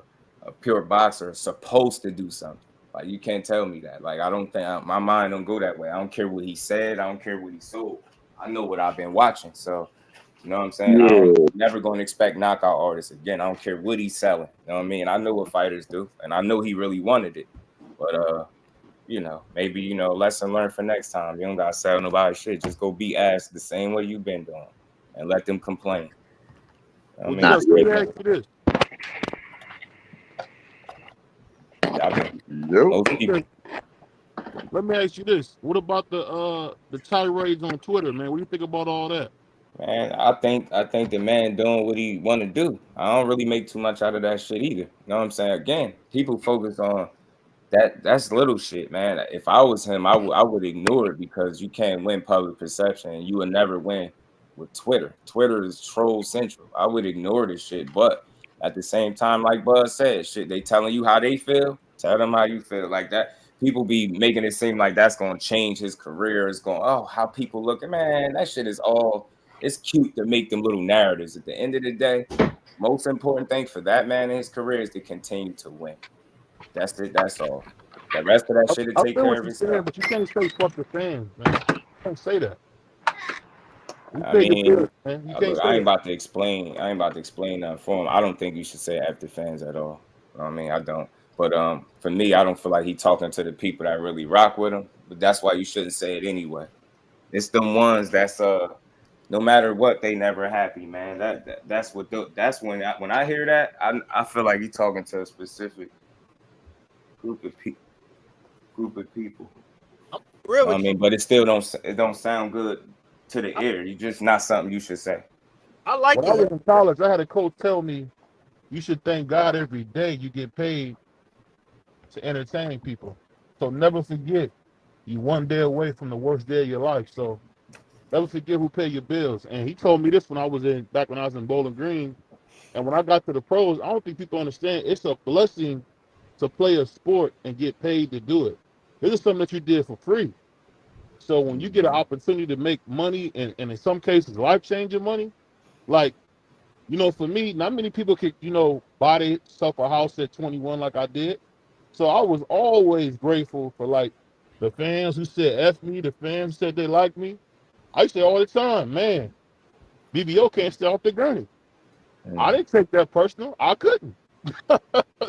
J: pure boxer is supposed to do something. Like, you can't tell me that. Like, I don't think my mind don't go that way. I don't care what he said. I don't care what he sold. I know what I've been watching. So, you know what I'm saying?
C: Yeah.
J: I'm never going to expect knockout artists again. I don't care what he's selling. You know what I mean? I know what fighters do, and I know he really wanted it. But, maybe, lesson learned for next time. You don't got to sell nobody shit. Just go be ass the same way you've been doing and let them complain. You know what I mean?
K: let me ask you this: what about the tirades on Twitter, man? What do you think about all that?
J: Man, I think the man doing what he want to do. I don't really make too much out of that shit either. You know what I'm saying? Again, people focus on that's little shit, man. If I was him, I would ignore it because you can't win public perception and you will never win with Twitter. Twitter is troll central. I would ignore this shit, but at the same time, like Bud said, shit, they telling you how they feel. Tell them how you feel. Like that, people be making it seem like that's gonna change his career. It's going, oh, how people looking, man. That shit is all. It's cute to make them little narratives. At the end of the day, most important thing for that man in his career is to continue to win. That's it. That's all. The rest of that shit to
K: I
J: take
K: feel
J: care
K: what
J: of
K: you're saying,
J: itself.
K: but you can't say fuck the fans, man. You can't say that. You
J: I
K: pay your
J: mean,
K: bills, man. You can't
J: look,
K: say
J: I ain't
K: that.
J: about to explain. I ain't about to explain that for him. I don't think you should say after fans at all. You know what I mean, I don't. But for me, I don't feel like he talking to the people that really rock with him. But that's why you shouldn't say it anyway. It's them ones that's no matter what, they never happy, man. That's what that's when I hear that, I feel like he talking to a specific group of people. Group of people.
I: Real
J: I
I: with you.
J: mean, but it don't sound good to the ear. You just not something you should say.
I: I like
K: When I was
I: it.
K: in college, I had a coach tell me you should thank God every day you get paid to entertain people. So never forget you one day away from the worst day of your life. So never forget who paid your bills. And he told me this when I was back when I was in Bowling Green. And when I got to the pros, I don't think people understand it's a blessing to play a sport and get paid to do it. This is something that you did for free. So when you get an opportunity to make money and in some cases life changing money, like for me, not many people could, buy themselves a house at 21 like I did. So I was always grateful for like the fans who said F me, the fans who said they like me. I used to say all the time, man, BBO can't stay off the gurney. I
J: Mm,
K: didn't take that personal. I couldn't.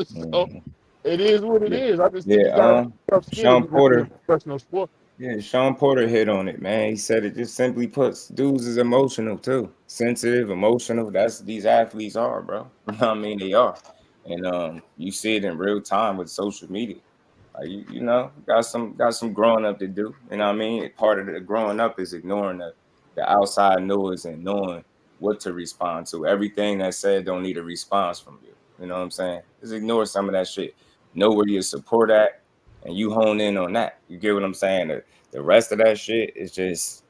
K: So
J: mm,
K: it is what it
J: yeah,
K: is. I just think
J: yeah.
K: you gotta have tough skin if
J: Sean
K: you're gonna be a
J: Porter.
K: professional sport.
J: Yeah, Sean Porter hit on it, man. He said it just simply puts, dudes is emotional too, sensitive, emotional. That's these athletes are, bro. I mean, they are, and you see it in real time with social media. Like got some growing up to do. You know what I mean? Part of the growing up is ignoring the outside noise and knowing what to respond to. Everything that's said don't need a response from you. You know what I'm saying? Just ignore some of that shit. Know where your support at, and you hone in on that. You get what I'm saying? The rest of that shit is just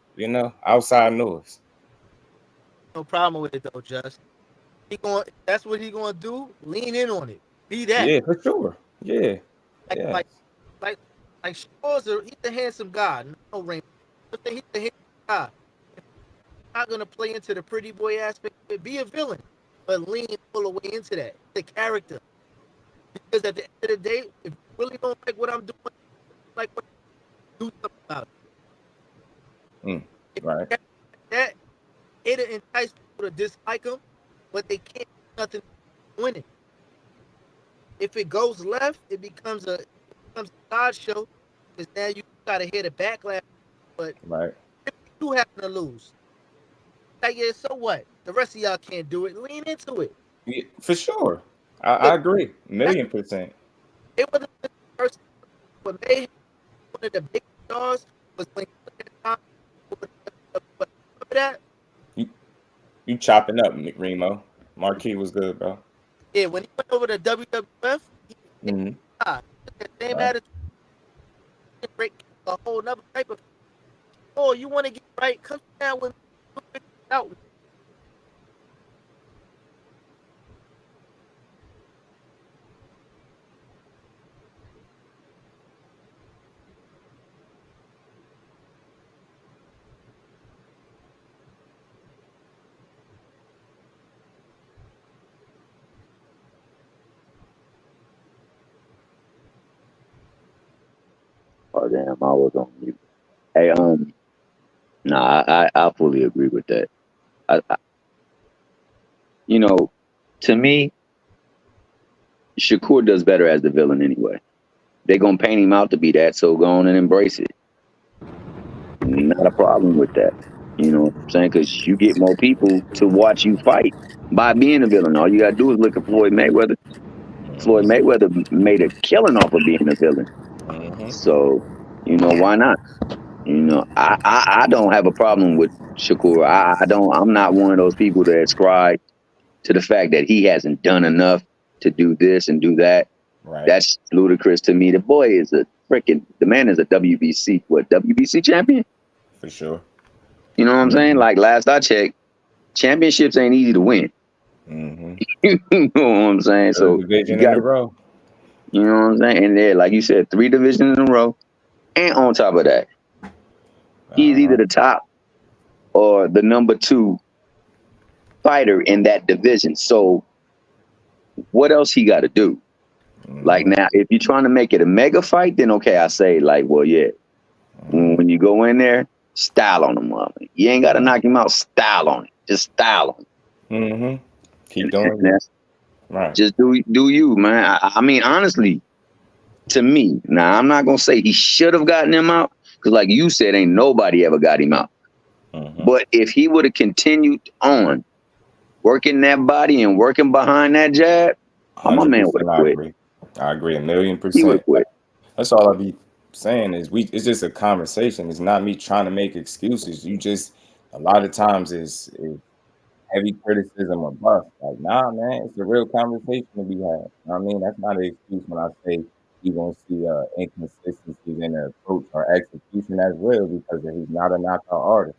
J: outside noise.
I: No problem with it though, Just. That's what he gonna do. Lean in on it. Be that.
J: Yeah, for sure. Yeah,
I: Like
J: yeah.
I: like like like he's a handsome guy. No Raymond. He's a handsome guy. Not gonna play into the pretty boy aspect. Be a villain, but lean all the way into that. The character. Because at the end of the day, if you really don't like what I'm doing, like what do something about it.
J: Right.
I: That it'll entice people to dislike him, but they can't do nothing winning. If it goes left, it becomes a sideshow because now you gotta hear the backlash. But
J: Right.
I: if you happen to lose, like yeah, so what? The rest of y'all can't do it. Lean into it.
J: Yeah, for sure. I
I: Look,
J: agree.
I: that,
J: 1,000,000%.
I: it wasn't the first what made him one of the big stars was when he took that time. Remember that?
J: You you chopping up, Remo. Marquis was good, bro.
I: Yeah, when he went over to WWF, he
J: Hmm.
I: took that same
J: Right.
I: attitude, break a whole nother type of. Oh, you want to get right? Come down with me. Out.
C: Oh damn, I was on mute. Hey, nah, I fully agree with that. I you know, to me, Shakur does better as the villain anyway. They gonna paint him out to be that, so go on and embrace it. Not a problem with that. You know what I'm saying? Because you get more people to watch you fight by being a villain. All you gotta do is look at Floyd Mayweather. Floyd
J: Hmm.
C: Mayweather made a killing off of being a villain.
J: Hmm.
C: So Why not? I don't have a problem with Shakur. I don't. I'm not one of those people that ascribe to the fact that he hasn't done enough to do this and do that.
J: Right.
C: That's ludicrous to me. The man is a WBC champion?
J: For sure.
C: You know what I'm saying? Like last I checked, championships ain't easy to win.
J: Mm-hmm.
C: You know what I'm saying? So
J: division in a row.
C: You know what I'm saying? And there, like you said, 3 divisions in a row. And on top of that, he's either the top or the number 2 fighter in that division. So what else he got to do? Like now, if you're trying to make it a mega fight, then okay, I say like, well, yeah. When you go in there, style on him, mother. You ain't got to knock him out. Style on it. Just style on
J: him. Keep doing that. Right.
C: Just do you, man. I mean, honestly, to me, now I'm not gonna say he should have gotten him out because, like you said, ain't nobody ever got him out. But if he would have continued on working that body and working behind that jab, my man would have quit.
J: I agree 1,000,000%. He would quit. That's all I be saying is it's just a conversation. It's not me trying to make excuses. You just a lot of times is heavy criticism or bust. Like, nah, man, it's a real conversation to be had. I mean, that's not an excuse when I say you're gonna see inconsistencies in their approach or execution as well because he's not a knockout artist.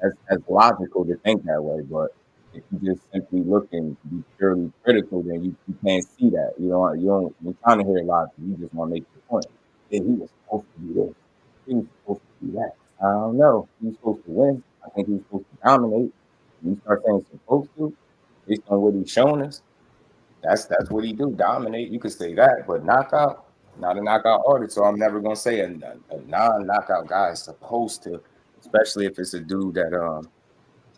J: That's logical to think that way, but if you just simply look and be purely critical, then you can't see that. You're trying to hear logic. You just want to make your point. Hey, he was supposed to do this. He was supposed to do that. I don't know. He was supposed to win. I think he was supposed to dominate. When you start saying supposed to, based on what he's shown us, that's what he do. Dominate. You could say that, but knockout, not a knockout artist. So I'm never gonna say a non-knockout guy is supposed to, especially if it's a dude that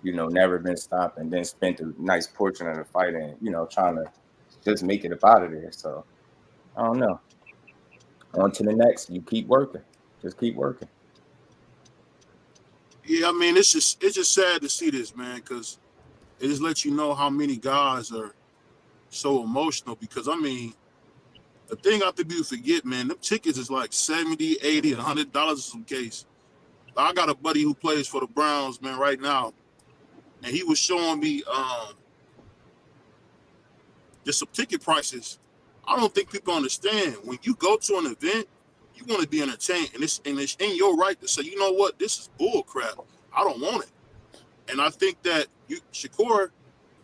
J: never been stopped and then spent a nice portion of the fight and trying to just make it up out of there. So I don't know. On to the next. You keep working. Just keep working.
K: Yeah, I mean, it's just sad to see this, man, because it just lets you know how many guys are so emotional. Because I mean, the thing I think people forget, man, them tickets is like $70, $80, and $100 in some case. I got a buddy who plays for the Browns, man, right now, and he was showing me just some ticket prices. I don't think people understand when you go to an event, you want to be entertained, and it's in your right to say, you know what, this is bull crap. I don't want it. And I think that Shakur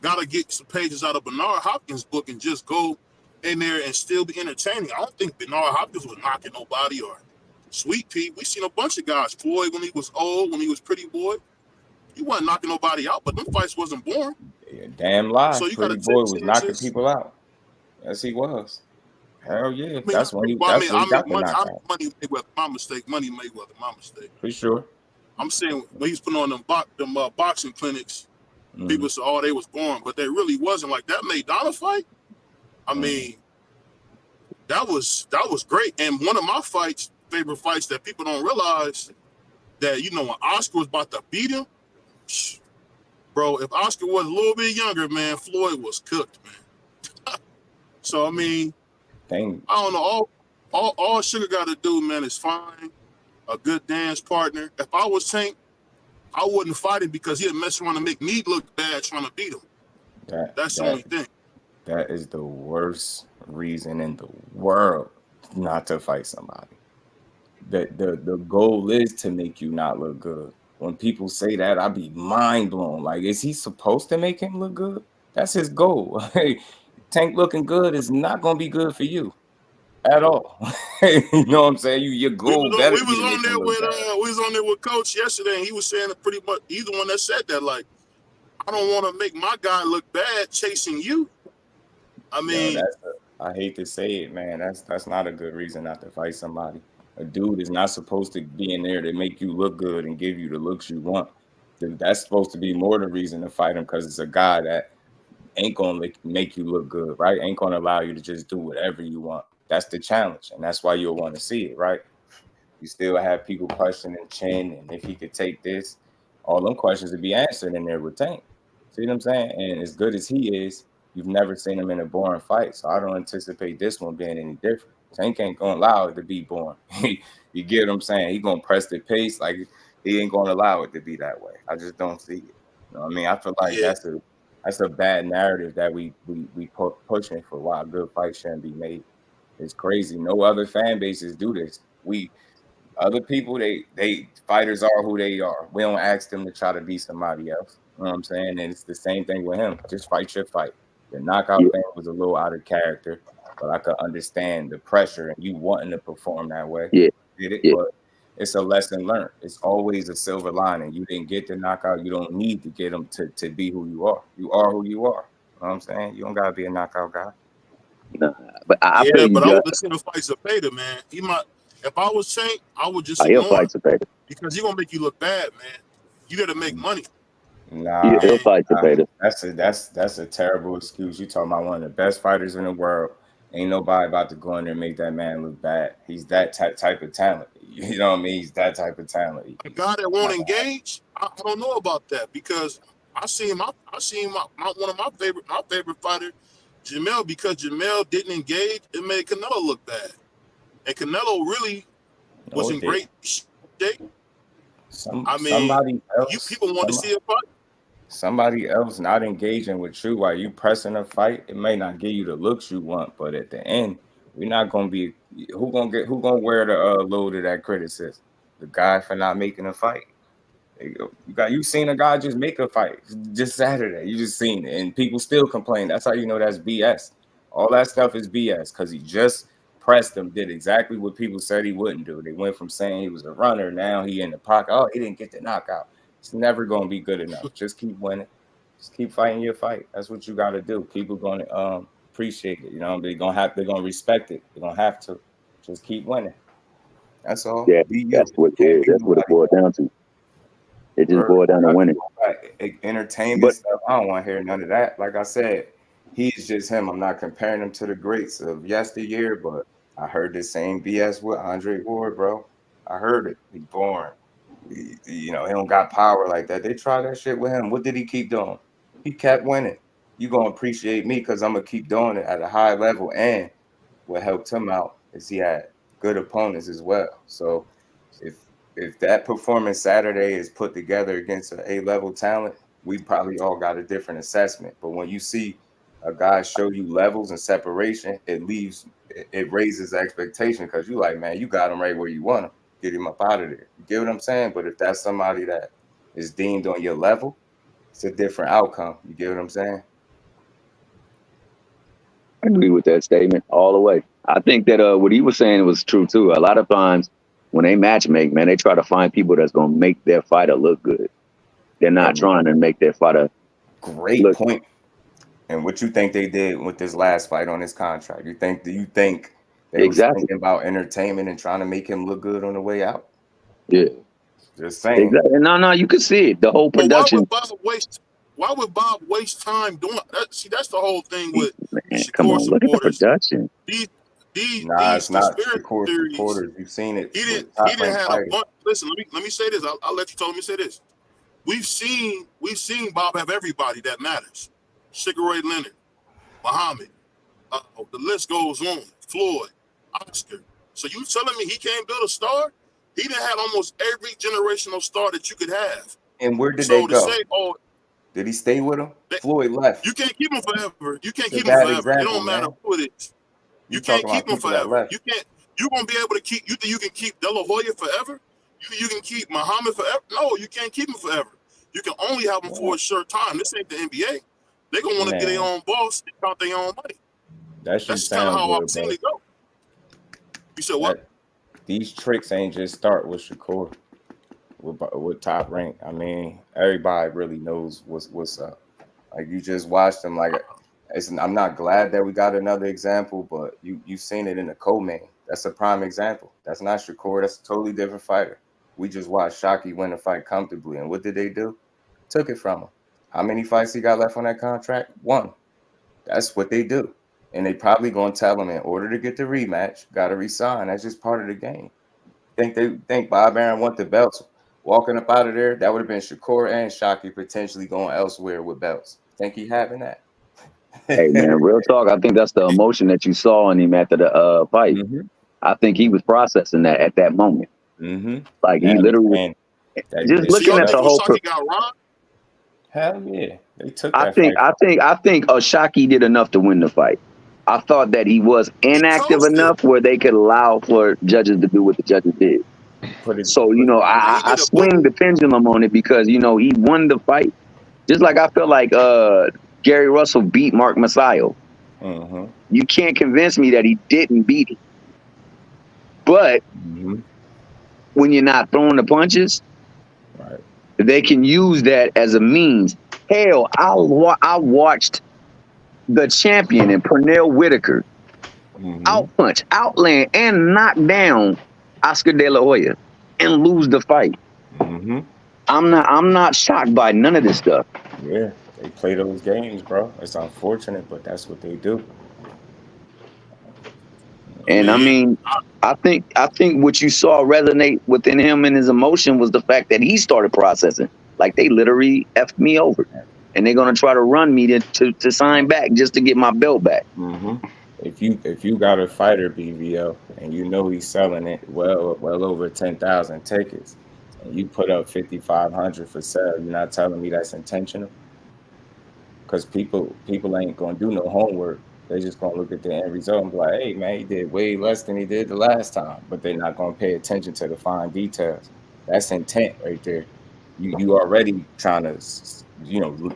K: got to get some pages out of Bernard Hopkins' book and just go in there and still be entertaining. I don't think Bernard Hopkins was knocking nobody or Sweet Pea. We seen a bunch of guys. Floyd when he was old, when he was Pretty Boy, he wasn't knocking nobody out, but them fights wasn't boring.
J: Yeah, damn lie.
K: So you
J: Pretty Boy was knocking people out. Yes, he was. Hell yeah. I mean, that's when he got the knockout.
K: Money Mayweather, my mistake. Money Mayweather, my mistake.
J: For sure.
K: I'm saying when he's putting on them boxing clinics, people said, "Oh, they was boring," but they really wasn't. Like that Maidana fight. I mean, that was great. And one of my favorite fights that people don't realize that when Oscar was about to beat him, bro. If Oscar was a little bit younger, man, Floyd was cooked, man. So I mean, I don't know. All Sugar got to do, man, is find a good dance partner. If I was Tank, I wouldn't fight him because he'd mess around and make me look bad trying to beat him. That's the only thing.
J: That is the worst reason in the world not to fight somebody. The goal is to make you not look good. When people say that, I be mind blown. Like, is he supposed to make him look good? That's his goal. Tank looking good is not gonna be good for you at all. You know what I'm saying? Your goal better be to make him look bad.
K: We was on there with Coach yesterday, and he was saying pretty much he's the one that said that. Like, I don't want to make my guy look bad chasing you. I mean,
J: I hate to say it, man. That's not a good reason not to fight somebody. A dude is not supposed to be in there to make you look good and give you the looks you want. That's supposed to be more the reason to fight him because it's a guy that ain't gonna make you look good, right? Ain't gonna allow you to just do whatever you want. That's the challenge, and that's why you'll want to see it, right? You still have people questioning Chin and if he could take this. All them questions would be answered in there with Tank. See what I'm saying? And as good as he is, you've never seen him in a boring fight. So I don't anticipate this one being any different. Tank ain't gonna allow it to be boring. You get what I'm saying? He gonna press the pace, like he ain't gonna allow it to be that way. I just don't see it. You know what I mean? I feel like
G: Yeah.
J: that's a bad narrative that we pushing for why a good fight shouldn't be made. It's crazy. No other fan bases do this. Other people, they fighters are who they are. We don't ask them to try to be somebody else. You know what I'm saying? And it's the same thing with him. Just fight your fight. The knockout thing was a little out of character, but I could understand the pressure and you wanting to perform that way.
C: Yeah.
J: Did it,
C: Yeah.
J: but it's a lesson learned. It's always a silver lining. You didn't get the knockout. You don't need to get them to be who you are. You are who you are. You know what I'm saying? You don't gotta be a knockout guy.
C: Nah, but I feel
G: Yeah,
C: you,
G: but I
C: Josh.
G: would listen to fight Zepeda, man. He might. If I was Tank, I would just
C: He'll
G: ignore
C: fight
G: him
C: Zepeda.
G: because he gonna make you look bad, man. You got to make money.
J: Nah,
C: He'll fight Zepeda.
J: that's a terrible excuse. You talking about one of the best fighters in the world. Ain't nobody about to go in there and make that man look bad. He's that type of talent. You know what I mean? He's that type of talent.
G: A guy that won't engage, I don't know about that because I seen one of my favorite fighter, Jamel, because Jamel didn't engage, it made Canelo look bad, and Canelo really was in great shape. I mean,
J: Somebody else,
G: people want to see a fight.
J: somebody else not engaging with you while you pressing a fight, it may not give you the looks you want, but at the end, we're not gonna be who gonna wear the load of that criticism? The guy for not making a fight. You seen a guy just make a fight just Saturday. You just seen it, and people still complain. That's how you know that's BS. All that stuff is BS because he just pressed him, did exactly what people said he wouldn't do. They went from saying he was a runner, now he in the pocket. Oh, he didn't get the knockout. It's never gonna be good enough. Just keep winning. Just keep fighting your fight. That's what you got to do. People gonna appreciate it. You know, they're gonna respect it. They're gonna have to. Just keep winning. That's all.
C: Yeah,
J: Be you.
C: that's what it boiled down to. It just boiled down to winning.
J: Entertainment
C: But
J: stuff, I don't want to hear none of that. Like I said, he's just him. I'm not comparing him to the greats of yesteryear, but I heard the same BS with Andre Ward, bro. I heard it. He boring. He don't got power like that. They tried that shit with him. What did he keep doing? He kept winning. You gonna appreciate me because I'm gonna keep doing it at a high level. And what helped him out is he had good opponents as well. So if that performance Saturday is put together against an A-level talent, we probably all got a different assessment. But when you see a guy show you levels and separation, it raises expectation because you like, man, you got him right where you want him. Get him up out of there. You get what I'm saying? But if that's somebody that is deemed on your level, it's a different outcome. You get what I'm saying?
C: I agree with that statement all the way. I think that what he was saying was true too. A lot of times when they match make, man, they try to find people that's gonna make their fighter look good. They're not trying to make their fighter
J: great point. And what you think they did with this last fight on his contract? Do you think they was thinking about entertainment and trying to make him look good on the way out?
C: Yeah.
J: Just saying.
C: Exactly. No, you can see it. The whole production.
G: Why would Bob waste time doing that? See, that's the whole thing with
C: Man, come on, look at the production.
G: These
J: it's not
G: conspiracy
J: Shakur
G: theories.
J: supporters. You've seen it.
G: He didn't have a bunch. Listen, let me say this. I'll let you say this. We've seen Bob have everybody that matters. Sugar Ray Leonard, Muhammad, the list goes on. Floyd, Oscar. So you telling me he can't build a star? He done had almost every generational star that you could have.
J: And where did they go?
G: Say,
J: did he stay with him? Floyd left.
G: You can't keep him forever. You can't
J: It's
G: keep him forever.
J: example,
G: It don't matter who it is. You can't keep him forever. You can't. You gonna be able to keep? You think you can keep De La Hoya forever? You can keep Muhammad forever? No, you can't keep him forever. You can only have him for a short time. This ain't the NBA. They gonna want to get their own boss and count their own money. That's kind of how I've seen it go. You said what?
J: These tricks ain't just start with Shakur, with Top Rank. I mean, everybody really knows what's up. Like you just watched them. Like, I'm not glad that we got another example, but you seen it in the co-main. That's a prime example. That's not Shakur. That's a totally different fighter. We just watched Shockey win the fight comfortably, and what did they do? Took it from him. How many fights he got left on that contract? 1. That's what they do. And they probably gonna tell him in order to get the rematch, gotta resign. That's just part of the game. Think Bob Arum want the belts walking up out of there? That would have been Shakur and Shockey potentially going elsewhere with belts. Think he having that?
C: Hey man, real talk. I think that's the emotion that you saw in him after the fight.
J: Mm-hmm.
C: I think he was processing that at that moment.
J: Mm-hmm.
C: Like
J: You
C: he literally
J: understand that
C: just
J: this
G: So
C: looking
G: y'all
C: at
J: stuff.
C: the
G: think
C: whole.
G: Osaki got robbed?
J: Hell yeah, they took
C: I
J: that
C: think
J: fight.
C: I think Shaki did enough to win the fight. I thought that he was
G: He
C: inactive
G: coached it.
C: enough where they could allow for judges to do what the judges did.
J: Put it.
C: So,
J: Put,
G: Now he
C: I
G: did a book.
C: swing the pendulum on it because, he won the fight. Just like I feel like Gary Russell beat Mark Masayo.
J: mm-hmm.
C: You can't convince me that he didn't beat him. But
J: Mm-hmm.
C: when you're not throwing the punches,
J: Right.
C: they can use that as a means. Hell, I watched the champion and Pernell Whitaker
J: Mm-hmm.
C: outpunch, outland, and knock down Oscar De La Hoya and lose the fight.
J: Mm-hmm.
C: I'm not shocked by none of this stuff.
J: Yeah, they play those games, bro. It's unfortunate, but that's what they do.
G: I
C: And I
G: mean,
C: mean, I think what you saw resonate within him and his emotion was the fact that he started processing. Like they literally effed me over. And they're gonna try to run me to sign back just to get my belt back.
J: Mm-hmm. If you got a fighter BVO and you know he's selling it well over 10,000 tickets, and you put up 5,500 for sale, you're not telling me that's intentional? Because people ain't gonna do no homework. They just gonna look at the end result and be like, hey man, he did way less than he did the last time. But they're not gonna pay attention to the fine details. That's intent right there. You already trying to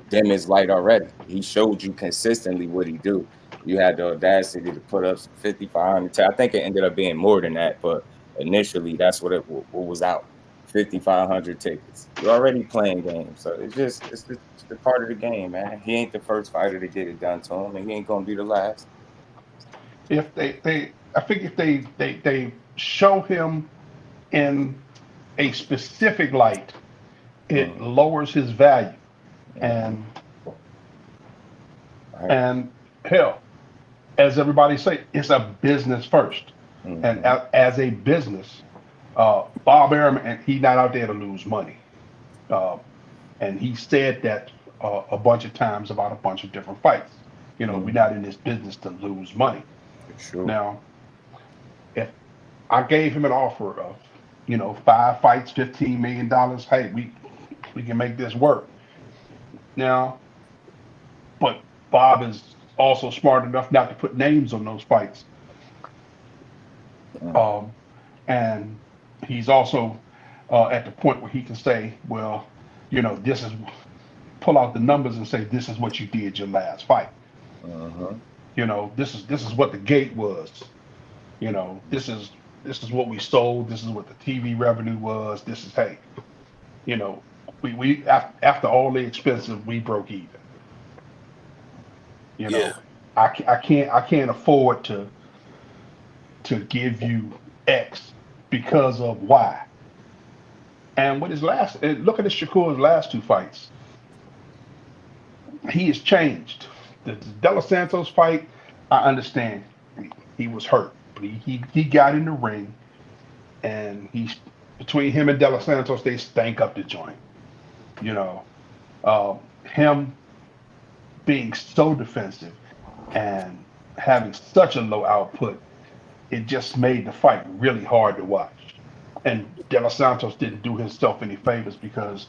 J: dim his light already. He showed you consistently what he do. You had the audacity to put up some 5,500. I think it ended up being more than that, but initially that's what what was out. 5,500 tickets. You're already playing games, so it's the part of the game, man. He ain't the first fighter to get it done to him, and he ain't gonna be the last.
K: If I think if they show him in a specific light, it
J: Mm-hmm.
K: lowers his value.
J: Mm-hmm.
K: And
J: Right.
K: and hell, as everybody say, it's a business first. And
J: Mm-hmm.
K: as a business, Bob Arum, and he not out there to lose money. Uh, and he said that a bunch of times about a bunch of different fights. We're
J: Mm-hmm.
K: not in this business to lose money.
J: For sure.
K: Now, if I gave him an offer of, 5 fights, $15 million, hey, we can make this work. Now, but Bob is also smart enough not to put names on those fights.
J: Mm-hmm.
K: Um, and he's also at the point where he can say, well, this is pull out the numbers and say this is what you did your last fight.
J: Mm-hmm.
K: This is what the gate was. This is what we sold. This is what the TV revenue was. This is hey, you know, we after all the expenses we broke even. You
G: yeah.
K: know, I can't afford to give you X because of Y. And with his last, and look at his Shakur's last two fights, he has changed. The De Los Santos fight, I understand he was hurt, but he got in the ring and he's between him and De Los Santos, they stank up the joint. You know, him being so defensive and having such a low output, it just made the fight really hard to watch. And De Los Santos didn't do himself any favors because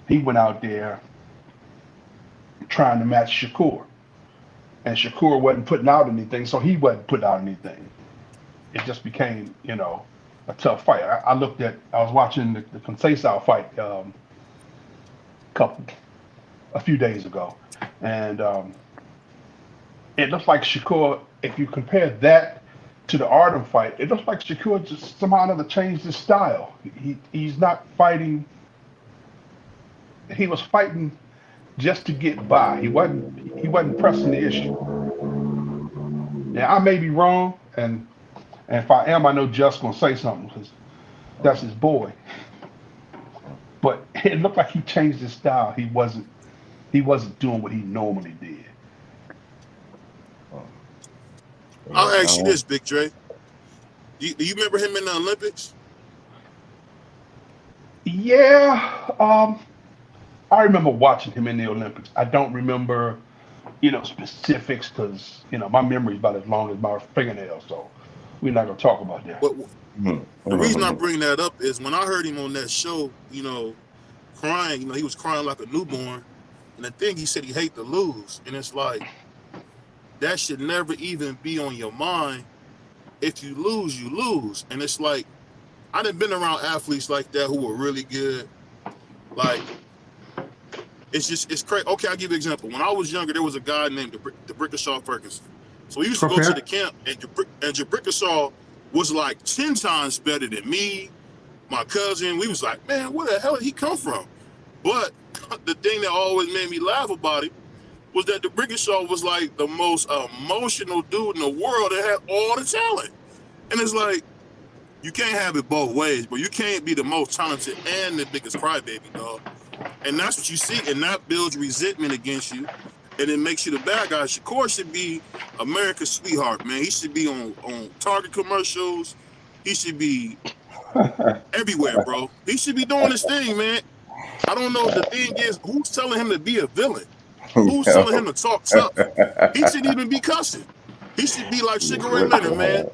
K: he went out there trying to match Shakur. And Shakur wasn't putting out anything, so he wasn't putting out anything. It just became, a tough fight. I was watching the Conceição fight couple a few days ago, and it looks like Shakur. If you compare that to the Artem fight, it looks like Shakur just somehow or another changed his style. He's not fighting. He was fighting just to get by. He wasn't pressing the issue. Now I may be wrong, and if I am, I know Just gonna say something because that's his boy. But it looked like he changed his style. He wasn't doing what he normally did.
J: Yeah,
G: I'll ask you
J: no.
G: this, Big Dre. Do you remember him in the Olympics?
K: Yeah, I remember watching him in the Olympics. I don't remember
L: specifics because my memory's about as long as my fingernail, so we're not gonna talk about that.
K: But the reason I bring that up is when I heard him on that show, crying, he was crying like a newborn. And the thing he said he hate to lose. And it's like, that should never even be on your mind. If you lose, you lose. And it's like, I done been around athletes like that who were really good. Like, it's crazy. Okay, I'll give you an example. When I was younger, there was a guy named DeBrickashaw Ferguson. So we used to go to the camp, and DeBrickashaw was like 10 times better than me, my cousin. We was like, man, where the hell did he come from? But the thing that always made me laugh about it was that DeBrickashaw was like the most emotional dude in the world that had all the talent. And it's like, you can't have it both ways, but you can't be the most talented and the biggest crybaby, dog. And that's what you see, and that builds resentment against you, and it makes you the bad guy. Shakur should be America's sweetheart, man. He should be on Target commercials. He should be everywhere, bro. He should be doing his thing, man. I don't know. The thing is, who's telling him to be a villain? Who's telling him to talk tough? He shouldn't even be cussing. He should be like Sugar Ray Leonard, man.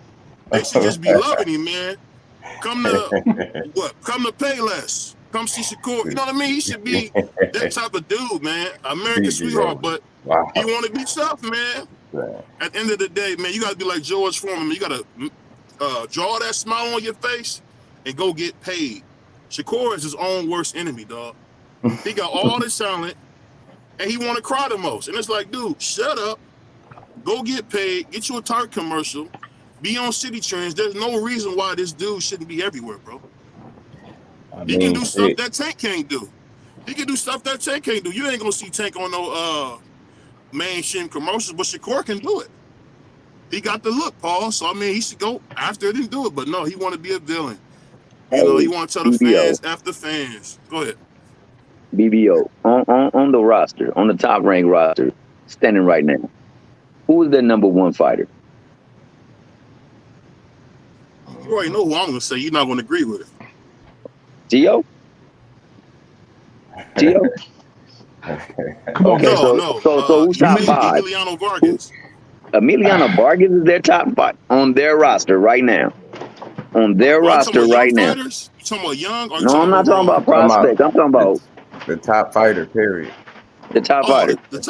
K: They should just be loving him, man. Come to pay less. Come see Shakur. You know what I mean? He should be that type of dude, man. America's sweetheart, but you want to be tough, man. At the end of the day, man, you got to be like George Foreman. You got to draw that smile on your face and go get paid. Shakur is his own worst enemy, dog. He got all this talent, and he want to cry the most. And it's like, dude, shut up. Go get paid. Get you a Target commercial. Be on City Trends. There's no reason why this dude shouldn't be everywhere, bro. He can do stuff that Tank can't do. He can do stuff that Tank can't do. You ain't gonna see Tank on no mainstream commercials, but Shakur can do it. He got the look, Paul. So I mean, he should go after it and do it. But no, he want to be a villain. He want to tell the fans after fans. Go ahead.
C: BBO on the roster, on the top ranked roster, standing right now. Who is their number one fighter?
K: You already know who I'm gonna say. You're not gonna agree with it.
C: Gio?
L: Come on,
C: okay, so who's top five?
K: Emiliano Vargas.
C: Emiliano Vargas is their top five on their roster right now. On their roster right now.
K: You talking about young? Or
C: no, I'm not talking about prospect. I'm talking about
J: the top fighter. Period.
C: The top fighter.
K: The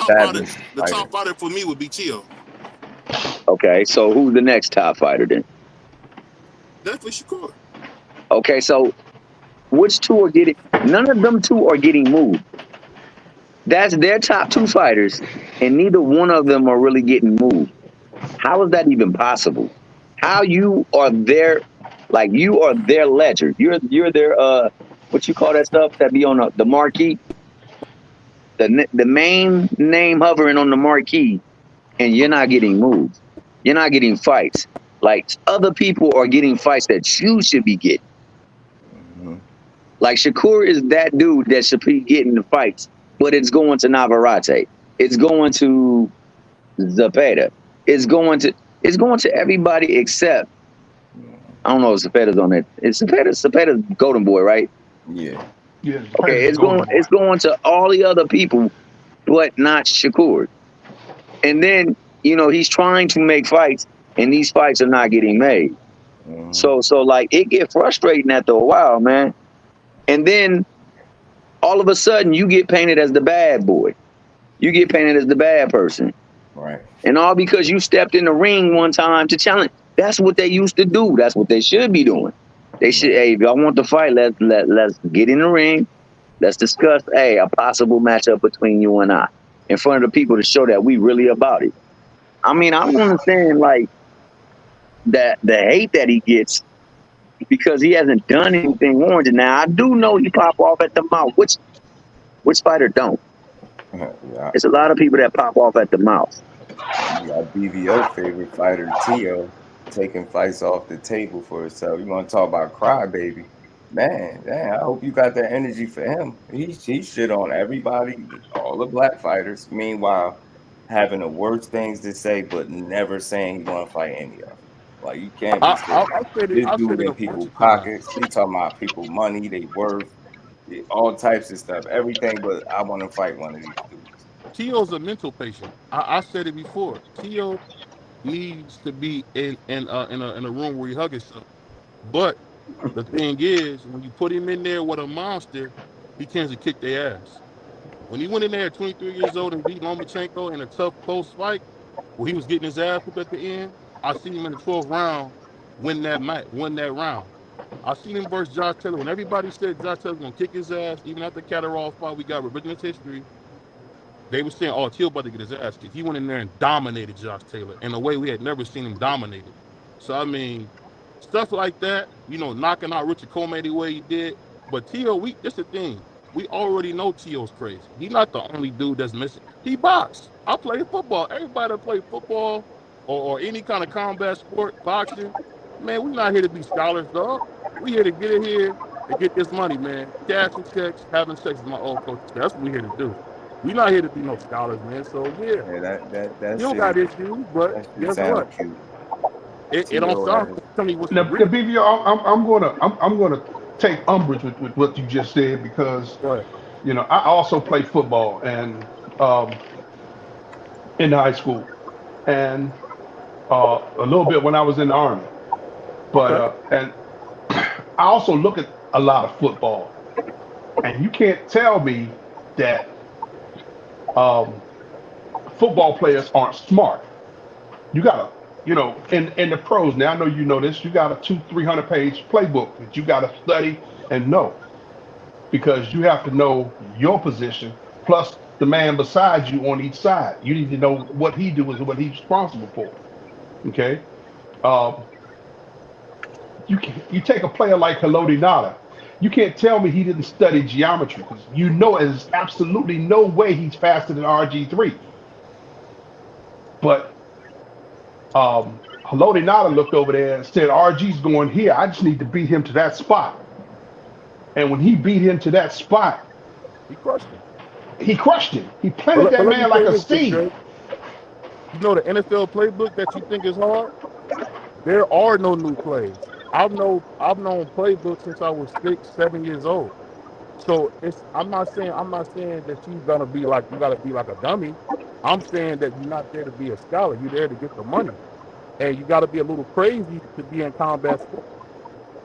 K: top fighter for me would be Tio.
C: Okay, so who's the next top fighter then?
K: Definitely Shakur.
C: Okay, so which two are getting? None of them two are getting moved. That's their top two fighters, and neither one of them are really getting moved. How is that even possible? How you are their, like you are their ledger. You're their what you call that stuff that be on the marquee, the main name hovering on the marquee, and you're not getting moved. You're not getting fights. Like other people are getting fights that you should be getting. Like Shakur is that dude that should be getting the fights, but it's going to Navarrete. It's going to Zepeda. It's going to everybody except, I don't know if Zepeda's on it. It's Zepeda's Golden Boy, right?
J: Yeah.
C: Okay, it's going to all the other people, but not Shakur. And then, he's trying to make fights, and these fights are not getting made. So like it get frustrating after a while, man. And then all of a sudden you get painted as the bad boy. You get painted as the bad person.
J: Right.
C: And all because you stepped in the ring one time to challenge. That's what they used to do. That's what they should be doing. They should, hey, if y'all want to fight, let's get in the ring. Let's discuss, a possible matchup between you and I in front of the people to show that we really about it. I mean, I don't understand like that the hate that he gets because he hasn't done anything warranted. Now I do know he pop off at the mouth. Which fighter don't?
J: Yeah.
C: There's a lot of people that pop off at the mouth.
J: You got BVO favorite fighter Tio taking fights off the table for himself. You want to talk about crybaby? Man, I hope you got that energy for him. He shit on everybody, all the black fighters. Meanwhile, having the worst things to say, but never saying he want to fight any of them. Like you can't be this dude in people's pockets. He talking about people money, they worth, all types of stuff, everything. But I want to fight one of these dudes.
K: T.O.'s a mental patient. I said it before. T.O. needs to be in a room where he hug himself. But the thing is, when you put him in there with a monster, he tends to kick their ass. When he went in there at 23 years old and beat Lomachenko in a tough, close fight, where he was getting his ass whooped at the end, I seen him in the 12th round win that round. I seen him versus Josh Taylor. When everybody said Josh Taylor was gonna kick his ass, even after the Catterall fight, we got revisionist history. They were saying, "Oh, Teal about to get his ass kicked." He went in there and dominated Josh Taylor in a way we had never seen him dominated. So I mean, stuff like that, knocking out Richard Coleman the way he did. But Teal, this the thing. We already know Teal's crazy. He's not the only dude that's missing. He boxed. I play football. Everybody that play football or any kind of combat sport, boxing, man, we're not here to be scholars, dog. We here to get in here and get this money, man. Cashing checks, having sex with my old coach. That's what we're here to do. We're not here to be no scholars, man. So yeah,
J: that
K: you don't
J: shit
K: got issues, but
J: that shit
K: guess
J: sound
K: what?
J: cute.
K: It don't
J: T.O.
K: sound.
J: has
K: Tell me what's the
L: Now,
K: reason.
L: BB, I'm gonna take umbrage with what you just said because
K: But
L: I also played football and in high school and a little bit when I was in the army. But
K: okay,
L: and I also look at a lot of football, and you can't tell me that um, football players aren't smart. You gotta, in the pros. Now I know you know this. You got a 200-300 page playbook that you gotta study and know because you have to know your position plus the man beside you on each side. You need to know what he do and what he's responsible for. Okay. Um, you take a player like Haloti Nada. You can't tell me he didn't study geometry because there's absolutely no way he's faster than RG3. But Haloti Nada looked over there and said, RG's going here. I just need to beat him to that spot. And when he beat him to that spot,
K: he crushed him.
L: he crushed him. He
K: But,
L: planted
K: but
L: that
K: let me
L: man like
K: say
L: a
K: this, Big
L: seed.
K: J. You know the NFL playbook that you think is hard? There are no new plays. I've known playbooks since I was 6, 7 years old. So I'm not saying that you gotta be like a dummy. I'm saying that you're not there to be a scholar. You're there to get the money. And you gotta be a little crazy to be in combat sports.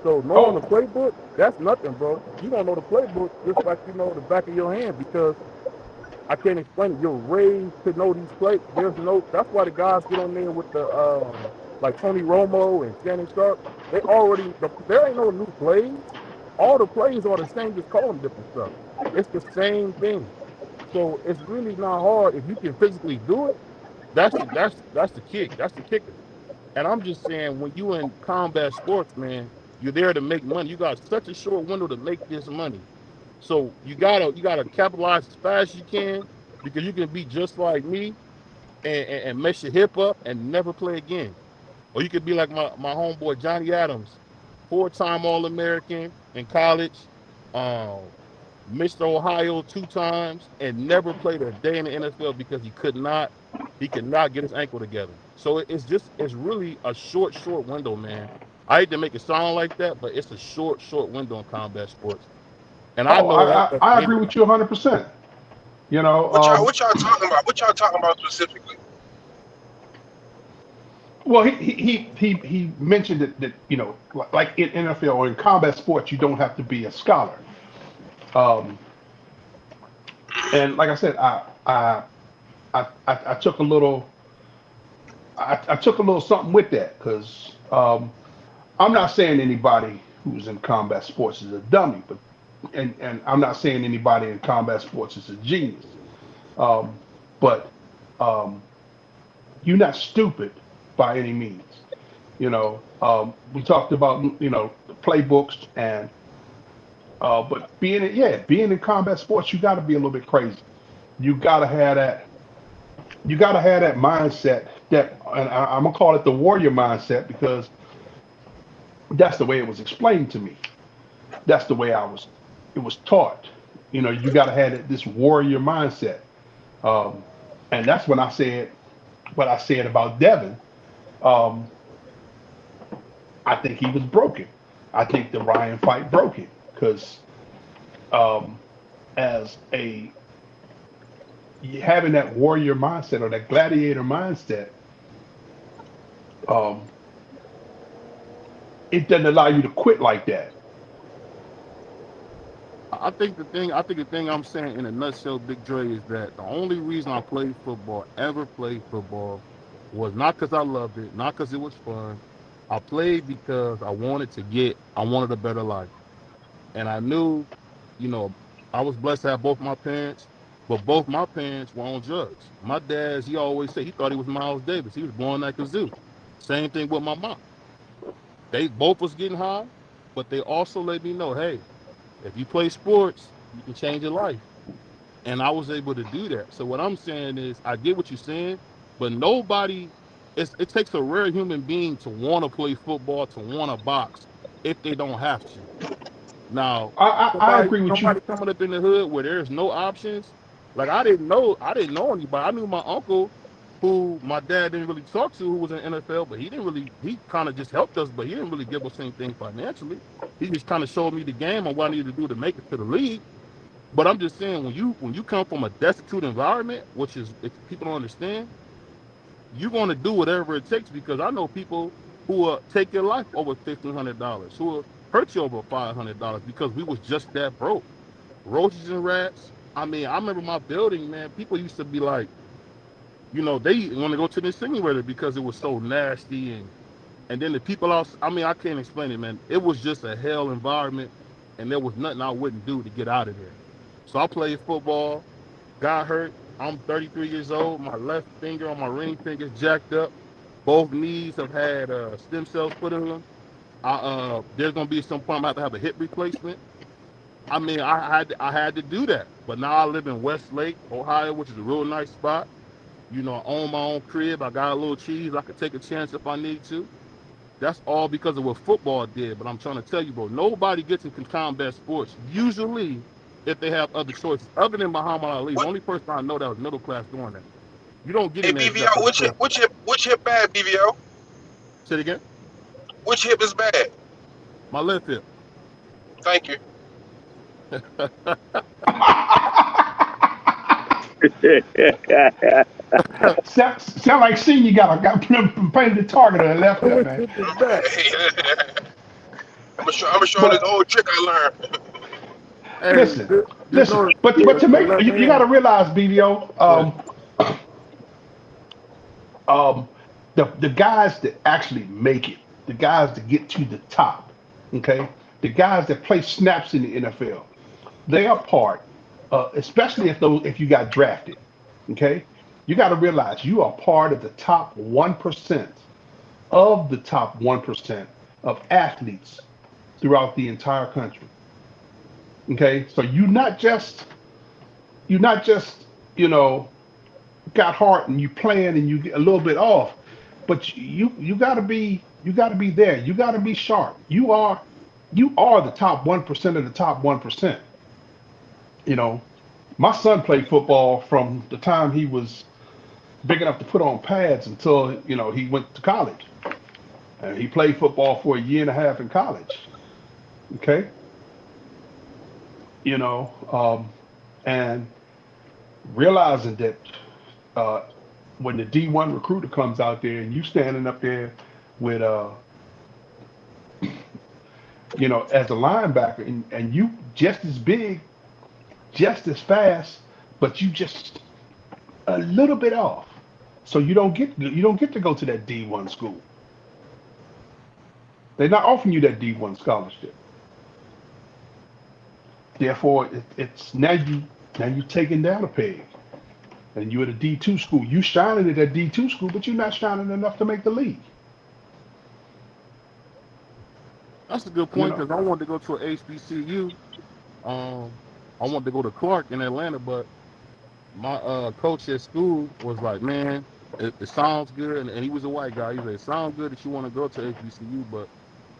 K: So knowing the
L: Oh,
K: playbook, that's nothing, bro. You don't know the playbook just like you know the back of your hand because I can't explain it. You're raised to know these plays. That's why the guys get on there with the like Tony Romo and Shannon Sharp. There ain't no new plays. All the plays are the same, just calling different stuff. It's the same thing. So it's really not hard if you can physically do it. That's the kick. That's the kicker. And I'm just saying, when you in combat sports, man, you're there to make money. You got such a short window to make this money. So you gotta capitalize as fast as you can because you can be just like me and mess your hip up and never play again. Or you could be like my homeboy Johnny Adams, 4-time All-American in college, um, Mr. Ohio 2 times, and never played a day in the NFL because he could not get his ankle together. So it's really a short window, man. I hate to make it sound like that, but it's a short window in combat sports. And I
L: oh,
K: know that.
L: I agree with you 100%. You know,
G: What y'all talking about? What y'all talking about specifically?
L: well, he mentioned that like in NFL or in combat sports, you don't have to be a scholar. Um, and like I said, I took a little I took a little something with that because I'm not saying anybody who's in combat sports is a dummy, but and I'm not saying anybody in combat sports is a genius. Um, but um, you're not stupid by any means. We talked about the playbooks and but being in combat sports, you got to be a little bit crazy. You got to have that. You got to have that mindset that, and I'm gonna call it the warrior mindset because that's the way it was explained to me. That's the way it was taught. You got to have this warrior mindset. Um, and that's when I said what I said about Devin. Um, I think he was broken. I think the Ryan fight broke him because um, as a having that warrior mindset or that gladiator mindset, um, it doesn't allow you to quit like that.
K: I think the thing I'm saying in a nutshell, Big Dre, is that the only reason I ever played football, was not because I loved it, not because it was fun. I played because I wanted a better life. And I knew, you know, I was blessed to have both my parents, but both my parents were on drugs. My dad, he always said he thought he was Miles Davis. He was born at kazoo. Same thing with my mom. They both was getting high, but they also let me know, hey, if you play sports, you can change your life. And I was able to do that. So what I'm saying is, I get what you're saying, but it takes a rare human being to want to play football, to want to box, if they don't have to. Now,
L: I agree with you.
K: somebody coming up in the hood where there's no options, like I didn't know anybody. I knew my uncle, who my dad didn't really talk to, who was in the NFL, but he kind of just helped us, but he didn't really give us anything financially. He just kind of showed me the game and what I needed to do to make it to the league. But I'm just saying, when you come from a destitute environment, which is, if people don't understand, you're going to do whatever it takes, because I know people who will take your life over $1,500, who will hurt you over $500, because we was just that broke. Roaches and rats. I mean, I remember my building, man. People used to be like, they want to go to the incinerator because it was so nasty, and then the people else. I mean, I can't explain it, man. It was just a hell environment, and there was nothing I wouldn't do to get out of there. So I played football, got hurt. I'm 33 years old. My left finger on my ring finger is jacked up. Both knees have had stem cells put in them. There's gonna be some point I'm gonna have to have a hip replacement. I mean, I had to do that. But now I live in Westlake, Ohio, which is a real nice spot. I own my own crib. I got a little cheese. I could take a chance if I need to. That's all because of what football did. But I'm trying to tell you, bro, nobody gets in combat sports usually if they have other choices. Other than Muhammad Ali, the
M: What?
K: only person I know that was middle class doing that. You don't get
M: Hey,
K: in there if you
M: BVO,
K: got other choices.
M: which hip bad, BVO?
K: Say it again.
M: Which hip is bad?
K: My left hip.
M: Thank you.
L: Sound like senior got painted the target on the left there,
K: Which
L: man.
K: hip is back?
M: I'm show him this
L: But
M: old trick I learned.
K: Hey,
L: listen,
K: just
L: listen.
K: know
L: But to
K: the
L: make
K: left
L: you got
K: hand.
L: to realize, BBO,
K: Go ahead.
L: um, the guys that actually make it, the guys that get to the top, okay, the guys that play snaps in the NFL, they are part, especially if you got drafted, okay. You got to realize you are part of the top 1% of the top 1% of athletes throughout the entire country. Okay, so you're not just you know got heart and you playing and you get a little bit off, but you got to be there. You got to be sharp. You are the top 1% of the top 1%. You know, my son played football from the time he was big enough to put on pads until he went to college, and he played football for a year and a half in college. Okay, and realizing that uh, when the D1 recruiter comes out there and you standing up there with as a linebacker, and you just as big, just as fast, but you just a little bit off. So you don't get to go to that D1 school. They're not offering you that D1 scholarship. Therefore, it's now you taking down a peg, and you're at a D2 school. You shining at that D2 school, but you're not shining enough to make the league.
K: That's a good
L: You
K: point,
L: know.
K: because I wanted to go to an HBCU. I wanted to go to Clark in Atlanta, but my coach at school was like, man, it sounds good. And he was a white guy. He said, it sounds good that you want to go to HBCU, but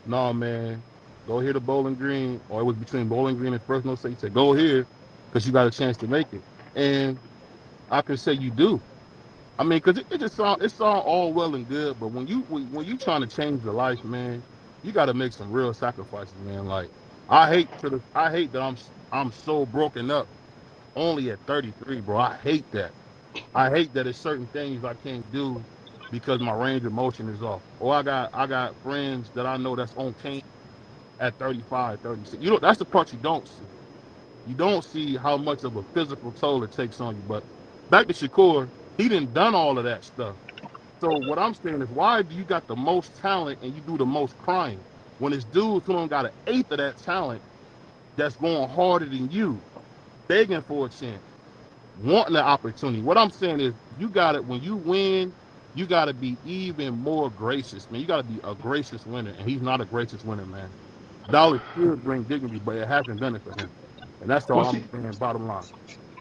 K: no, man, go here to Bowling Green. Or it was between Bowling Green and Fresno State. He said, go here because you got a chance to make it. And I can say you do. I mean, because it sound all well and good, but when you trying to change your life, man, you got to make some real sacrifices, man. Like I hate that I'm so broken up only at 33, bro. I hate that. I hate that there's certain things I can't do because my range of motion is off. Or I got friends that I know that's on cane at 35, 36. You know, that's the part you don't see. You don't see how much of a physical toll it takes on you. But back to Shakur, he done done all of that stuff. So what I'm saying is, why do you got the most talent and you do the most crying when it's dudes who don't got an eighth of that talent that's going harder than you, begging for a chance, wanting the opportunity? What I'm saying is, you got it when you win. You got to be even more gracious, man. You got to be a gracious winner, and he's not a gracious winner, man. Dollars should bring dignity, but it hasn't done it for him, and that's
L: Well,
K: all I'm
L: see,
K: saying. Bottom line.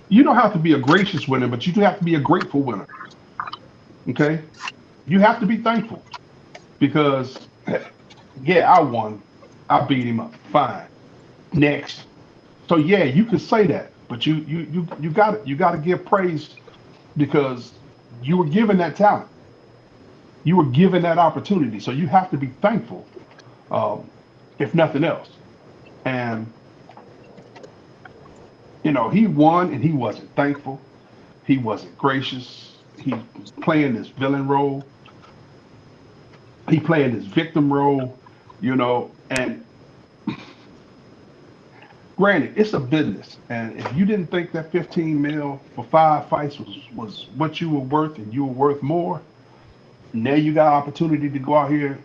L: you don't have to be a gracious winner, but you do have to be a grateful winner. Okay, you have to be thankful because, yeah, I won. I beat him up. Fine. Next. So yeah, you can say that, but you got to give praise because you were given that talent. You were given that opportunity. So you have to be thankful, um, if nothing else. And he won and he wasn't thankful. He wasn't gracious. He was playing this villain role. He playing this victim role. And granted, it's a business. And if you didn't think that 15 mil for 5 fights was what you were worth and you were worth more, now you got opportunity to go out here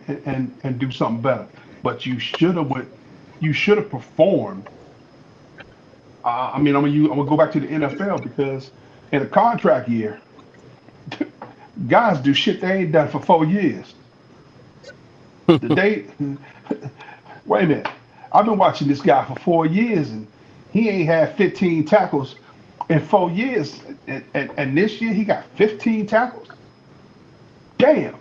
L: and do something better. But you should have performed. I mean, I'm gonna go back to the NFL because in a contract year, guys do shit they ain't done for 4 years. The day, wait a minute, I've been watching this guy for 4 years and he ain't had 15 tackles in 4 years, and this year he got 15 tackles. Damn,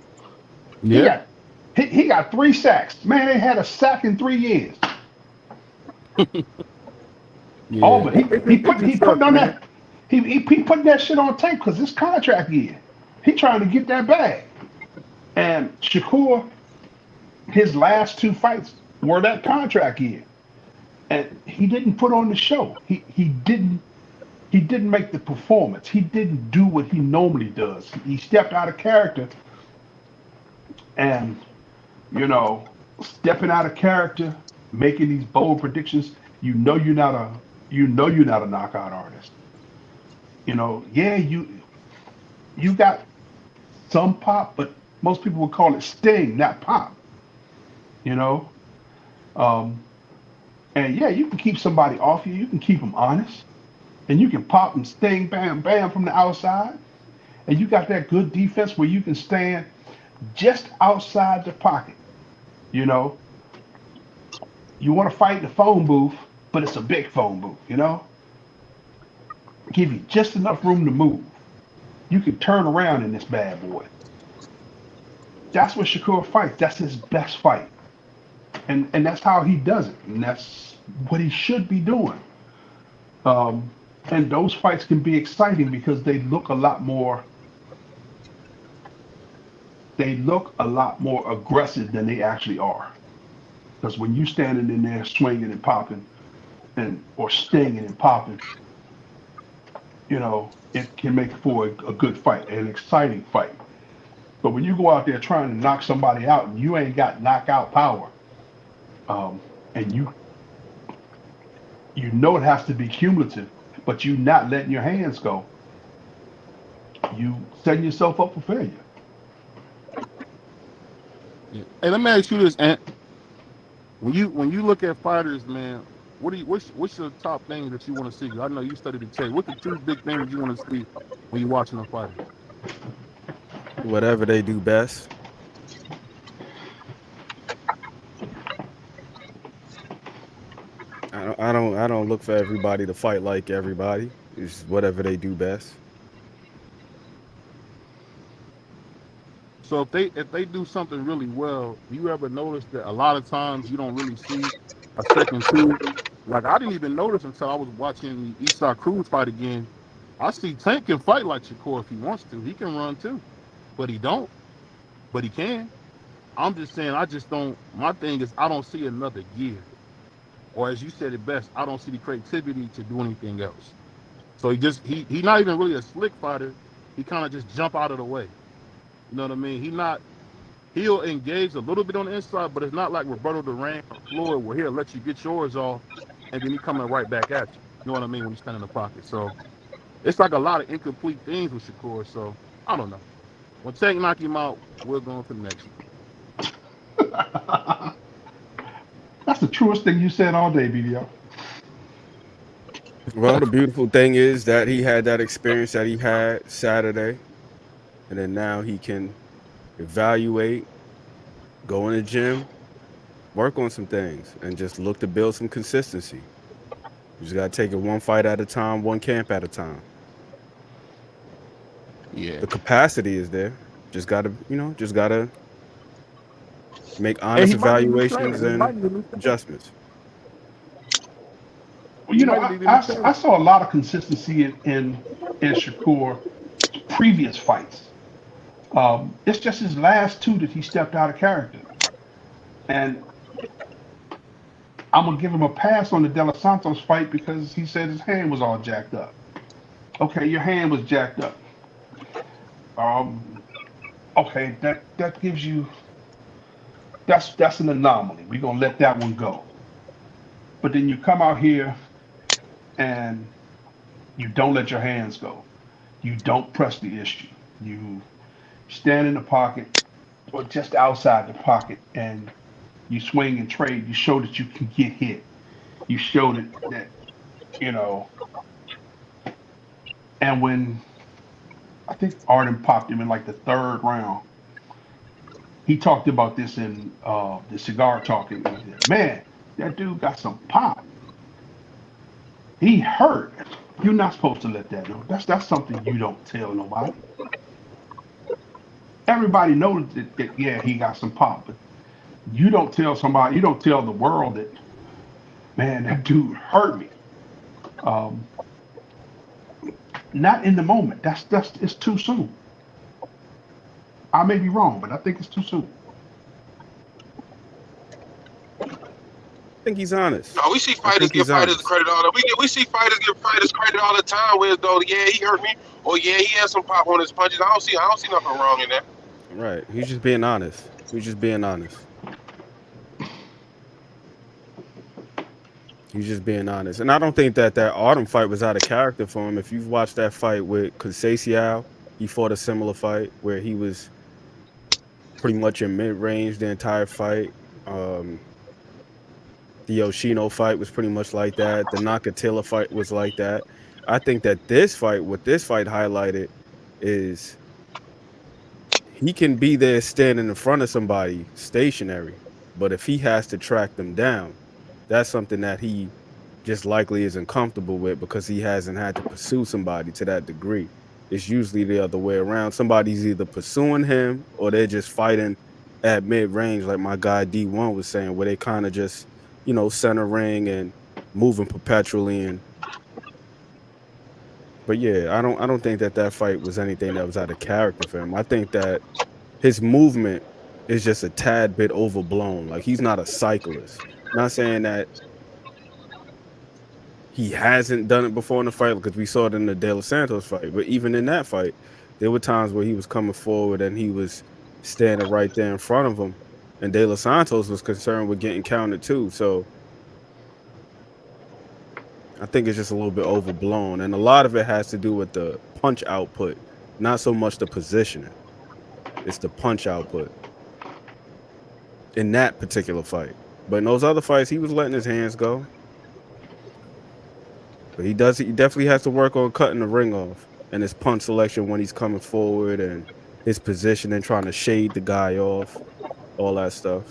L: he
K: Yeah.
L: got he got 3 sacks. Man, they had a sack in 3 years. Oh,
K: Yeah.
L: but
K: It,
L: he
K: it,
L: he
K: it
L: put he
K: just
L: putting
K: sucks,
L: on
K: man.
L: that he putting that shit on tape because it's contract year. He trying to get that bag. And Shakur, his last 2 fights were that contract year, and he didn't put on the show. He didn't make the performance. He didn't do what he normally does. He stepped out of character, and stepping out of character, making these bold predictions. You're not a knockout artist. Yeah, you got some pop, but most people would call it sting, not pop. You know, um, and yeah, you can keep somebody off you. You can keep them honest, and you can pop and sting, bam, bam from the outside. And you got that good defense where you can stand just outside the pocket. You know, you want to fight in the phone booth, but it's a big phone booth. Give you just enough room to move. You can turn around in this bad boy. That's what Shakur fights. That's his best fight. And that's how he does it. And that's what he should be doing. And those fights can be exciting because they look a lot more aggressive than they actually are. Because when you standing in there swinging and popping and or stinging and popping, it can make for a good fight, an exciting fight. But when you go out there trying to knock somebody out and you ain't got knockout power, and you know it has to be cumulative, but you not letting your hands go, you setting yourself up for failure.
K: Yeah. Hey, let me ask you this, Ant. When you look at fighters, man, what's your top things that you want to see? I know you studied the tape. What's the two big things you want to see when you're watching a fighter?
N: Whatever they do best. I don't look for everybody to fight like everybody. It's whatever they do best.
K: So if they do something really well, do you ever notice that a lot of times you don't really see a second two? Like I didn't even notice until I was watching the Eastside Cruz fight again. I see Tank can fight like Shakur if he wants to. He can run too, but he don't. But he can. I'm just saying. I just don't. My thing is I don't see another gear, or as you said it best, I don't see the creativity to do anything else. So he not even really a slick fighter. He kind of just jump out of the way. You know what I mean? He'll engage a little bit on the inside, but it's not like Roberto Duran or Floyd where he'll let you get yours off and then he coming right back at you. You know what I mean? When you stand in the pocket. So it's like a lot of incomplete things with Shakur. So I don't know. When Tank knock him out, we'll go on to the next
L: That's the truest thing you said all day, BBO.
N: Well, the beautiful thing is that he had that experience that he had Saturday, and then now he can evaluate, go in the gym, work on some things, and just look to build some consistency. You just got to take it one fight at a time, one camp at a time.
K: Yeah.
N: The capacity is there. Just got to, just got to make
K: And
N: honest
K: he might need a new trainer.
N: evaluations
K: He
N: and
K: might need a new trainer.
N: adjustments.
L: Well,
K: He might need a new trainer.
L: I saw a lot of consistency in Shakur previous fights. It's just his last two that he stepped out of character. And I'm gonna give him a pass on the De Los Santos fight because he said his hand was all jacked up. Okay, your hand was jacked up. Okay, that gives you that's an anomaly. We're gonna let that one go. But then you come out here and you don't let your hands go. You don't press the issue. You stand in the pocket or just outside the pocket and you swing and trade. You show that you can get hit. You show that you know. And when I think Arden popped him in like the third round, he talked about this in the cigar talking. He said, "Man, that dude got some pop. He hurt. You're not supposed to let that know. That's something you don't tell nobody. Everybody knows that yeah, he got some pop, but you don't tell somebody. You don't tell the world that man, that dude hurt me. Um, not in the moment. That's it's too soon. I may be wrong, but I think it's too soon.
N: I think he's honest.
M: No, we see
N: I
M: fighters
N: think
M: give
N: he's
M: fighters
N: honest.
M: credit all the we see fighters give fighters credit all the time. Where though, yeah, he hurt me, or yeah, he had some pop on his punches. I don't see nothing wrong in that.
N: Right. He's just being honest. He's just being honest. He's just being honest. And I don't think that Autumn fight was out of character for him. If you've watched that fight with Conceição, he fought a similar fight where he was pretty much in mid-range the entire fight. The Yoshino fight was pretty much like that. The Nakatila fight was like that. I think that what this fight highlighted is he can be there standing in front of somebody stationary, but if he has to track them down, that's something that he just likely isn't comfortable with because he hasn't had to pursue somebody to that degree. It's usually the other way around. Somebody's either pursuing him or they're just fighting at mid-range, like my guy D1 was saying, where they kind of just, center ring and moving perpetually. But yeah, I don't think that fight was anything that was out of character for him. I think that his movement is just a tad bit overblown. Like he's not a cyclist. Not saying that he hasn't done it before in the fight because we saw it in the De Los Santos fight. But even in that fight, there were times where he was coming forward and he was standing right there in front of him. And De Los Santos was concerned with getting counted too. So I think it's just a little bit overblown. And a lot of it has to do with the punch output, not so much the positioning. It's the punch output in that particular fight. But in those other fights, he was letting his hands go. But he definitely has to work on cutting the ring off and his punch selection when he's coming forward and his position and trying to shade the guy off, all that stuff.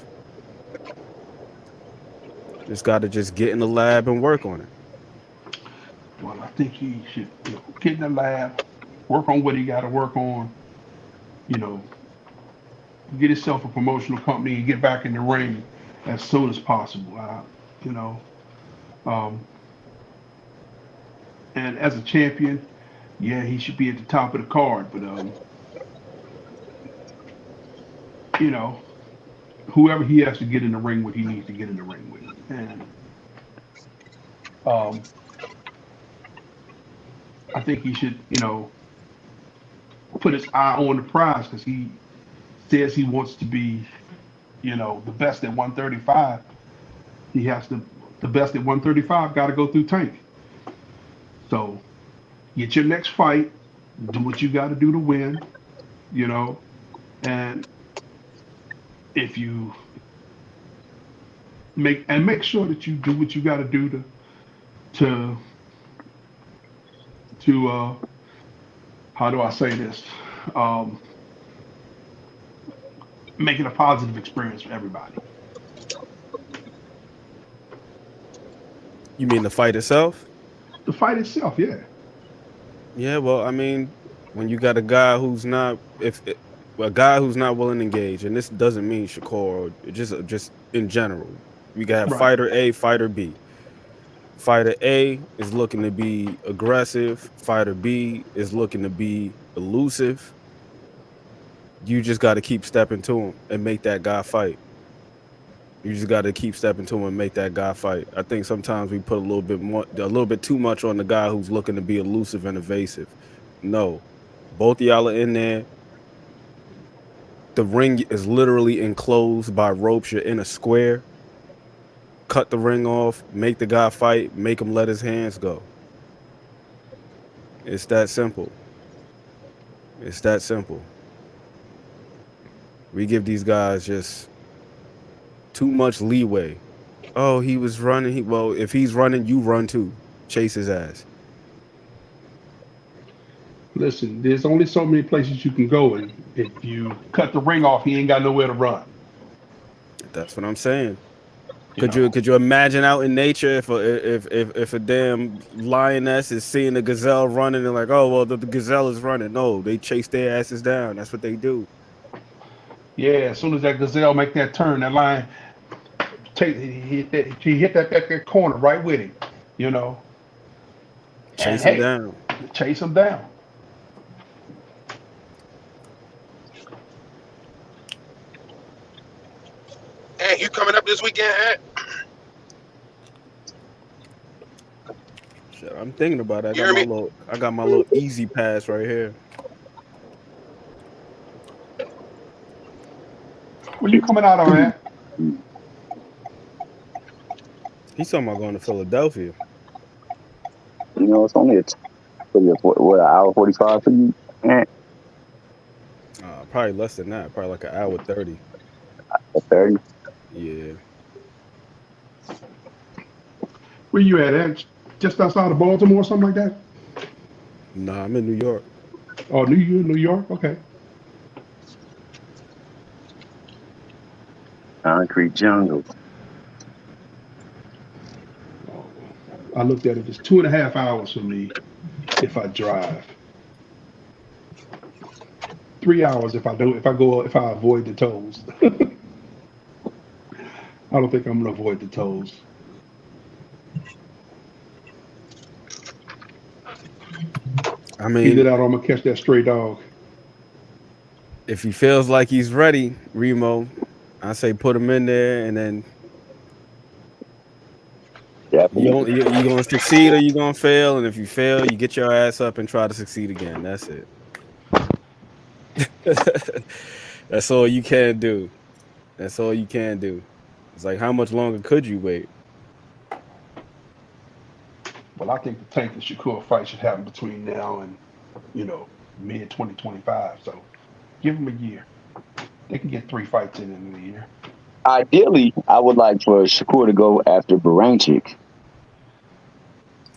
N: Just got to just get in the lab and work on it.
L: Well, I think he should get in the lab, work on what he got to work on. Get himself a promotional company and get back in the ring as soon as possible. You know, um, and as a champion, yeah, he should be at the top of the card. But you know, whoever he has to get in the ring with, he needs to get in the ring with. And um, I think he should, put his eye on the prize because he says he wants to be, the best at 135. He has to, the best at 135 got to go through Tank. So get your next fight, do what you got to do to win, and if you make sure that you do what you got to do to how do I say this? Um, make it a positive experience for everybody.
N: You mean the fight itself?
L: The fight itself, yeah.
N: Yeah, well, I mean, when you got a guy who's not a guy who's not willing to engage, and this doesn't mean Shakur, or just in general, we got
L: Right.
N: fighter A, fighter B. Fighter A is looking to be aggressive. Fighter B is looking to be elusive. You just got to keep stepping to him and make that guy fight. You just got to keep stepping to him and make that guy fight. I think sometimes we put a little bit too much on the guy who's looking to be elusive and evasive. No, both of y'all are in there. The ring is literally enclosed by ropes. You're in a square. Cut the ring off, make the guy fight, make him let his hands go. It's that simple. It's that simple. We give these guys just too much leeway. Oh, he was running. Well, if he's running, you run too. Chase his ass.
L: Listen, there's only so many places you can go, and if you cut the ring off, he ain't got nowhere to run.
N: That's what I'm saying. Could you imagine out in nature if a damn lioness is seeing a gazelle running and like, oh well, the gazelle is running? No, they chase their asses down. That's what they do.
L: Yeah, as soon as that gazelle make that turn, that lion he hit that corner right with him,
N: Chase him down.
L: Chase him down.
M: Hey, you coming up this weekend, Ant?
N: Shit, I'm thinking about it.
M: You hear me?
N: I got my little easy pass right here.
L: Where you coming out on that?
N: He's talking about going to Philadelphia.
C: It's only an hour 45 for you.
N: Probably less than that. Probably like an hour 30.
C: 30.
N: Yeah.
L: Where you at? Ant? Just outside of Baltimore or something like that?
N: Nah, I'm in New York.
L: Oh, New York? Okay.
C: Concrete jungle.
L: I looked at it. It's 2.5 hours for me if I drive. 3 hours if I avoid the tolls. I don't think I'm gonna avoid the tolls.
N: I mean,
L: either that or I'm gonna catch that stray dog.
N: If he feels like he's ready, Remo, I say put him in there, and then you gonna succeed or you gonna fail, and if you fail, you get your ass up and try to succeed again. That's it. That's all you can do. That's all you can do. It's like, how much longer could you wait?
L: Well, I think the Tank and Shakur fight should happen between now and mid 2025. So give them a year. They can get 3 fights in a year.
C: Ideally, I would like for Shakur to go after Baranchik.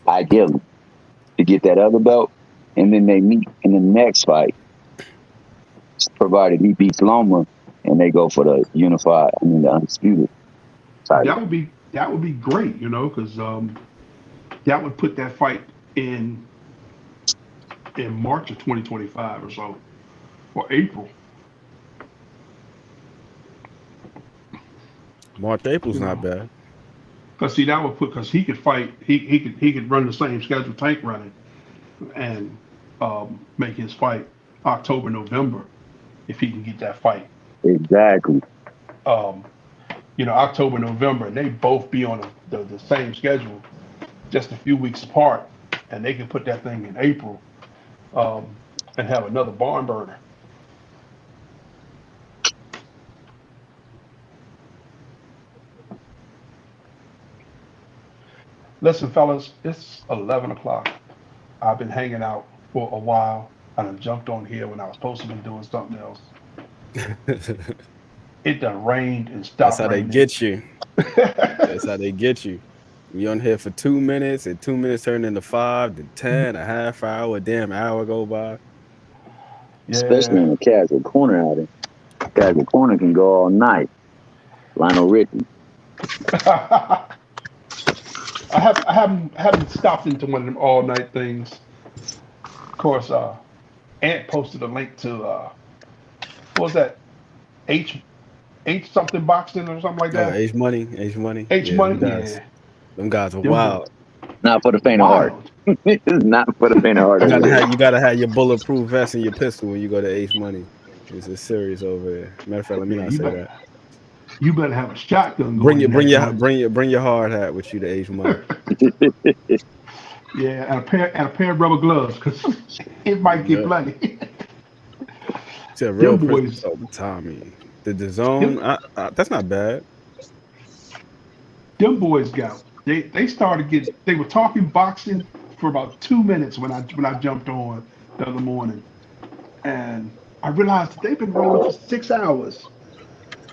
C: Ideally, to get that other belt, and then they meet in the next fight, provided he beats Loma, and they go for the the undisputed title.
L: That would be great, because that would put that fight in March of 2025 or so, or April.
N: March, April's not bad.
L: Because see, that would because he could fight. He could run the same schedule Tank running, and make his fight October, November, if he can get that fight.
C: Exactly.
L: October, November, and they both be on the same schedule, just a few weeks apart. and they can put that thing in April and have another barn burner. Listen, fellas, it's 11 o'clock. I've been hanging out for a while. I done jumped on here when I was supposed to be doing something else. It done rained and
N: That's
L: stopped
N: how they
L: raining.
N: get you. That's how they get you. You on here for 2 minutes, and 2 minutes turn into 5 to 10, a half hour, a damn hour go by.
C: Especially
L: Yeah.
C: in a casual corner outing. Casual corner can go all night. Lionel Richie.
L: I haven't stopped into one of them all night things. Of course, Ant posted a link to what was that? H something boxing or something like
N: Oh,
L: that.
N: H Money, H Money.
L: H
N: Yeah,
L: money, yeah.
N: them guys are
L: Them
N: wild.
L: boys
C: Not for the faint of heart.
L: wild.
C: It's not for the faint of heart over there.
N: You gotta have your bulletproof vest and your pistol when you go to H Money. It's serious over there. Matter of fact, let me
L: Yeah,
N: not say that.
L: you better have a shotgun going in that joint.
N: Bring your hard hat with you to H Money.
L: Yeah, and a pair of rubber gloves because it might get
N: Yep.
L: bloody.
N: It's a real
L: Them
N: person.
L: boys,
N: Oh, Tommy. The zone,
L: them,
N: that's not bad.
L: them boys got they started getting they were talking boxing for about 2 minutes when I jumped on the other morning, and I realized that they've been rolling for 6 hours.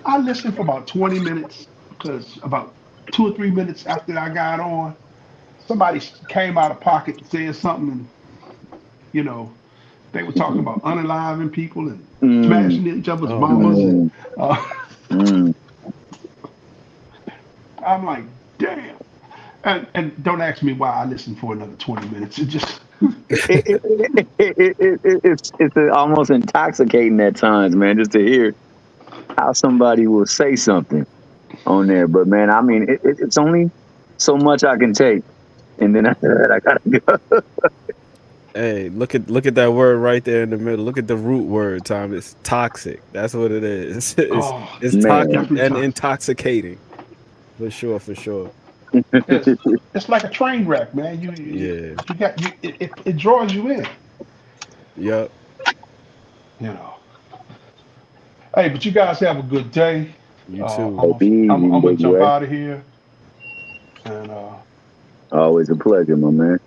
L: I listened for about 20 minutes because about 2 or 3 minutes after I got on, somebody came out of pocket saying something, and you know they were talking about unaliving people and
C: Mm,
L: smashing each other's
N: Oh man.
L: mamas, and
C: mm,
L: uh,
C: mm.
L: I'm like, damn. And don't ask me why I listened for another 20 minutes. It just
C: It's almost intoxicating at times, man, just to hear how somebody will say something on there. But man, I mean, it's only so much I can take, and then after that, I gotta go.
N: Hey, look at that word right there in the middle. Look at the root word, Tom. It's toxic. That's what it is.
L: oh,
N: It's toxic
C: Man,
L: definitely
N: and
L: toxic.
N: intoxicating. For sure, for sure.
L: It's like a train wreck, man.
N: Yeah.
L: You got you it draws you in,
N: Yep.
L: you know. Hey, but you guys have a good day.
N: You too.
C: take it easy,
L: I'm gonna
C: big
L: jump
C: boy.
L: out of here, and
C: Always a pleasure, my man.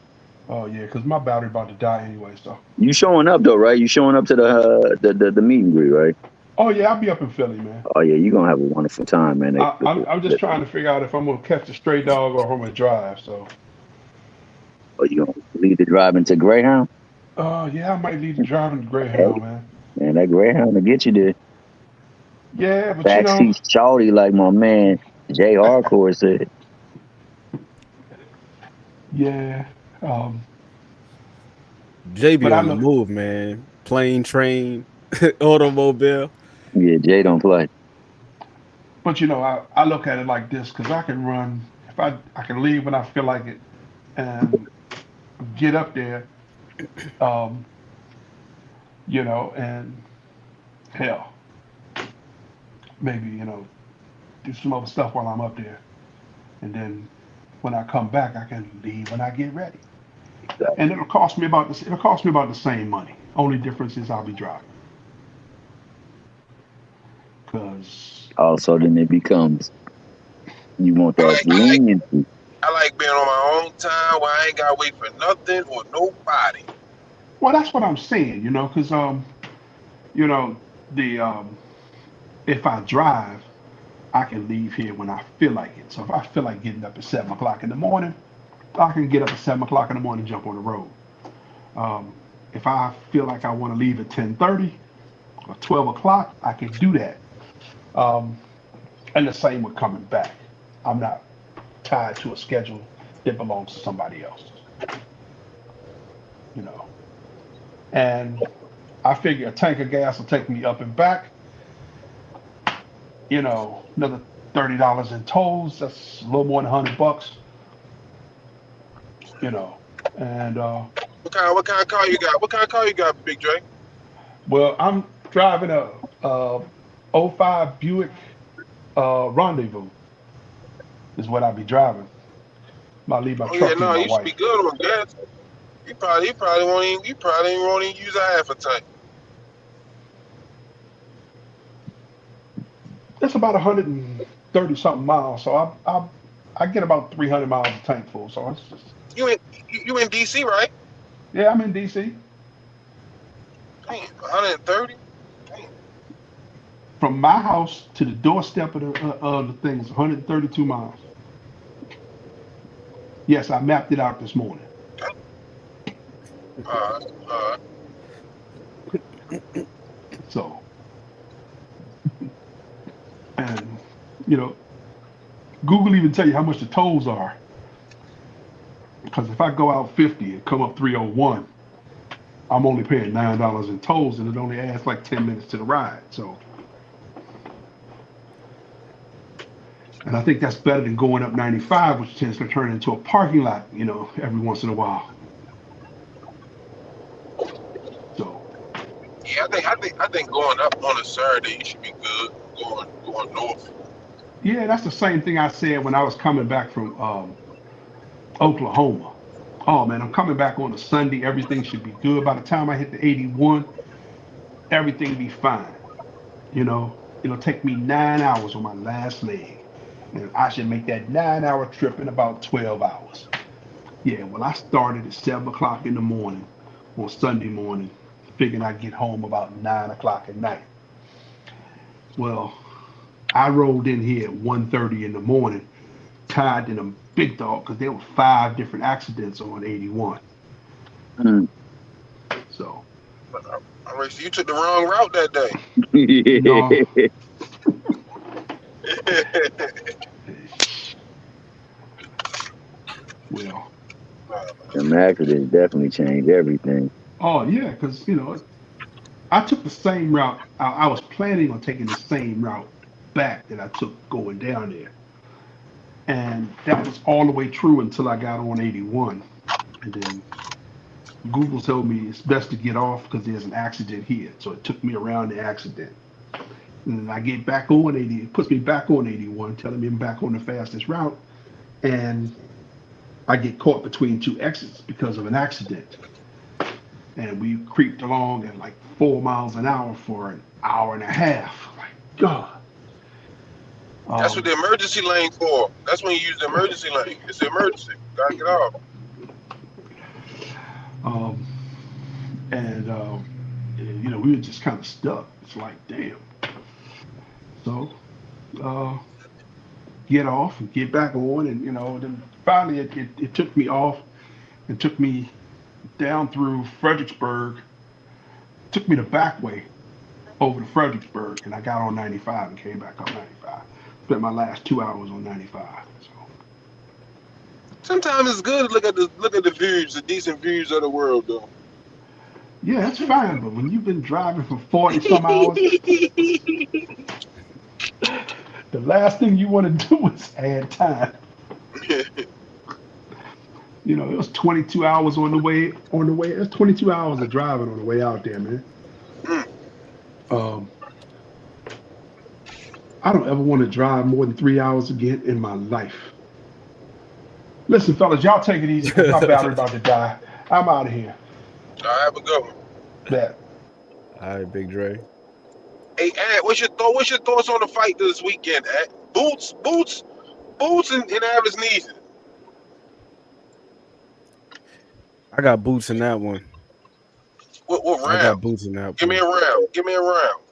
L: oh yeah, because my battery about to die anyway. So
C: You showing up though, right? You showing up to the meet and greet, right?
L: oh yeah, I'll be up in Philly, man.
C: Oh yeah, you gonna have a wonderful time, man.
L: I'm just trying to figure out if I'm gonna catch a stray dog or if I'm gonna drive. So
C: Are you gonna lead the drive into Greyhound?
L: yeah, I might leave the driving to
C: Hey,
L: Greyhound, man.
C: man, that Greyhound will get you there.
L: Yeah, but
C: Backseat shawty, like my man Jay Hardcore said.
L: yeah, um,
N: Jay be
L: but I
N: on the
L: look,
N: move, man. Plane, train, automobile.
C: Yeah, Jay don't play.
L: but I look at it like this because I can run if I can leave when I feel like it and get up there, um, and hell, maybe do some other stuff while I'm up there, and then when I come back, I can leave when I get ready, and it'll cost me about this. It'll cost me about the same money. Only difference is I'll be driving because
C: Also, then it becomes you want
M: I
C: that
M: like I like
C: leniency.
M: I like being on my own time where I ain't gotta wait for nothing or nobody.
L: well, that's what I'm saying. Because you know the if I drive, I can leave here when I feel like it. So if I feel like getting up at 7 o'clock in the morning, I can get up at 7 o'clock in the morning and jump on the road. If I feel like I want to leave at 10:30 or 12 o'clock, I can do that. Um, and the same with coming back. I'm not tied to a schedule that belongs to somebody else. You know, and I figure a tank of gas will take me up and back. Another $30 in tolls. That's a little more than $100. You know, and
M: What kind of car you got? What kind of car you got, Big Dre?
L: well, I'm driving a '05 Buick Rendezvous is what I'll be driving. I'll leave my
M: Oh yeah,
L: truck here with
M: no,
L: my
M: you should be
L: wife.
M: good on gas. He probably won't even use a half a tank.
L: It's about 130 something miles, so I get about 300 miles a tank full. So it's just
M: You in DC, right?
L: yeah, I'm in DC.
M: Damn, 130. Damn.
L: From my house to the doorstep of the thing is 132 miles. Yes, I mapped it out this morning.
M: Uh,
L: So, and you know, Google even tell you how much the tolls are. Because if I go out 50 and come up 301, I'm only paying $9 in tolls, and it only adds like 10 minutes to the ride. So, and I think that's better than going up 95, which tends to turn into a parking lot, every once in a while. So,
M: yeah, I think going up on a Saturday you should be good. Going north.
L: yeah, that's the same thing I said when I was coming back from Oklahoma. Oh man, I'm coming back on a Sunday. Everything should be good. By the time I hit the 81, everything be fine. It'll take me 9 hours on my last leg. And I should make that 9 hour trip in about 12 hours. Yeah, well, I started at 7 o'clock in the morning on Sunday morning, figuring I'd get home about 9 o'clock at night. Well, I rolled in here at 1:30 in the morning, tied in a big dog because there were 5 different accidents on 81.
C: Mm.
L: So,
M: All right, so you took the wrong route that day.
L: no, well,
C: Them accidents definitely change everything.
L: oh yeah, because I took the same route. I was planning on taking the same route back that I took going down there. And that was all the way true until I got on 81. And then Google told me it's best to get off because there's an accident here. So it took me around the accident. And then I get back on 80, it puts me back on 81, telling me I'm back on the fastest route. And I get caught between two exits because of an accident. And we creeped along at like 4 miles an hour for an hour and a half. Like, God.
M: That's what the emergency lane for. That's when you use the emergency lane. It's an emergency. Gotta get off.
L: Um, and we were just kind of stuck. It's like, damn. So, uh, get off and get back on, and then finally it took me off and took me down through Fredericksburg. Took me the back way over to Fredericksburg, and I got on 95 and came back up 95. Spent my last 2 hours on 95. So,
M: Sometimes it's good to look at the views, the decent views of the world, though.
L: yeah, that's fine. But when you've been driving for 40 some hours, the last thing you want to do is add time. It was 22 hours on the way. It was 22 hours of driving on the way out there, man. Um, I don't ever want to drive more than 3 hours again in my life. Listen, fellas, y'all take it easy because my battery about to die. I'm out of here.
M: I have a good one.
L: Bet.
N: All right, Big Dre.
M: Hey, Ad, what's your thoughts on the fight this weekend, Ad? Boots, and Avis Neeson.
N: I got boots in that one.
M: What round?
N: I got boots in that
M: Give
N: one.
M: Give me a round.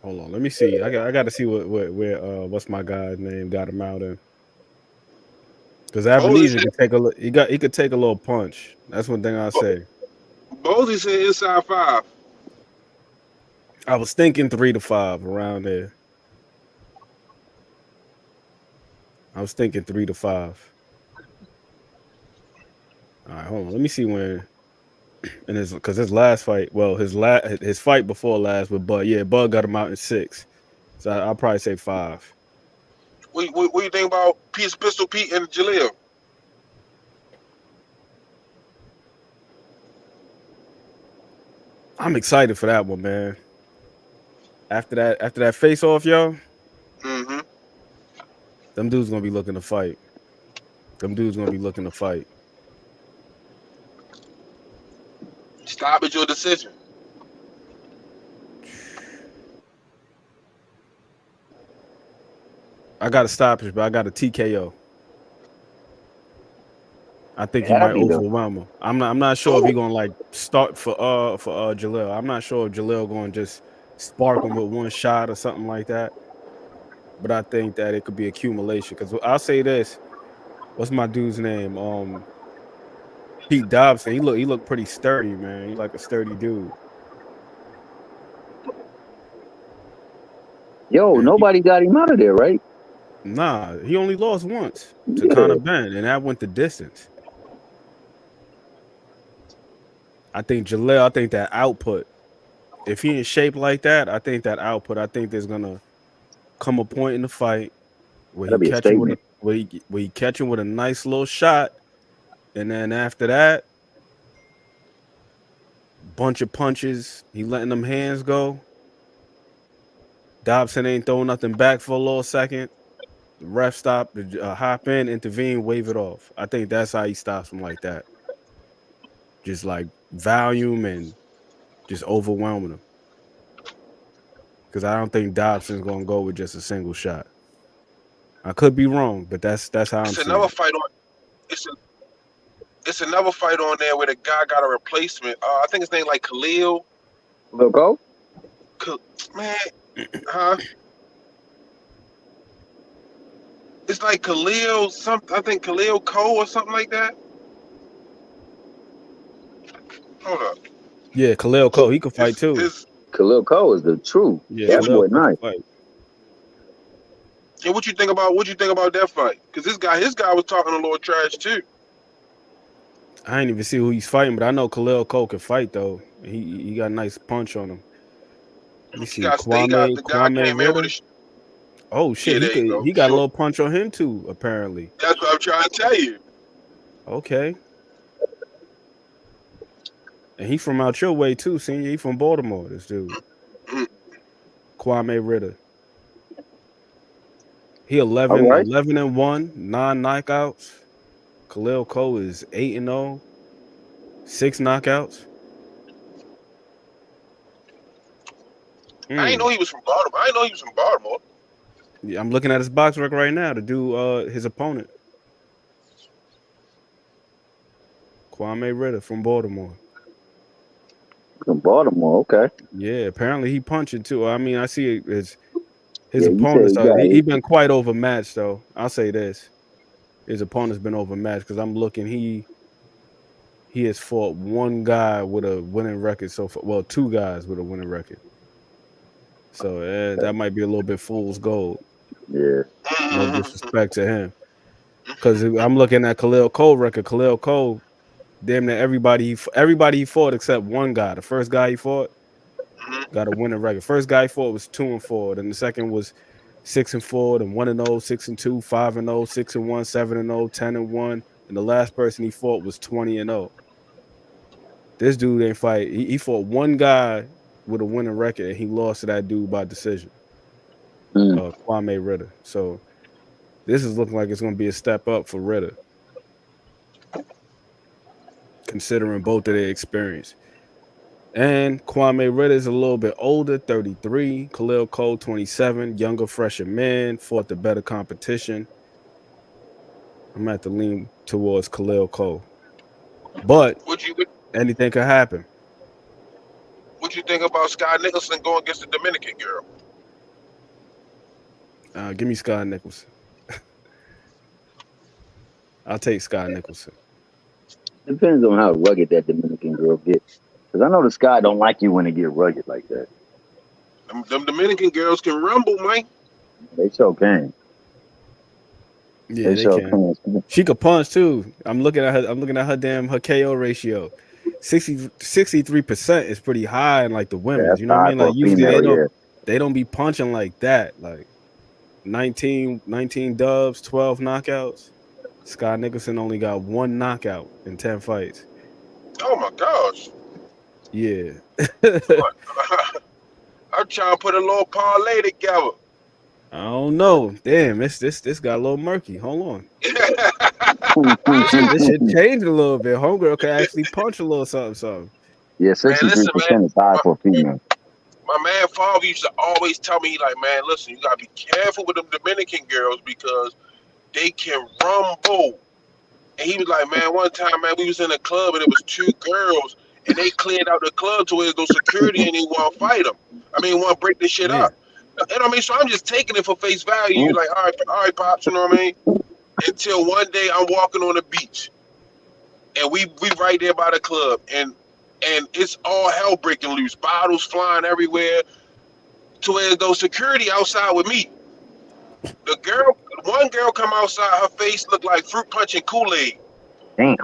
N: Hold on, let me see. I got to see what's my guy's name got him out in. Because Ebenezer could take he could take a little punch. That's one thing I say.
M: Bosey said inside 5.
N: I was thinking 3 to 5 around there. I was thinking 3 to 5. All right, hold on. Let me see when. And his last fight, well, his fight before last with Bud, yeah, Bud got him out in 6. So I'll probably say 5.
M: What do you think about Pistol Pete and Jaleel?
N: I'm excited for that one, man. After that face off, yo.
M: Mm-hmm.
N: Them dudes gonna be looking to fight.
M: Stoppage or decision?
N: I got a stoppage, but I got a TKO. I think he
C: That'd
N: might
C: be the
N: overwhelm him. I'm not sure if
M: Oh,
N: he gonna like start for Jaleel. I'm not sure if Jaleel gonna just spark him with one shot or something like that. But I think that it could be accumulation. Because I'll say this: what's my dude's name? Pete Dobson. He looked pretty sturdy, man. He like a sturdy dude.
C: yo.
N: And
C: Nobody got him out of there, right?
N: nah, he only lost once to
C: Yeah,
N: Conor Ben, and that went the distance. I think that output, if he in shape like that, I think that output, I think there's gonna come a point in the fight where he
C: that'd be a
N: catch him with a
C: statement.
N: where he catch him with a nice little shot, and then after that, bunch of punches, he letting them hands go. Dobson ain't throwing nothing back for a little second. The ref stop, hop in, intervene, wave it off. I think that's how he stops him like that. Just like volume and just overwhelming him. Because I don't think Dobson's gonna go with just a single shot. I could be wrong, but that's how I'm
M: it's
N: seeing
M: another
N: it.
M: fight on. It's a, it's another fight on there where the guy got a replacement. I think his name like Khalil.
C: Loco.
M: Man, huh? It's like Khalil something. I think Khalil Cole or something like that. Hold up.
N: Yeah, Khalil Cole, he could fight too.
M: His
C: Khalil Cole is the truth.
N: Yeah,
C: That
N: Khalil
C: boy
N: Cole
C: nice.
N: could fight.
M: and what you think about that fight? Because his guy was talking a little trash too.
N: I ain't even see who he's fighting, but I know Khalil Cole can fight though. He got a nice punch on him. Let me see.
M: He got the guy
N: Kwame
M: came in with
N: Ritter.
M: a
N: Oh shit,
M: yeah. There you go.
N: he got a
M: Sure.
N: little punch on him too, apparently.
M: That's what I'm trying to tell you.
N: Okay. And he from out your way too, senior. He from Baltimore, this dude.
M: Mm.
N: Kwame Ritter. He
C: All
N: 11,
C: right.
N: 11 and 1, 9 knockouts. Khalil Cole is 8 and 0, 6 knockouts.
M: I didn't know he was from Baltimore. I didn't know he was from Baltimore.
N: Yeah, I'm looking at his box record right now to do his opponent. Kwame Ritter from Baltimore.
C: From Baltimore, okay.
N: Yeah, apparently he punching too. I mean, I see his
C: Yeah, you said
N: opponents.
C: he got
N: He
C: it.
N: been quite overmatched though. I'll say this: his opponent's been overmatched because I'm looking. He has fought one guy with a winning record so far. Well, two guys with a winning record. So that might be a little bit fool's gold.
C: Yeah.
N: No disrespect to him, because I'm looking at Khalil Cole record. Khalil Cole, damn near everybody he fought except one guy. The first guy he fought got a winning record. First guy he fought was 2-4. Then the second was 6-4, then 1-0, 6-2, 5-0, 6-1, 7-0, 10-1, and the last person he fought was 20-0. This dude ain't fight. He fought one guy with a winning record, and he lost to that dude by decision. Kwame Ritter. So this is looking like it's going to be a step up for Ritter, considering both of their experience. And Kwame Ritter is a little bit older, 33. Khalil Cole, 27, younger, fresher man, fought the better competition. I'm going to have to lean towards Khalil Cole. But anything could happen.
M: What you think about Scott Nicholson going against the Dominican girl?
N: Give me Scott Nicholson. I'll take Scott Nicholson.
C: Depends on how rugged that Dominican girl gets. Because I know the Sky don't like you when they get rugged like that.
M: Them Dominican girls can rumble, man.
C: They sure can.
N: Yeah, they can. She could punch too. I'm looking at her KO ratio. 63% is pretty high in like the women. You know what I mean? Like usually they don't be punching like that. Like 19 dubs, 12 knockouts. Scott Nicholson only got 1 knockout in 10 fights.
M: Oh my gosh.
N: Yeah.
M: I'm trying to put a little parlay together.
N: I don't know. Damn, this got a little murky. Hold on. This should change a little bit. Homegirl could actually punch a little something.
C: Yeah,
M: Man, listen, man.
C: 63% is high for a female.
M: My man Favre used to always tell me, he like, man, listen, you gotta be careful with them Dominican girls because they can rumble. And he was like, man, one time, man, we was in a club and it was two girls, and they cleared out the club to where there's no security and they want to fight them. I mean, want to break this shit
N: Yeah.
M: up. You know what I mean? So I'm just taking it for face value.
C: Mm.
M: Like, all right, pops. You know what I mean? Until one day I'm walking on the beach, and we right there by the club, and it's all hell breaking loose, bottles flying everywhere. To where there's no security outside with me. One girl come outside, her face looked like fruit punch and Kool-Aid.
C: Damn.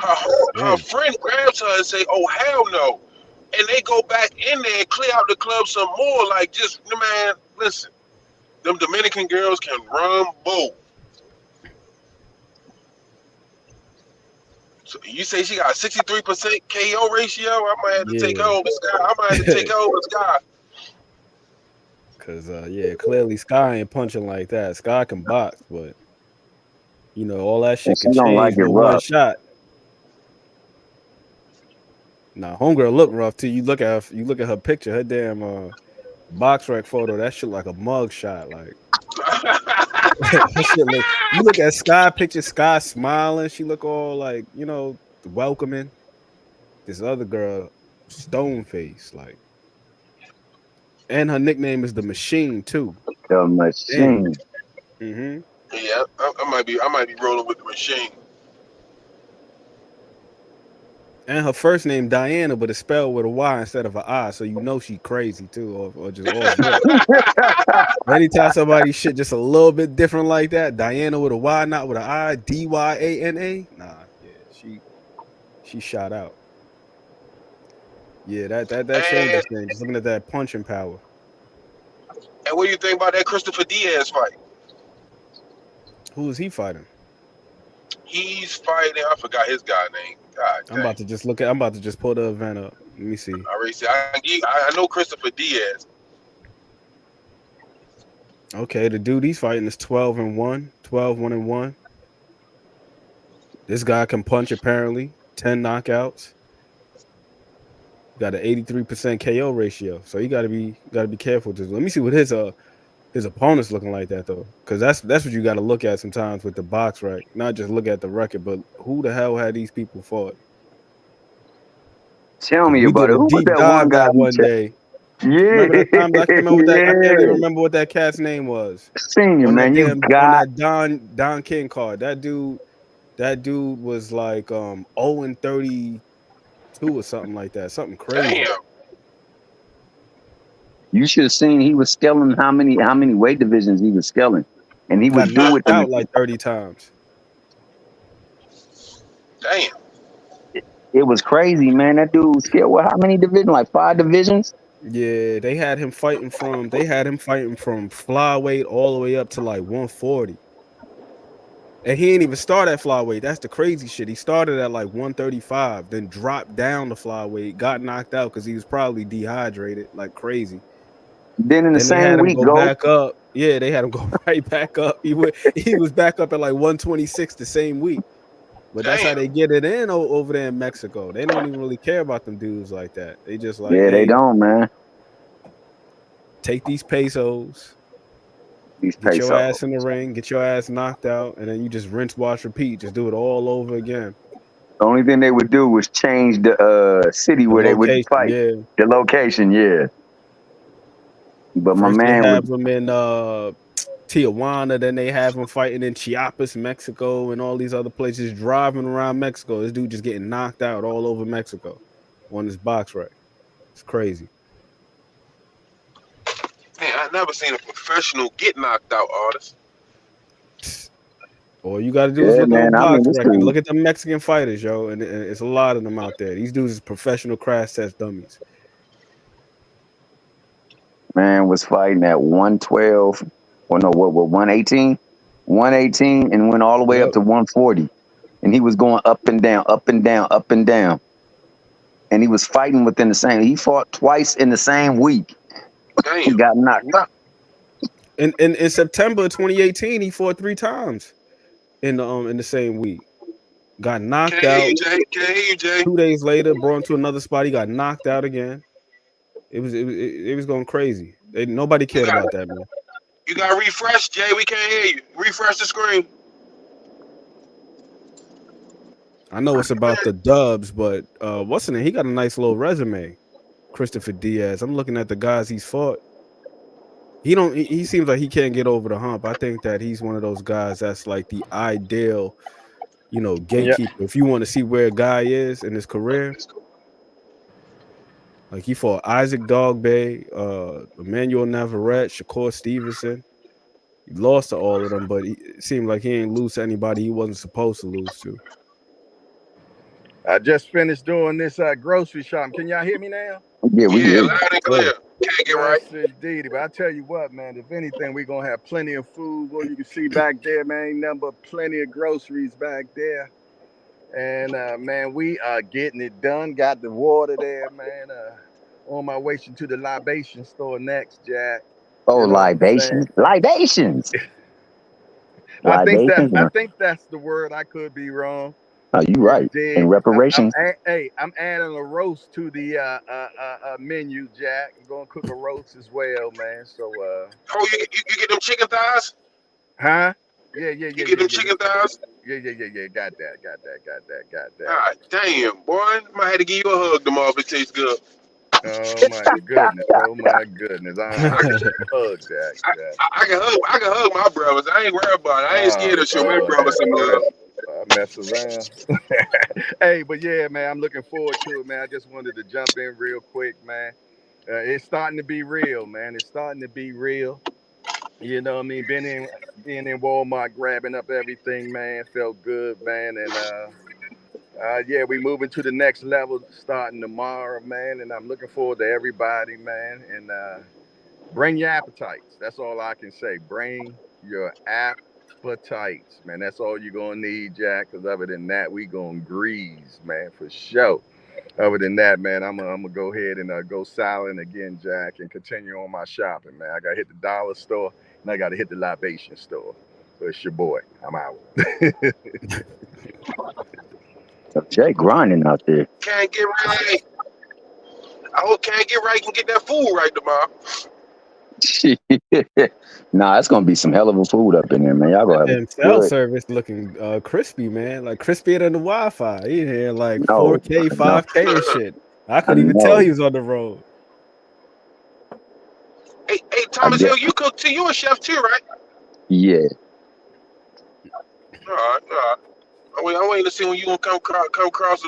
M: Her friend grabs her and say, "Oh hell no!" And they go back in there and clear out the club some more. Like, just man, listen, them Dominican girls can rumble. So you say she got a 63% KO ratio? I might have to take her
N: Yeah.
M: over Sky. I might have to take her over Sky.
N: Cause yeah, clearly Sky ain't punching like that. Sky can box, but you know, all that shit
C: And
N: can
C: she don't like
N: change
C: it
N: with one
C: rough.
N: shot. Nah, homegirl look rough too. You look at her picture, her damn box rec photo. That shit like a mug shot. Like that shit look. You look at Sky picture, Sky smiling. She look all like, you know, welcoming. This other girl, stone face, like, and her nickname is the Machine too.
C: The
N: Damn.
C: machine.
N: Mm-hmm.
M: Yeah, I might be rolling with the machine.
N: And her first name Diana, but it's spelled with a Y instead of an I, so you know she crazy too, or just off rip. Anytime somebody shit just a little bit different like that, Diana with a Y, not with an I, Dyana. Nah, yeah, she shot out. Yeah, that
M: And
N: changes things. Just looking at that punching power.
M: what do you think about that Christopher Diaz fight?
N: Who is he fighting?
M: He's fighting. I forgot his guy name. God
N: I'm
M: dang.
N: about to just I'm about to just pull the event up. Let me see.
M: I already said I know Christopher Diaz.
N: Okay, the dude he's fighting is 12-1, 1-1. This guy can punch apparently, 10 knockouts. Got an 83% KO ratio, so you gotta be careful with this. Let me see what his opponent's looking like that though, because that's what you got to look at sometimes with the box, right? Not just look at the record, but who the hell had these people fought?
C: Tell me
N: We
C: about
N: did
C: it.
N: a
C: Who was
N: deep
C: that one
N: dive
C: guy
N: that
C: we
N: one
C: checked?
N: day.
C: Yeah,
N: Remember that time? I can't remember what that. I can't even
C: yeah.
N: remember what that cat's name was
C: Senior,
N: on that
C: man, you
N: damn
C: got
N: Don King card. That dude was like 0-32 or something like that. Something crazy.
M: Damn.
C: you should have seen he was scaling how many weight divisions he was scaling. And he
N: Got
C: would do it
N: knocked out like 30 times.
M: Damn.
C: it was crazy, man. That dude scaled what, how many divisions? Like 5 divisions?
N: Yeah, they had him fighting from flyweight all the way up to like 140. And he ain't even start at flyweight. That's the crazy shit. He started at like 135, then dropped down to flyweight, got knocked out because he was probably dehydrated like crazy.
C: Then in the
N: Then they had
C: same
N: him
C: week,
N: go
C: go
N: back up. Yeah, they had him go right back up. He was back up at like 126 the same week. But that's how
M: Damn.
N: they get it in over there in Mexico. They don't even really care about them dudes like that. They just like,
C: yeah, they
N: hey,
C: don't, man.
N: take these pesos,
C: These
N: get your
C: pesos.
N: ass in the ring, get your ass knocked out, and then you just rinse, wash, repeat. Just do it all over again.
C: The only thing they would do was change the city
N: The
C: where they would
N: location,
C: fight.
N: yeah.
C: The location, yeah. But my
N: First they
C: man
N: have
C: was
N: them in Tijuana, then they have him fighting in Chiapas, Mexico, and all these other places, driving around Mexico. This dude just getting knocked out all over Mexico on this box rack. It's crazy.
M: Man, I never seen a professional get knocked out, artist.
N: All you got to do is
C: yeah,
N: look on the
C: man. I mean,
N: box
C: this
N: record.
C: dude,
N: Look at the Mexican fighters, yo, and it's a lot of them out there. These dudes is professional crash test dummies.
C: man, was fighting at 112. Or no, what 118? 118 and went all the way
N: Yep.
C: up to 140. And he was going up and down, up and down, up and down. And he was fighting within the same. He fought twice in the same week. He
M: Damn.
C: got knocked out.
N: In September 2018, he fought 3 times in the same week. got knocked
M: Can't hear
N: out.
M: you, Jay. Can't hear you, Jay.
N: 2 days later, brought him to another spot. He got knocked out again. It was going crazy. Nobody
M: You
N: cared
M: got
N: about that, man.
M: you got to refresh, Jay. We can't hear you. Refresh the screen.
N: I know it's about the dubs, but what's in it? He got a nice little resume. Christopher Diaz. I'm looking at the guys he's fought. He seems like he can't get over the hump. I think that he's one of those guys that's like the ideal, gatekeeper. If you want to see where a guy is in his career, like he fought Isaac Dogbe, Emmanuel Navarrete, Shakur Stevenson. He lost to all of them, but it seemed like he ain't lose to anybody he wasn't supposed to lose to.
A: I just finished doing this grocery shopping. Can y'all hear me now?
C: Yeah, we
M: Yeah,
C: hear you.
M: loud and clear. Can't get right.
A: Yes, indeed. But I tell you what, man, if anything, we're going to have plenty of food. What you can see back there, man, ain't nothing but plenty of groceries back there. And, man, we are getting it done. Got the water there, man. On my way to the libation store next, Jack.
C: Oh,
A: You know
C: libations. Libations.
A: I
C: Libations.
A: think that's the word. I could be wrong.
C: Oh, you right. And reparations.
A: I'm adding a roast to the menu, Jack. I'm gonna cook a roast as well, man. So
M: Oh, you get them chicken thighs?
A: huh? Yeah.
M: You get them chicken thighs?
A: Yeah. Got that.
M: God damn, boy. I might have to give you a hug tomorrow if it tastes good.
A: Oh my goodness. I hug Jack.
M: I can hug my brothers. I ain't worried about it. I ain't scared to show my brothers some love.
A: I mess around. Hey, but yeah, man, I'm looking forward to it, man. I just wanted to jump in real quick, man. It's starting to be real, man. It's starting to be real. You know what I mean? Being in Walmart, grabbing up everything, man, felt good, man. And yeah, we moving to the next level starting tomorrow, man. And I'm looking forward to everybody, man. And bring your appetites. That's all I can say. Bring your appetites, man. That's all you're gonna need, Jack. Because other than that, we gonna grease, man, for sure. Other than that, man, I'm gonna go ahead and go silent again, Jack, and continue on my shopping, man. I gotta hit the dollar store and I gotta hit the libation store. So it's your boy. I'm out.
C: Jay grinding out there.
M: Can't get right. I hope Can't Get Right can get that food right tomorrow.
C: Nah, it's gonna be some hell of a food up in there, man. Y'all gonna have
N: And cell service looking crispy, man. Like crispier than the Wi-Fi. He had like 4K, 5K and shit. I couldn't even tell he was on the road.
M: Hey, Thomas Hill, you cook too. You a chef too, right?
C: Yeah.
M: All right. I'm waiting to see when you gonna come across.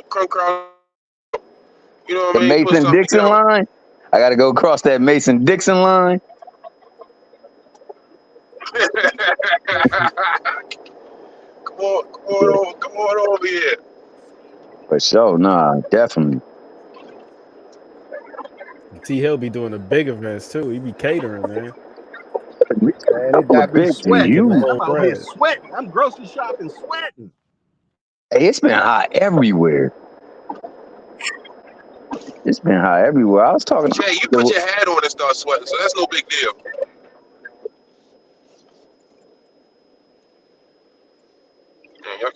M: You know what I mean?
C: Mason Dixon line. I gotta go across that Mason Dixon line.
M: Come on over here.
C: For sure, nah, definitely.
N: T Hill be doing the big events too. He be catering, man.
A: Man, it got me sweating, man. I'm out here sweating. I'm grocery shopping, sweating.
C: Hey, it's been hot everywhere. It's been hot everywhere. I was talking.
M: Jay, you put your hat on and start sweating, so that's no big deal.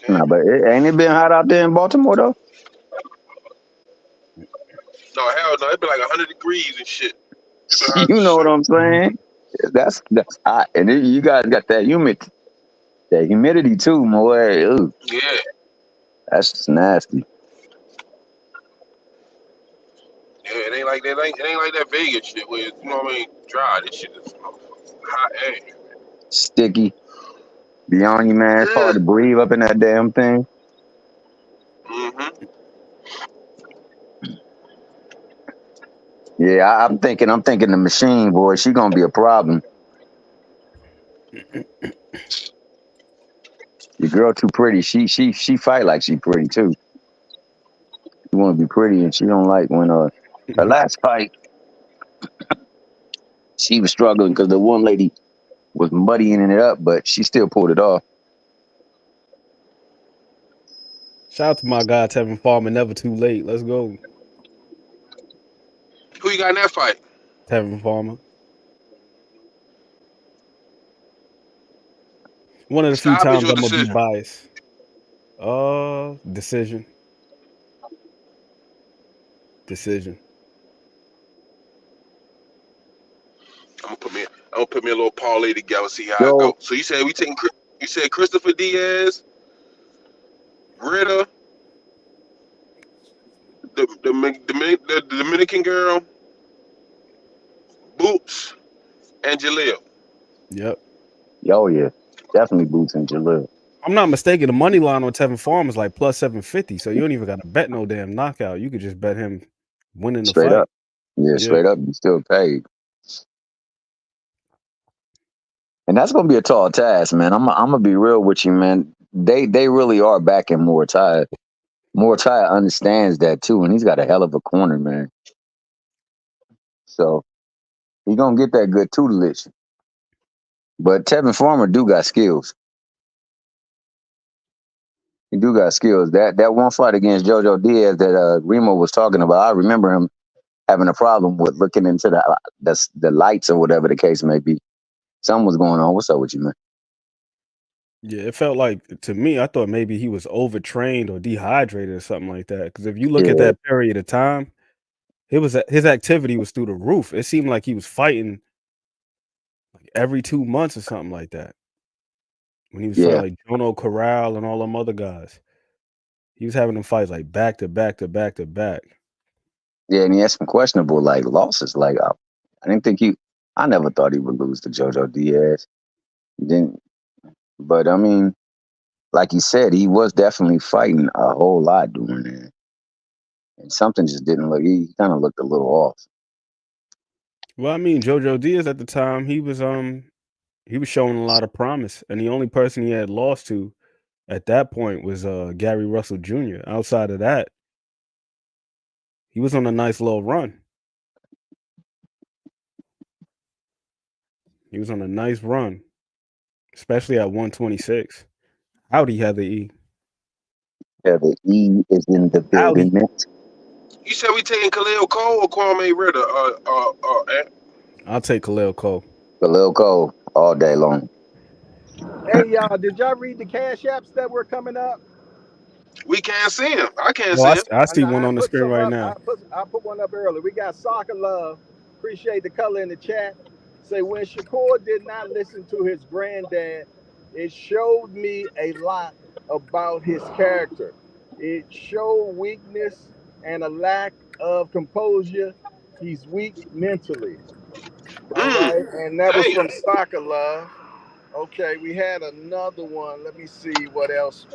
C: Nah, but ain't it been hot out there in Baltimore though?
M: No, hell no. It be like 100 degrees and shit.
C: You know what I'm saying? That's hot, and then you guys got that humidity too, boy. Ooh.
M: Yeah.
C: That's just nasty.
M: Yeah, it ain't like that Vegas shit where you know what I mean, dry. This shit is hot air.
C: Sticky. Beyond you, man. It's hard to breathe up in that damn thing.
M: Mm-hmm.
C: Yeah, I'm thinking the machine, boy, she gonna be a problem. Your girl too pretty. She fight like she pretty too. She wanna be pretty and she don't like when her last fight she was struggling because the one lady was muddying it up, but she still pulled it off.
N: Shout out to my guy Tevin Farmer, never too late. Let's go.
M: Who you got in that fight?
N: Tevin Farmer. One of the few times I'm gonna be biased. Decision.
M: I'm gonna put me a little parlay together, see how I
C: Yo,
M: go. So you said you said Christopher Diaz, Ritter, the Dominican girl, Boots, and Jaleel.
N: Yep.
C: yeah, definitely Boots and Jalil.
N: I'm not mistaken. The money line on Tevin Farm is like plus 750. So you don't even got to bet no damn knockout. You could just bet him winning the
C: Straight
N: fight.
C: up. Yeah,
N: Yeah.
C: straight up, you still paid. And that's gonna be a tall task, man. I'm gonna be real with you, man. They really are backing Muratalla. Muratalla understands that too, and he's got a hell of a corner, man. So he gonna get that good tutelage. But Tevin Farmer do got skills. He do got skills. That one fight against JoJo Diaz that Remo was talking about, I remember him having a problem with looking into the lights or whatever the case may be. Something was going on. What's up with you, man?
N: Yeah, it felt like to me, I thought maybe he was overtrained or dehydrated or something like that. Because if you look at
C: Yeah,
N: that period of time, his activity was through the roof. It seemed like he was fighting like every 2 months or something like that. When he was fighting
C: yeah,
N: like Jono Corral and all them other guys, he was having them fights like back to back to back to back.
C: yeah. And he had some questionable like losses. Like I didn't think he. I never thought he would lose to JoJo Diaz. Didn't, but I mean, like you said, he was definitely fighting a whole lot doing that, and something just didn't look. He kind of looked a little off.
N: Well, I mean, JoJo Diaz at the time, he was showing a lot of promise, and the only person he had lost to at that point was Gary Russell Jr. Outside of that, he was on a nice little run. He was on a nice run, especially at 126. Howdy, Heather E.
C: Yeah, the E is in the building.
N: Howdy.
C: Next.
M: You said we taking Khalil Cole or Kwame Ritter?
N: I'll take Khalil Cole.
C: Khalil Cole all day long.
D: Hey y'all, did y'all read the cash apps that were coming up?
M: We can't see him. I can't
N: Oh,
M: see him.
N: I
D: I
N: see
D: know
N: one
D: I
N: on the
D: put
N: screen
D: some
N: right
D: up.
N: now.
D: I put one up earlier. We got Soccer Love. Appreciate the color in the chat. Say when Shakur did not listen to his granddad, it showed me a lot about his character. It showed weakness and a lack of composure. He's weak mentally. All right, and that was
M: Damn.
D: from Soccer Love. Okay, we had another one. Let me see what else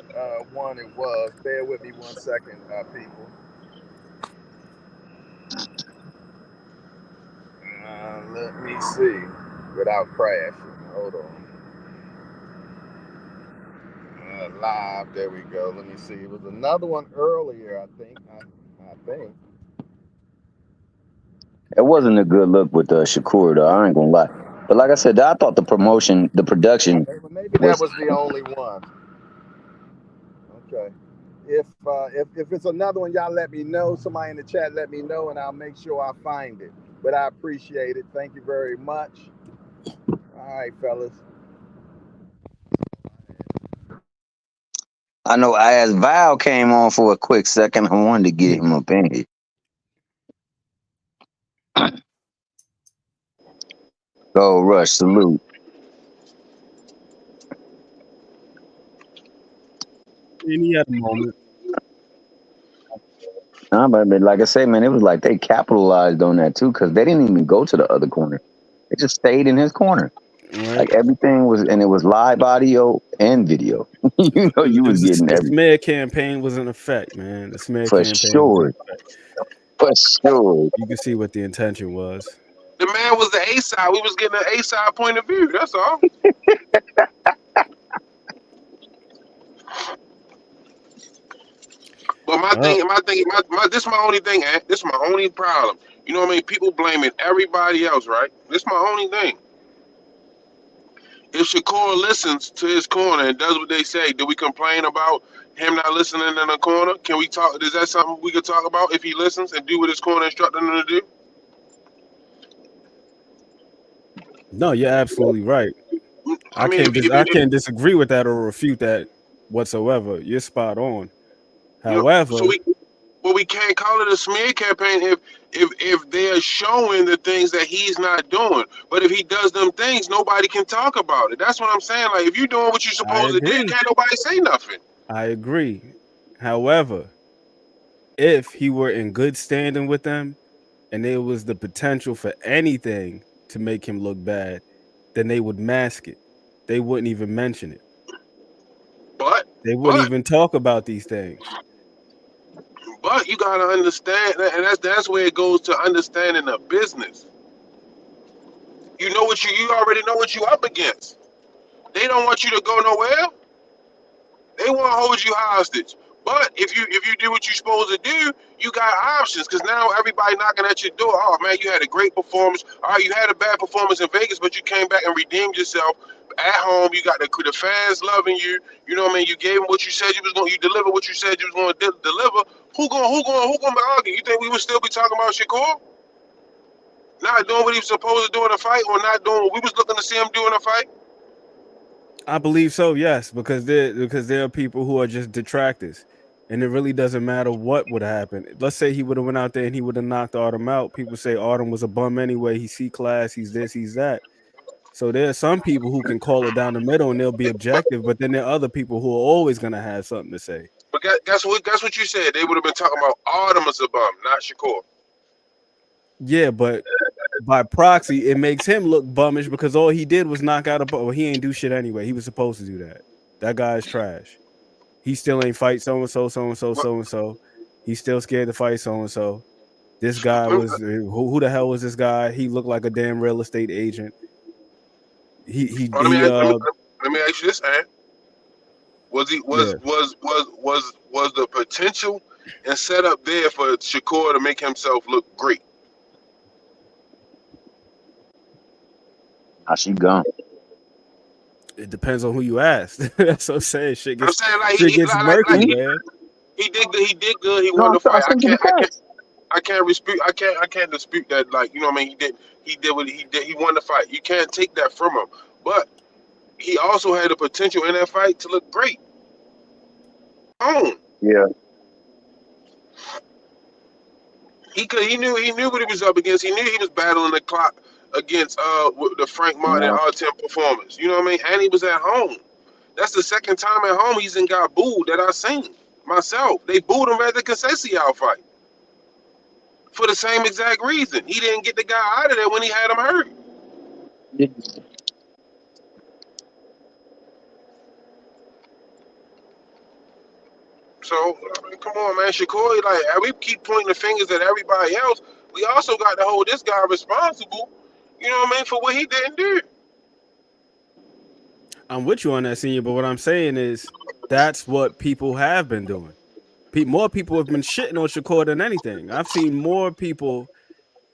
D: one it was. Bear with me 1 second, people. Let me see without crashing. Hold on. Live. There we go. Let me see. It was another one earlier. I think. I think.
C: It wasn't a good look with Shakur though. I ain't gonna lie. But like I said, I thought the production
D: Maybe that
C: was.
D: was the only one. Okay. If it's another one, y'all let me know. Somebody in the chat let me know, and I'll make sure I find it. But I appreciate it. Thank you very much. All right, fellas.
C: I know as Val came on for a quick second, I wanted to get him up in here. Go Rush, salute.
N: And he had a moment.
C: But like I say, man, it was like they capitalized on that too, because they didn't even go to the other corner. They just stayed in his corner.
N: Right.
C: Like everything was, and it was live audio and video. You know, you
N: It
C: was
N: was
C: getting
N: the
C: everything
N: smear campaign was in effect, man. The smear
C: for
N: campaign was in
C: sure,
N: effect.
C: for sure.
N: You can see what the intention was.
M: The man was the A side. We was getting an A side point of view. That's all. But
N: Well,
M: this is my only thing, man. This is my only problem. You know what I mean? People blaming everybody else, right? This is my only thing. If Shakur listens to his corner and does what they say, do we complain about him not listening in the corner? Can we talk? Is that something we could talk about if he listens and do what his corner instructed him to do?
N: no, you're absolutely right.
M: I mean,
N: I can't disagree with that or refute that whatsoever. You're spot on.
M: You know, so
N: However,
M: we can't call it a smear campaign if they're showing the things that he's not doing. But if he does them things, nobody can talk about it. That's what I'm saying. Like if you're doing what you're
N: I
M: supposed to do,
N: agree.
M: can't nobody say nothing.
N: I agree. However, if he were in good standing with them and there was the potential for anything to make him look bad, then they would mask it. They wouldn't even mention it.
M: But
N: They wouldn't
M: but
N: even talk about these things.
M: but you gotta understand, and that's where it goes to understanding the business. You know what you already know what you up against. They don't want you to go nowhere. They want to hold you hostage. But if you do what you're supposed to do, you got options. Because now everybody knocking at your door. Oh man, you had a great performance. All right, you had a bad performance in Vegas, but you came back and redeemed yourself at home. You got the fans loving you. You know what I mean? You gave them what you said you was going. You delivered what you said you was going to deliver. Who going to argue? You think we would still be talking about Shakur not doing what he was supposed to do in a fight, or not doing what we was looking to see him do in a fight?
N: I believe so, yes, because there are people who are just detractors, and it really doesn't matter what would happen. Let's say he would have went out there and he would have knocked Autumn out. People say Autumn was a bum anyway. He's C-class. He's this. He's that. So there are some people who can call it down the middle and they'll be objective, but then there are other people who are always going to have something to say.
M: But guess what you said. They would have been talking about Autumn as a bum, not Shakur.
N: Yeah, but by proxy, it makes him look bummish because all he did was knock out a bum. Well, he ain't do shit anyway. He was supposed to do that. That guy's trash. He still ain't fight so-and-so, so-and-so, so-and-so. He's still scared to fight so-and-so. This guy was who the hell was this guy? He looked like a damn real estate agent.
M: Let me ask you this, man. Was the potential and setup there for Shakur to make himself look great?
C: How she gone?
N: It depends on who you ask. That's what I'm saying. Shit
M: I'm
N: gets,
M: saying like
N: shit gets murky, man.
M: He did good. He did good. He won the fight. I can't dispute. I can't dispute that. Like, you know what I mean? He did what he did. He won the fight. You can't take that from him. But he also had the potential in that fight to look great.
C: Yeah.
M: He knew what he was up against. He knew he was battling the clock against the Frank Martin and R10 performance. You know what I mean? And he was at home. That's the second time at home he's got booed that I've seen myself. They booed him at the Conceição fight for the same exact reason. He didn't get the guy out of there when he had him hurt. So, I mean, come on, man. Shakur, like, we keep pointing the fingers at everybody else. We also got to hold this guy responsible, you know what I mean, for what he didn't do.
N: I'm with you on that, senior, but what I'm saying is that's what people have been doing. More people have been shitting on Shakur than anything. I've seen more people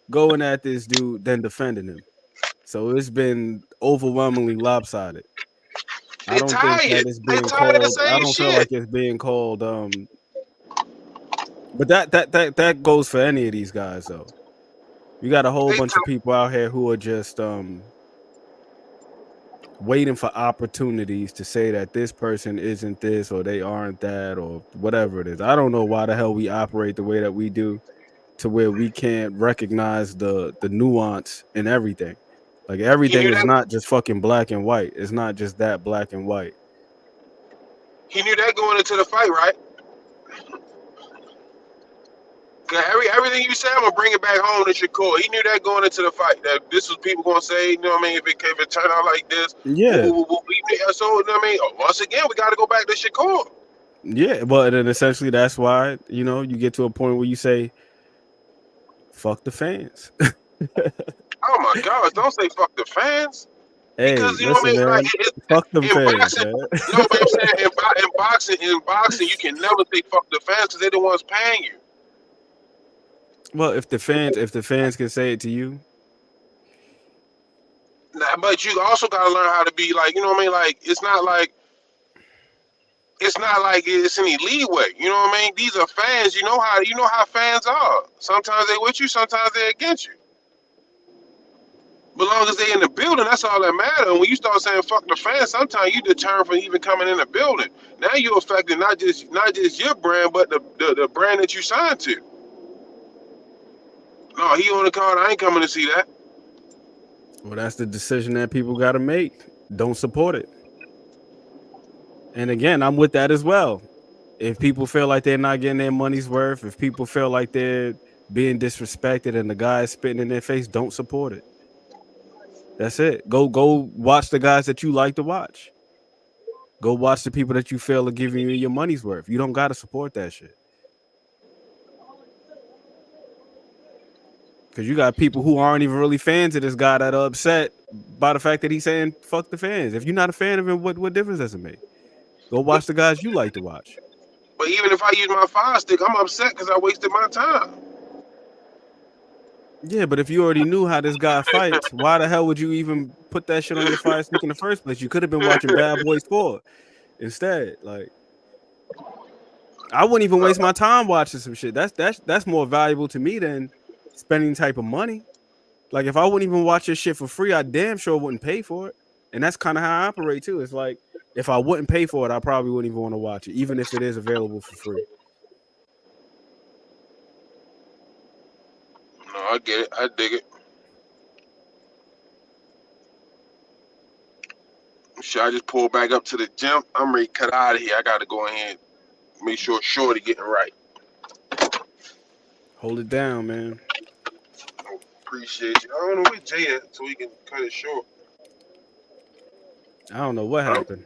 N: going at this dude than defending him. So it's been overwhelmingly lopsided. I don't think that it's being called. I don't feel like it's being called. But that goes for any of these guys, though. You got a whole bunch of people out here who are just waiting for opportunities to say that this person isn't this or they aren't that or whatever it is. I don't know why the hell we operate the way that we do, to where we can't recognize the nuance in everything. Like everything is not just fucking black and white. It's not just that black and white.
M: He knew that going into the fight, right? Everything you said, I'm gonna bring it back home to Shakur. He knew that going into the fight, that this was people gonna say, you know what I mean, if it turned out like this,
N: yeah.
M: So, you know what I mean, once again, we got to go back to Shakur.
N: Yeah, but then essentially that's why, you know, you get to a point where you say, fuck the fans.
M: Oh my gosh, don't say fuck the fans.
N: Hey,
M: because, you
N: listen,
M: know what I mean?
N: man,
M: Like,
N: fuck them fans,
M: boxing,
N: man.
M: You know what I'm saying? In boxing, you can never say fuck the fans because they're the ones paying you.
N: Well, if the fans can say it to you.
M: Nah, but you also got to learn how to be like, you know what I mean? Like, it's not like it's any leeway. You know what I mean? These are fans. You know how fans are. Sometimes they with you, sometimes they're against you. But as long as they in the building, that's all that matters. And when you start saying fuck the fans, sometimes you deter from even coming in the building. Now you're affecting not just your brand, but the brand that you signed to. No, he on the card. I ain't coming to see that.
N: Well, that's the decision that people got to make. Don't support it. And again, I'm with that as well. If people feel like they're not getting their money's worth, if people feel like they're being disrespected and the guy is spitting in their face, don't support it. That's it. Go watch the guys that you like to watch. Go watch the people that you feel are giving you your money's worth. You don't got to support that shit. Because you got people who aren't even really fans of this guy that are upset by the fact that he's saying fuck the fans. If you're not a fan of him, what difference does it make? Go watch the guys you like to watch.
M: But even if I use my Fire Stick, I'm upset because I wasted my time.
N: Yeah, but if you already knew how this guy fights, why the hell would you even put that shit on your Fire Stick in the first place? You could have been watching Bad Boys 4 instead. Like, I wouldn't even waste my time watching some shit. That's more valuable to me than spending type of money. Like, if I wouldn't even watch this shit for free, I damn sure wouldn't pay for it. And that's kind of how I operate too. It's like, if I wouldn't pay for it, I probably wouldn't even want to watch it, even if it is available for free.
M: No, I get it. I dig it. Should I just pull back up to the gym? I'm ready to cut out of here. I got to go ahead and make sure Shorty getting right.
N: Hold it down, man.
M: Appreciate you. I don't know where Jay at, so we can cut it short.
N: I don't know what happened.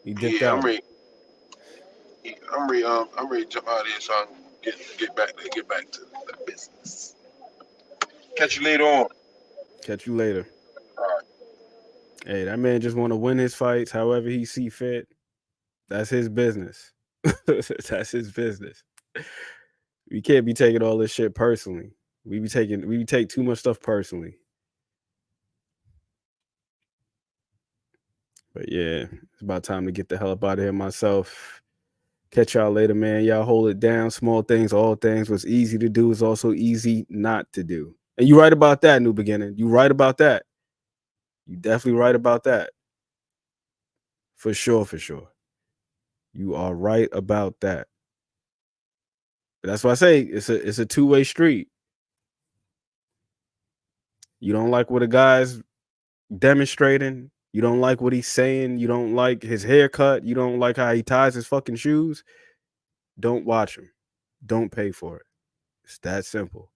N: He dipped out.
M: I'm ready to jump out of here so I can get back to the business. Catch you later on.
N: Catch you later.
M: All right.
N: Hey, that man just want to win his fights however he see fit. That's his business. That's his business. We can't be taking all this shit personally. We take too much stuff personally. But yeah, it's about time to get the hell up out of here myself. Catch y'all later, man. Y'all hold it down. Small things, all things. What's easy to do is also easy not to do. And you're right about that, New Beginning. You're right about that. You definitely right about that. For sure, for sure. You are right about that. But that's why I say it's a two-way street. You don't like what a guy's demonstrating. You don't like what he's saying. You don't like his haircut. You don't like how he ties his fucking shoes. Don't watch him. Don't pay for it. It's that simple.